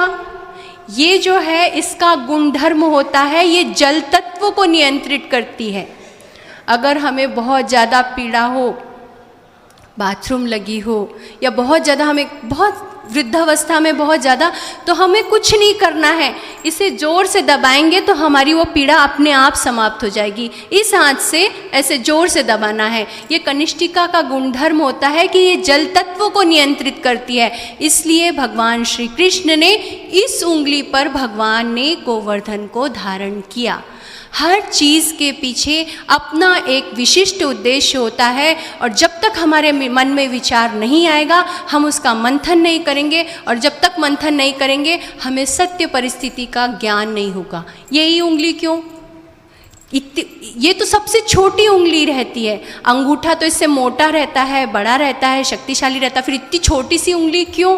ये जो है इसका गुणधर्म होता है, ये जल तत्व को नियंत्रित करती है। अगर हमें बहुत ज़्यादा पीड़ा हो, बाथरूम लगी हो, या बहुत ज़्यादा हमें बहुत वृद्धावस्था में बहुत ज़्यादा, तो हमें कुछ नहीं करना है, इसे ज़ोर से दबाएंगे तो हमारी वो पीड़ा अपने आप समाप्त हो जाएगी। इस हाथ से ऐसे ज़ोर से दबाना है। ये कनिष्ठिका का गुणधर्म होता है कि ये जल तत्व को नियंत्रित करती है। इसलिए भगवान श्री कृष्ण ने इस उंगली पर भगवान ने गोवर्धन को धारण किया। हर चीज़ के पीछे अपना एक विशिष्ट उद्देश्य होता है, और जब तक हमारे मन में विचार नहीं आएगा हम उसका मंथन नहीं करेंगे, और जब तक मंथन नहीं करेंगे हमें सत्य परिस्थिति का ज्ञान नहीं होगा। यही उंगली क्यों? ये तो सबसे छोटी उंगली रहती है, अंगूठा तो इससे मोटा रहता है, बड़ा रहता है, शक्तिशाली रहता है, फिर इतनी छोटी सी उंगली क्यों?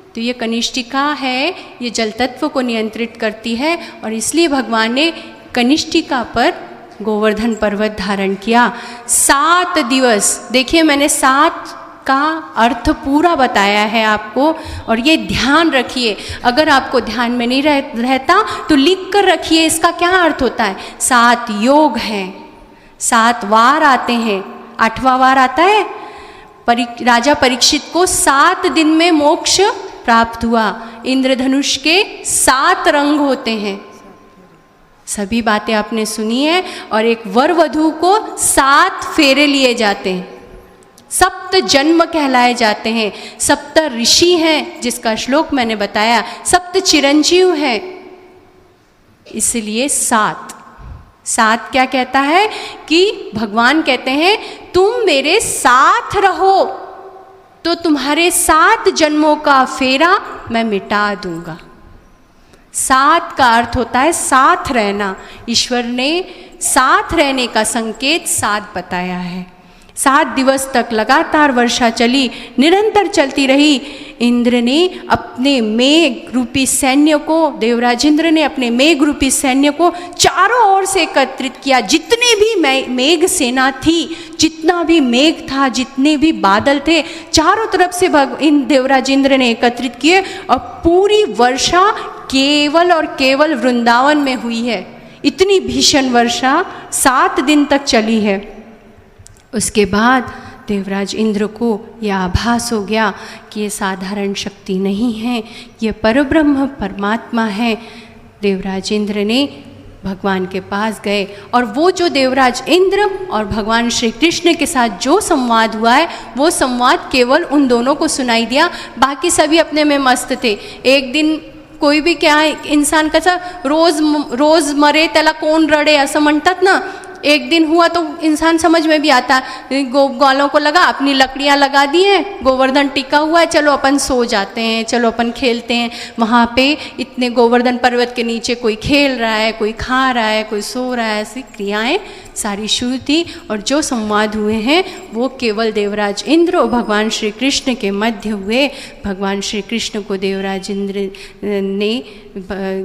तो ये कनिष्ठिका है, ये जल तत्व को नियंत्रित करती है, और इसलिए भगवान ने कनिष्ठिका पर गोवर्धन पर्वत धारण किया। 7 दिवस, देखिए मैंने 7 का अर्थ पूरा बताया है आपको, और ये ध्यान रखिए। अगर आपको ध्यान में नहीं रहता तो लिख कर रखिए इसका क्या अर्थ होता है। 7 योग हैं, 7 वार आते हैं, 8वां वार आता है। राजा परीक्षित को 7 दिन में मोक्ष प्राप्त हुआ। इंद्रधनुष के 7 रंग होते हैं, सभी बातें आपने सुनी है। और एक वर वधू को 7 फेरे लिए जाते हैं, 7 जन्म कहलाए जाते हैं। 7 ऋषि हैं, जिसका श्लोक मैंने बताया, 7 चिरंजीव हैं। इसलिए 7 क्या कहता है कि भगवान कहते हैं तुम मेरे साथ रहो तो तुम्हारे 7 जन्मों का फेरा मैं मिटा दूंगा। 7 का अर्थ होता है साथ रहना। ईश्वर ने साथ रहने का संकेत 7 बताया है। 7 दिवस तक लगातार वर्षा चली, निरंतर चलती रही। इंद्र ने अपने मेघ रूपी सैन्य को, देवराज इंद्र ने अपने मेघ रूपी सैन्य को चारों ओर से एकत्रित किया। जितने भी मेघ सेना थी, जितना भी मेघ था, जितने भी बादल थे, चारों तरफ से देवराज इंद्र ने एकत्रित किए, और पूरी वर्षा केवल और केवल वृंदावन में हुई है। इतनी भीषण वर्षा 7 दिन तक चली है। उसके बाद देवराज इंद्र को यह आभास हो गया कि ये साधारण शक्ति नहीं है, ये परब्रह्म परमात्मा है। देवराज इंद्र ने भगवान के पास गए, और वो जो देवराज इंद्र और भगवान श्री कृष्ण के साथ जो संवाद हुआ है, वो संवाद केवल उन दोनों को सुनाई दिया। बाकी सभी अपने में मस्त थे। एक दिन कोई भी क्या इंसान कसं रोज मरे त्याला कोण रडे असं म्हणतात ना, एक दिन हुआ तो इंसान समझ में भी आता, ग्वालों को लगा, अपनी लकड़ियाँ लगा दी हैं, गोवर्धन टिका हुआ है, चलो अपन सो जाते हैं, चलो अपन खेलते हैं। वहाँ पे इतने गोवर्धन पर्वत के नीचे कोई खेल रहा है, कोई खा रहा है, कोई सो रहा है, ऐसी क्रियाएं सारी शुरू थी। और जो संवाद हुए हैं वो केवल देवराज इंद्र और भगवान श्री कृष्ण के मध्य हुए। भगवान श्री कृष्ण को देवराज इंद्र ने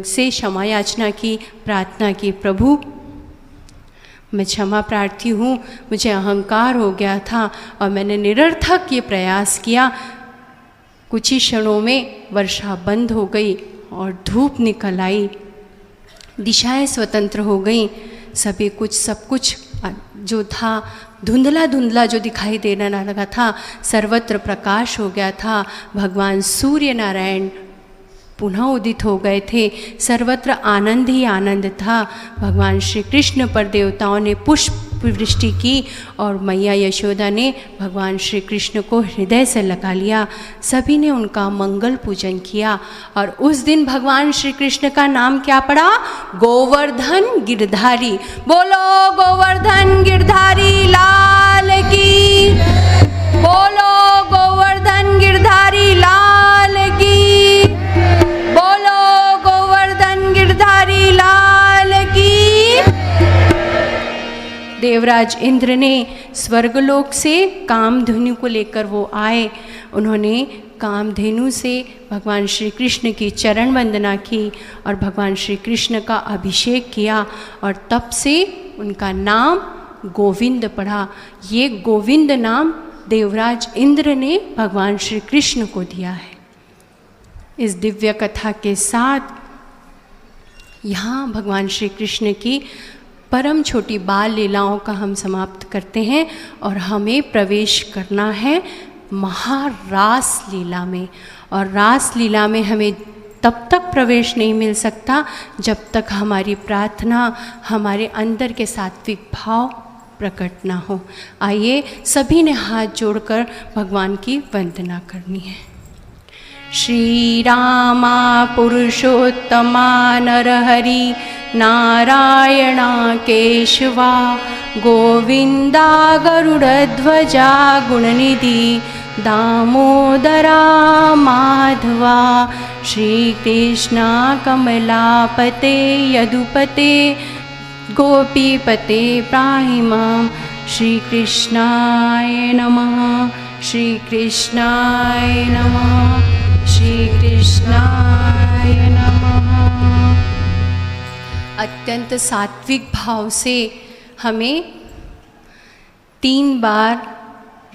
से क्षमा याचना की, प्रार्थना की, प्रभु मैं क्षमा प्रार्थी हूँ, मुझे अहंकार हो गया था और मैंने निरर्थक ये प्रयास किया। कुछ ही क्षणों में वर्षा बंद हो गई और धूप निकल आई, दिशाएं स्वतंत्र हो गईं, सभी कुछ सब कुछ जो था धुंधला धुंधला जो दिखाई देने लगा था, सर्वत्र प्रकाश हो गया था। भगवान सूर्य नारायण पुनः उदित हो गए थे, सर्वत्र आनंद ही आनंद था। भगवान श्री कृष्ण पर देवताओं ने पुष्प वृष्टि की और मैया यशोदा ने भगवान श्री कृष्ण को हृदय से लगा लिया। सभी ने उनका मंगल पूजन किया और उस दिन भगवान श्री कृष्ण का नाम क्या पड़ा? गोवर्धन गिरधारी। बोलो गोवर्धन गिरधारी लाल की, बोलो गोवर्धन गिरधारी लाल की, बोलो गोवर्धन गिरधारी लाल की। देवराज इंद्र ने स्वर्गलोक से कामधेनु को लेकर वो आए। उन्होंने कामधेनु से भगवान श्री कृष्ण की चरण वंदना की और भगवान श्री कृष्ण का अभिषेक किया और तब से उनका नाम गोविंद पड़ा। ये गोविंद नाम देवराज इंद्र ने भगवान श्री कृष्ण को दिया है। इस दिव्य कथा के साथ यहाँ भगवान श्री कृष्ण की परम छोटी बाल लीलाओं का हम समाप्त करते हैं और हमें प्रवेश करना है महारास लीला में। और रास लीला में हमें तब तक प्रवेश नहीं मिल सकता जब तक हमारी प्रार्थना, हमारे अंदर के सात्विक भाव प्रकट ना हो। आइए सभी ने हाथ जोड़कर भगवान की वंदना करनी है। श्री रामा पुरुषोत्तमा नरहरि नारायणा केशवा गोविंदा गरुड़ध्वजा गुणनिधि दामोदरा माधवा श्री कृष्णा कमलापते यदुपते गोपीपते पाहि मां। श्री कृष्णाय नमः, श्री कृष्णाय नमः, श्री कृष्णाय नमः। अत्यंत सात्विक भाव से हमें 3 बार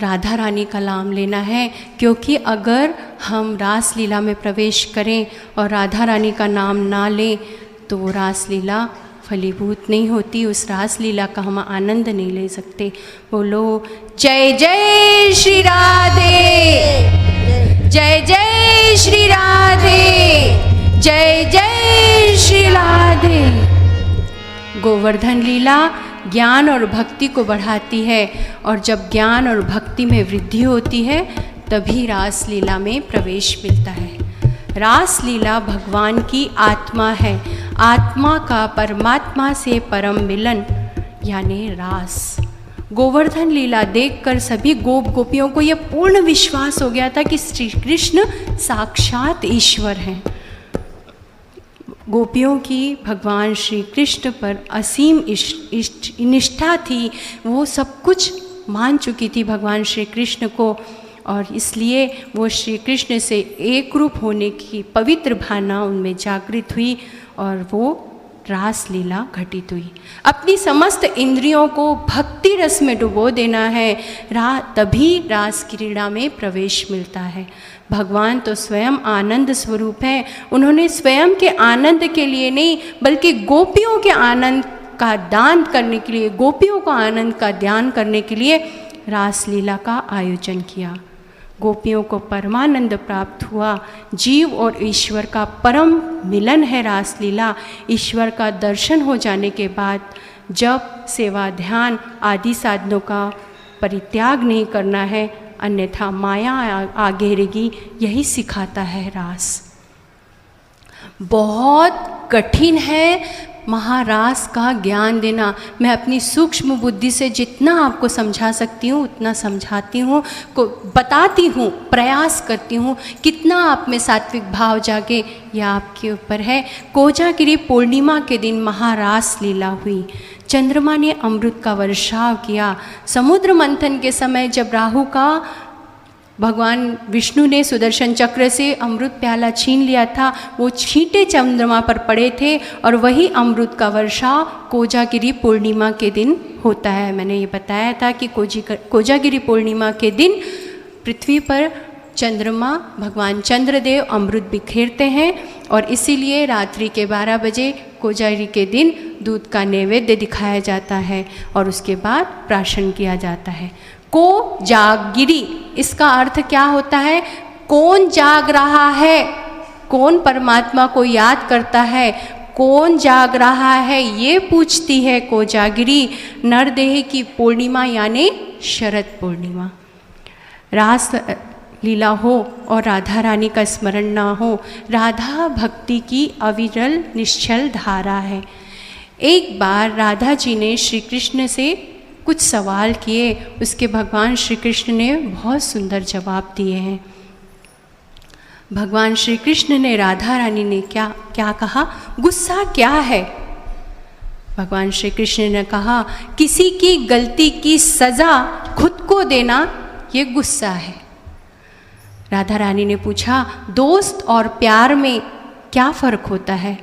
राधा रानी का नाम लेना है, क्योंकि अगर हम रास लीला में प्रवेश करें और राधा रानी का नाम ना लें तो वो रास लीला फलीभूत नहीं होती, उस रास लीला का हम आनंद नहीं ले सकते। बोलो जय जय श्री राधे, जय जय श्री राधे, जय जय श्री राधे। गोवर्धन लीला ज्ञान और भक्ति को बढ़ाती है और जब ज्ञान और भक्ति में वृद्धि होती है तभी रास लीला में प्रवेश मिलता है। रास लीला भगवान की आत्मा है, आत्मा का परमात्मा से परम मिलन यानी रास। गोवर्धन लीला देखकर सभी गोप गोपियों को यह पूर्ण विश्वास हो गया था कि श्री कृष्ण साक्षात ईश्वर हैं। गोपियों की भगवान श्री कृष्ण पर असीम निष्ठा थी, वो सब कुछ मान चुकी थी भगवान श्री कृष्ण को और इसलिए वो श्री कृष्ण से एक रूप होने की पवित्र भावना उनमें जागृत हुई और वो रास लीला घटित हुई। अपनी समस्त इंद्रियों को भक्ति रस में डुबो देना है, तभी रास क्रीड़ा में प्रवेश मिलता है। भगवान तो स्वयं आनंद स्वरूप है, उन्होंने स्वयं के आनंद के लिए नहीं बल्कि गोपियों के आनंद का दान करने के लिए, गोपियों का आनंद का ध्यान करने के लिए रास लीला का आयोजन किया। गोपियों को परमानंद प्राप्त हुआ। जीव और ईश्वर का परम मिलन है रास लीला। ईश्वर का दर्शन हो जाने के बाद जब सेवा ध्यान आदि साधनों का परित्याग नहीं करना है, अन्यथा माया आ घेरेगी, यही सिखाता है रास। बहुत कठिन है, महारास का ज्ञान देना। मैं अपनी सूक्ष्म बुद्धि से जितना आपको समझा सकती हूँ उतना समझाती हूँ, को बताती हूँ, प्रयास करती हूँ। कितना आप में सात्विक भाव जागे यह आपके ऊपर है। कोजागिरी पूर्णिमा के दिन महारास लीला हुई। चंद्रमा ने अमृत का वर्षाव किया। समुद्र मंथन के समय जब राहु का भगवान विष्णु ने सुदर्शन चक्र से अमृत प्याला छीन लिया था, वो छींटे चंद्रमा पर पड़े थे और वही अमृत का वर्षाव कोजागिरी पूर्णिमा के दिन होता है। मैंने ये बताया था कि कोजागिरी पूर्णिमा के दिन पृथ्वी पर चंद्रमा भगवान चंद्रदेव अमृत बिखेरते हैं और इसीलिए रात्रि के 12 बजे कोजागिरी के दिन दूध का नैवेद्य दिखाया जाता है और उसके बाद प्राशन किया जाता है। कोजागिरी इसका अर्थ क्या होता है? कौन जाग रहा है, कौन परमात्मा को याद करता है, कौन जाग रहा है, ये पूछती है कोजागिरी। नरदेह की पूर्णिमा यानी शरद पूर्णिमा। रास लीला हो और राधा रानी का स्मरण ना हो। राधा भक्ति की अविरल निश्चल धारा है। एक बार राधा जी ने श्री कृष्ण से कुछ सवाल किए, उसके भगवान श्री कृष्ण ने बहुत सुंदर जवाब दिए हैं। भगवान श्री कृष्ण ने राधा रानी ने क्या कहा? गुस्सा क्या है? भगवान श्री कृष्ण ने कहा, किसी की गलती की सजा खुद को देना ये गुस्सा है। राधा रानी ने पूछा, दोस्त और प्यार में क्या फ़र्क होता है?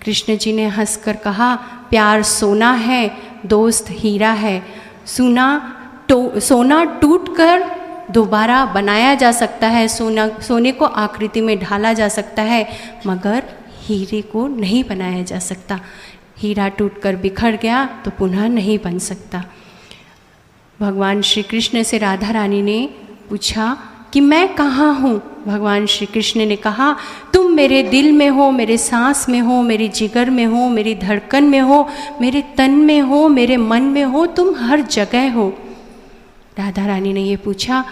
कृष्ण जी ने हंसकर कहा, प्यार सोना है, दोस्त हीरा है। सोना टूटकर दोबारा बनाया जा सकता है, सोने को आकृति में ढाला जा सकता है, मगर हीरे को नहीं बनाया जा सकता। हीरा टूटकर बिखर गया तो पुनः नहीं बन सकता। भगवान श्री कृष्ण से राधा रानी ने पूछा कि मैं कहाँ हूँ? भगवान श्री कृष्ण ने कहा, तुम मेरे दिल में हो, मेरे सांस में हो, मेरी जिगर में हो, मेरी धड़कन में हो, मेरे तन में हो, मेरे मन में हो, तुम हर जगह हो। राधा रानी ने ये पूछा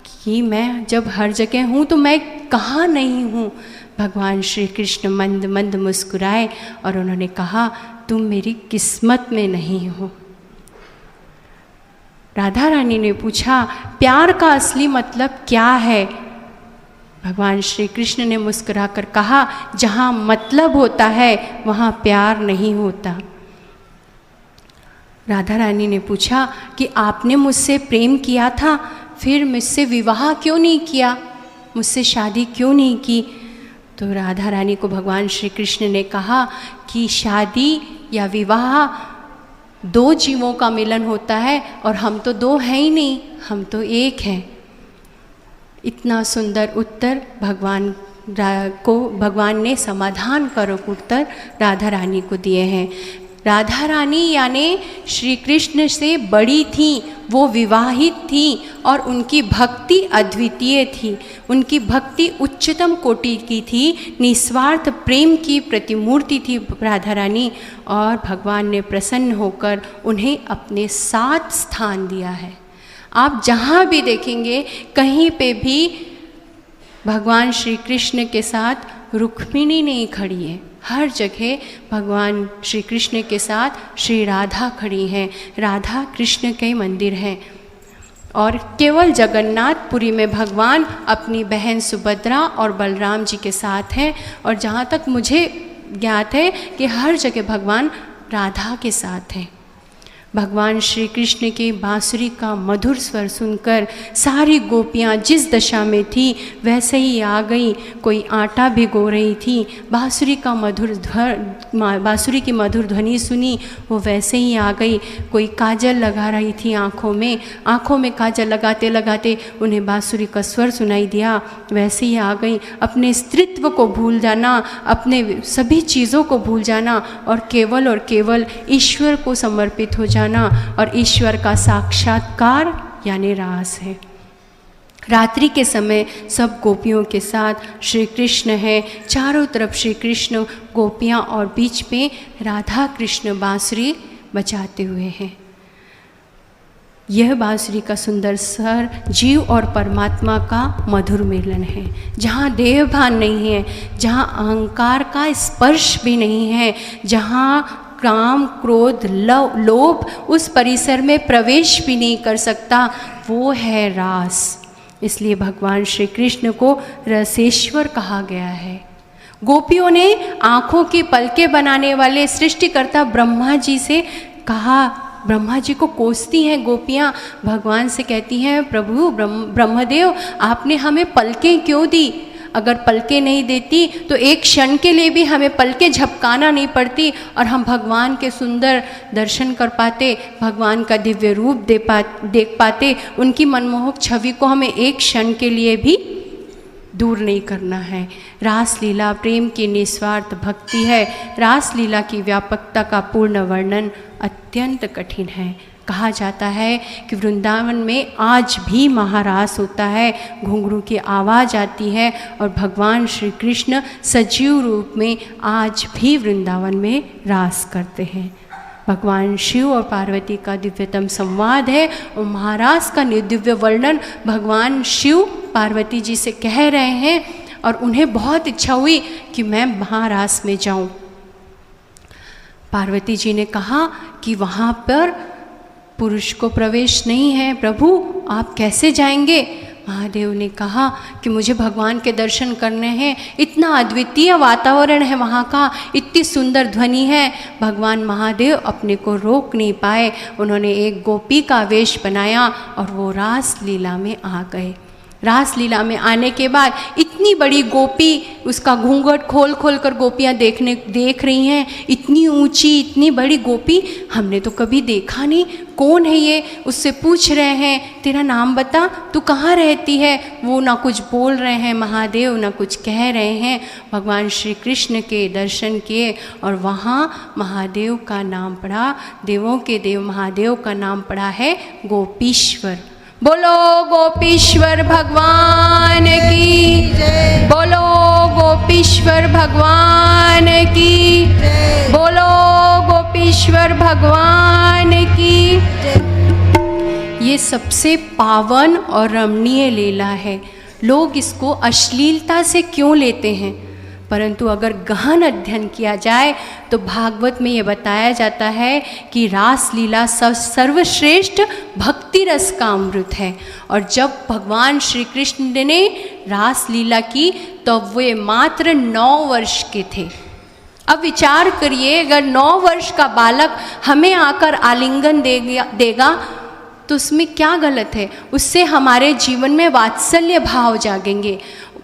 कि मैं जब हर जगह हूँ तो मैं कहाँ नहीं हूँ? भगवान श्री कृष्ण मंद मंद मुस्कुराए और उन्होंने कहा, तुम मेरी किस्मत में नहीं हो। राधा रानी ने पूछा, प्यार का असली मतलब क्या है? भगवान श्री कृष्ण ने मुस्कुराकर कहा, जहाँ मतलब होता है वहाँ प्यार नहीं होता। राधा रानी ने पूछा कि आपने मुझसे प्रेम किया था, फिर मुझसे विवाह क्यों नहीं किया, मुझसे शादी क्यों नहीं की? तो राधा रानी को भगवान श्री कृष्ण ने कहा कि शादी या विवाह दो जीवों का मिलन होता है और हम तो दो हैं ही नहीं, हम तो एक हैं। इतना सुंदर उत्तर भगवान ने समाधान करक उत्तर राधा रानी को दिए हैं। राधा रानी यानी श्री कृष्ण से बड़ी थी, वो विवाहित थी और उनकी भक्ति अद्वितीय थी। उनकी भक्ति उच्चतम कोटि की थी, निस्वार्थ प्रेम की प्रतिमूर्ति थी राधा रानी, और भगवान ने प्रसन्न होकर उन्हें अपने साथ स्थान दिया है। आप जहाँ भी देखेंगे कहीं पे भी भगवान श्री कृष्ण के साथ रुक्मिणी नहीं खड़ी है, हर जगह भगवान श्री कृष्ण के साथ श्री राधा खड़ी हैं। राधा कृष्ण के मंदिर हैं और केवल जगन्नाथपुरी में भगवान अपनी बहन सुभद्रा और बलराम जी के साथ हैं, और जहाँ तक मुझे ज्ञात है कि हर जगह भगवान राधा के साथ हैं। भगवान श्री कृष्ण की बांसुरी का मधुर स्वर सुनकर सारी गोपियाँ जिस दशा में थी वैसे ही आ गई। कोई आटा भिगो रही थी, बांसुरी की मधुर ध्वनि सुनी, वो वैसे ही आ गई। कोई काजल लगा रही थी आँखों में काजल लगाते लगाते उन्हें बांसुरी का स्वर सुनाई दिया, वैसे ही आ गई। अपने स्त्रीत्व को भूल जाना, अपने सभी चीज़ों को भूल जाना और केवल ईश्वर को समर्पित हो जाना, और ईश्वर का साक्षात्कार यानी रास है। रात्रि के समय सब गोपियों के साथ श्री कृष्ण है, चारों तरफ श्री कृष्ण गोपियाँ और बीच में राधा कृष्ण बांसुरी बजाते हुए हैं। यह बांसुरी का सुंदर स्वर जीव और परमात्मा का मधुर मिलन है, जहाँ देहभान नहीं है, जहाँ अहंकार का स्पर्श भी नहीं है, जहाँ काम, क्रोध, लोभ उस परिसर में प्रवेश भी नहीं कर सकता, वो है रास। इसलिए भगवान श्री कृष्ण को रसेश्वर कहा गया है। गोपियों ने आँखों की पलकें बनाने वाले सृष्टिकर्ता ब्रह्मा जी से कहा, ब्रह्मा जी को कोसती हैं गोपियाँ, भगवान से कहती हैं, प्रभु ब्रह्मदेव आपने हमें पलकें क्यों दी? अगर पलकें नहीं देती तो एक क्षण के लिए भी हमें पलकें झपकाना नहीं पड़ती और हम भगवान के सुंदर दर्शन कर पाते, भगवान का दिव्य रूप देख पाते। उनकी मनमोहक छवि को हमें एक क्षण के लिए भी दूर नहीं करना है। रासलीला प्रेम की निस्वार्थ भक्ति है। रासलीला की व्यापकता का पूर्ण वर्णन अत्यंत कठिन है। कहा जाता है कि वृंदावन में आज भी महारास होता है, घुंघरू की आवाज़ आती है और भगवान श्री कृष्ण सजीव रूप में आज भी वृंदावन में रास करते हैं। भगवान शिव और पार्वती का दिव्यतम संवाद है और महारास का दिव्य वर्णन भगवान शिव पार्वती जी से कह रहे हैं और उन्हें बहुत इच्छा हुई कि मैं महारास में जाऊं। पार्वती जी ने कहा कि वहाँ पर पुरुष को प्रवेश नहीं है, प्रभु आप कैसे जाएंगे? महादेव ने कहा कि मुझे भगवान के दर्शन करने हैं, इतना अद्वितीय वातावरण है वहाँ का, इतनी सुंदर ध्वनि है। भगवान महादेव अपने को रोक नहीं पाए, उन्होंने एक गोपी का वेश बनाया और वो रास लीला में आ गए। रास लीला में आने के बाद इतनी बड़ी गोपी, उसका घूंघट खोल खोल कर गोपियाँ देख रही हैं, इतनी ऊंची इतनी बड़ी गोपी हमने तो कभी देखा नहीं, कौन है ये? उससे पूछ रहे हैं तेरा नाम बता, तू कहाँ रहती है? वो ना कुछ बोल रहे हैं महादेव, ना कुछ कह रहे हैं। भगवान श्री कृष्ण के दर्शन किए और वहाँ महादेव का नाम पड़ा, देवों के देव महादेव का नाम पड़ा है गोपीश्वर। बोलो गोपीश्वर भगवान की जय, बोलो गोपीश्वर भगवान की जय, बोलो गोपीश्वर भगवान की जय। ये सबसे पावन और रमणीय लीला है। लोग इसको अश्लीलता से क्यों लेते हैं, परंतु अगर गहन अध्ययन किया जाए तो भागवत में ये बताया जाता है कि रास लीला सर्वश्रेष्ठ भक्ति रस का अमृत है। और जब भगवान श्री कृष्ण ने रास लीला की तो वे मात्र 9 वर्ष के थे। अब विचार करिए, अगर 9 वर्ष का बालक हमें आकर आलिंगन देगा तो उसमें क्या गलत है? उससे हमारे जीवन में वात्सल्य भाव जागेंगे।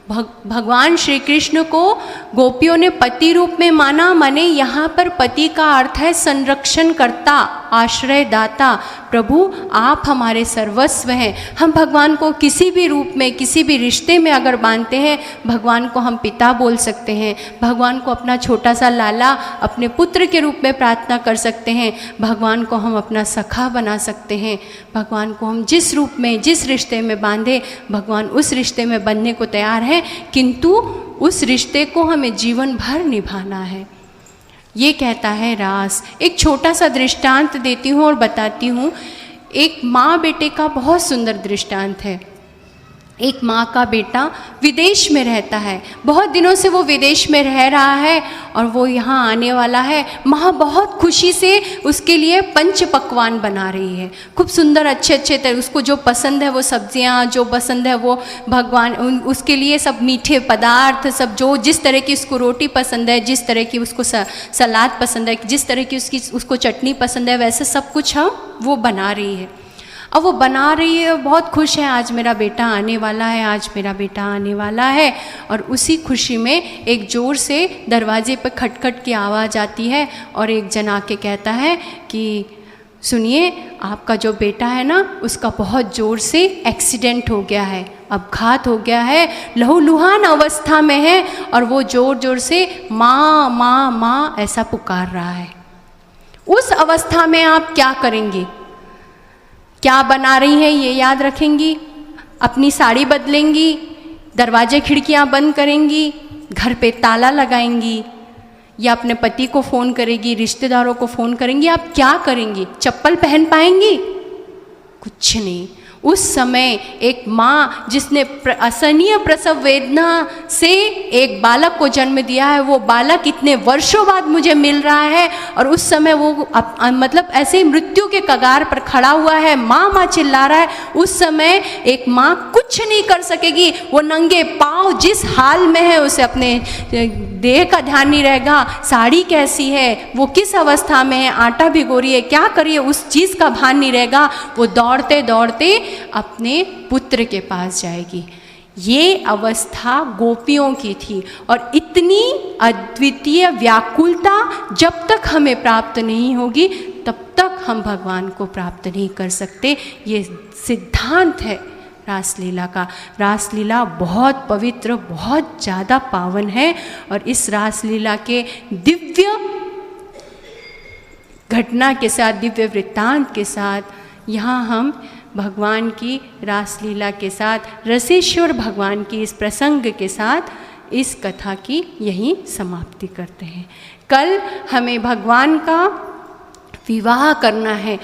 भगवान श्री कृष्ण को गोपियों ने पति रूप में माना, माने यहाँ पर पति का अर्थ है संरक्षण करता, आश्रय दाता। प्रभु आप हमारे सर्वस्व हैं। हम भगवान को किसी भी रूप में, किसी भी रिश्ते में अगर मानते हैं, भगवान को हम पिता बोल सकते हैं, भगवान को अपना छोटा सा लाला अपने पुत्र के रूप में प्रार्थना कर सकते हैं, भगवान को हम अपना सखा बना सकते हैं। भगवान को हम जिस रूप में, जिस रिश्ते में बांधे, भगवान उस रिश्ते में बनने को तैयार है, किंतु उस रिश्ते को हमें जीवन भर निभाना है। ये कहता है रास। एक छोटा सा दृष्टांत देती हूँ और बताती हूँ। एक माँ बेटे का बहुत सुंदर दृष्टांत है। एक माँ का बेटा विदेश में रहता है, बहुत दिनों से वो विदेश में रह रहा है और वो यहाँ आने वाला है। माँ बहुत खुशी से उसके लिए पंच पकवान बना रही है, खूब सुंदर अच्छे अच्छे तरह, उसको जो पसंद है वो सब्जियाँ, जो पसंद है वो भगवान उसके लिए सब मीठे पदार्थ, सब जो जिस तरह की उसको रोटी पसंद है, जिस तरह की उसको सलाद पसंद है, जिस तरह की उसको चटनी पसंद है, वैसे सब कुछ वो बना रही है। अब वो बना रही है, बहुत खुश है, आज मेरा बेटा आने वाला है, आज मेरा बेटा आने वाला है। और उसी खुशी में एक ज़ोर से दरवाजे पर खटखट की आवाज़ आती है और एक जन आके कहता है कि सुनिए, आपका जो बेटा है ना, उसका बहुत ज़ोर से एक्सीडेंट हो गया है, अपघात हो गया है, लहूलुहान अवस्था में है और वो ज़ोर ज़ोर से माँ माँ माँ ऐसा पुकार रहा है। उस अवस्था में आप क्या करेंगी? क्या बना रही हैं ये याद रखेंगी? अपनी साड़ी बदलेंगी, दरवाजे खिड़कियां बंद करेंगी, घर पे ताला लगाएंगी, या अपने पति को फ़ोन करेगी, रिश्तेदारों को फ़ोन करेंगी? आप क्या करेंगी? चप्पल पहन पाएंगी? कुछ नहीं। उस समय एक माँ जिसने असहनीय प्रसव वेदना से एक बालक को जन्म दिया है, वो बालक इतने वर्षों बाद मुझे मिल रहा है और उस समय वो मतलब ऐसे मृत्यु के कगार पर खड़ा हुआ है, माँ माँ चिल्ला रहा है। उस समय एक माँ कुछ नहीं कर सकेगी, वो नंगे पाँव जिस हाल में है उसे अपने देह का ध्यान नहीं रहेगा, साड़ी कैसी है, वो किस अवस्था में है, आटा भिगो रही है, क्या करिए, उस चीज़ का भान नहीं रहेगा। वो दौड़ते दौड़ते अपने पुत्र के पास जाएगी। ये अवस्था गोपियों की थी और इतनी अद्वितीय व्याकुलता जब तक हमें प्राप्त नहीं होगी तब तक हम भगवान को प्राप्त नहीं कर सकते। ये सिद्धांत है रासलीला का। रासलीला बहुत पवित्र, बहुत ज़्यादा पावन है और इस रासलीला के दिव्य घटना के साथ, दिव्य वृत्तांत के साथ यहाँ हम भगवान की रासलीला के साथ, रसेश्वर भगवान की इस प्रसंग के साथ इस कथा की यही समाप्ति करते हैं। कल हमें भगवान का विवाह करना है।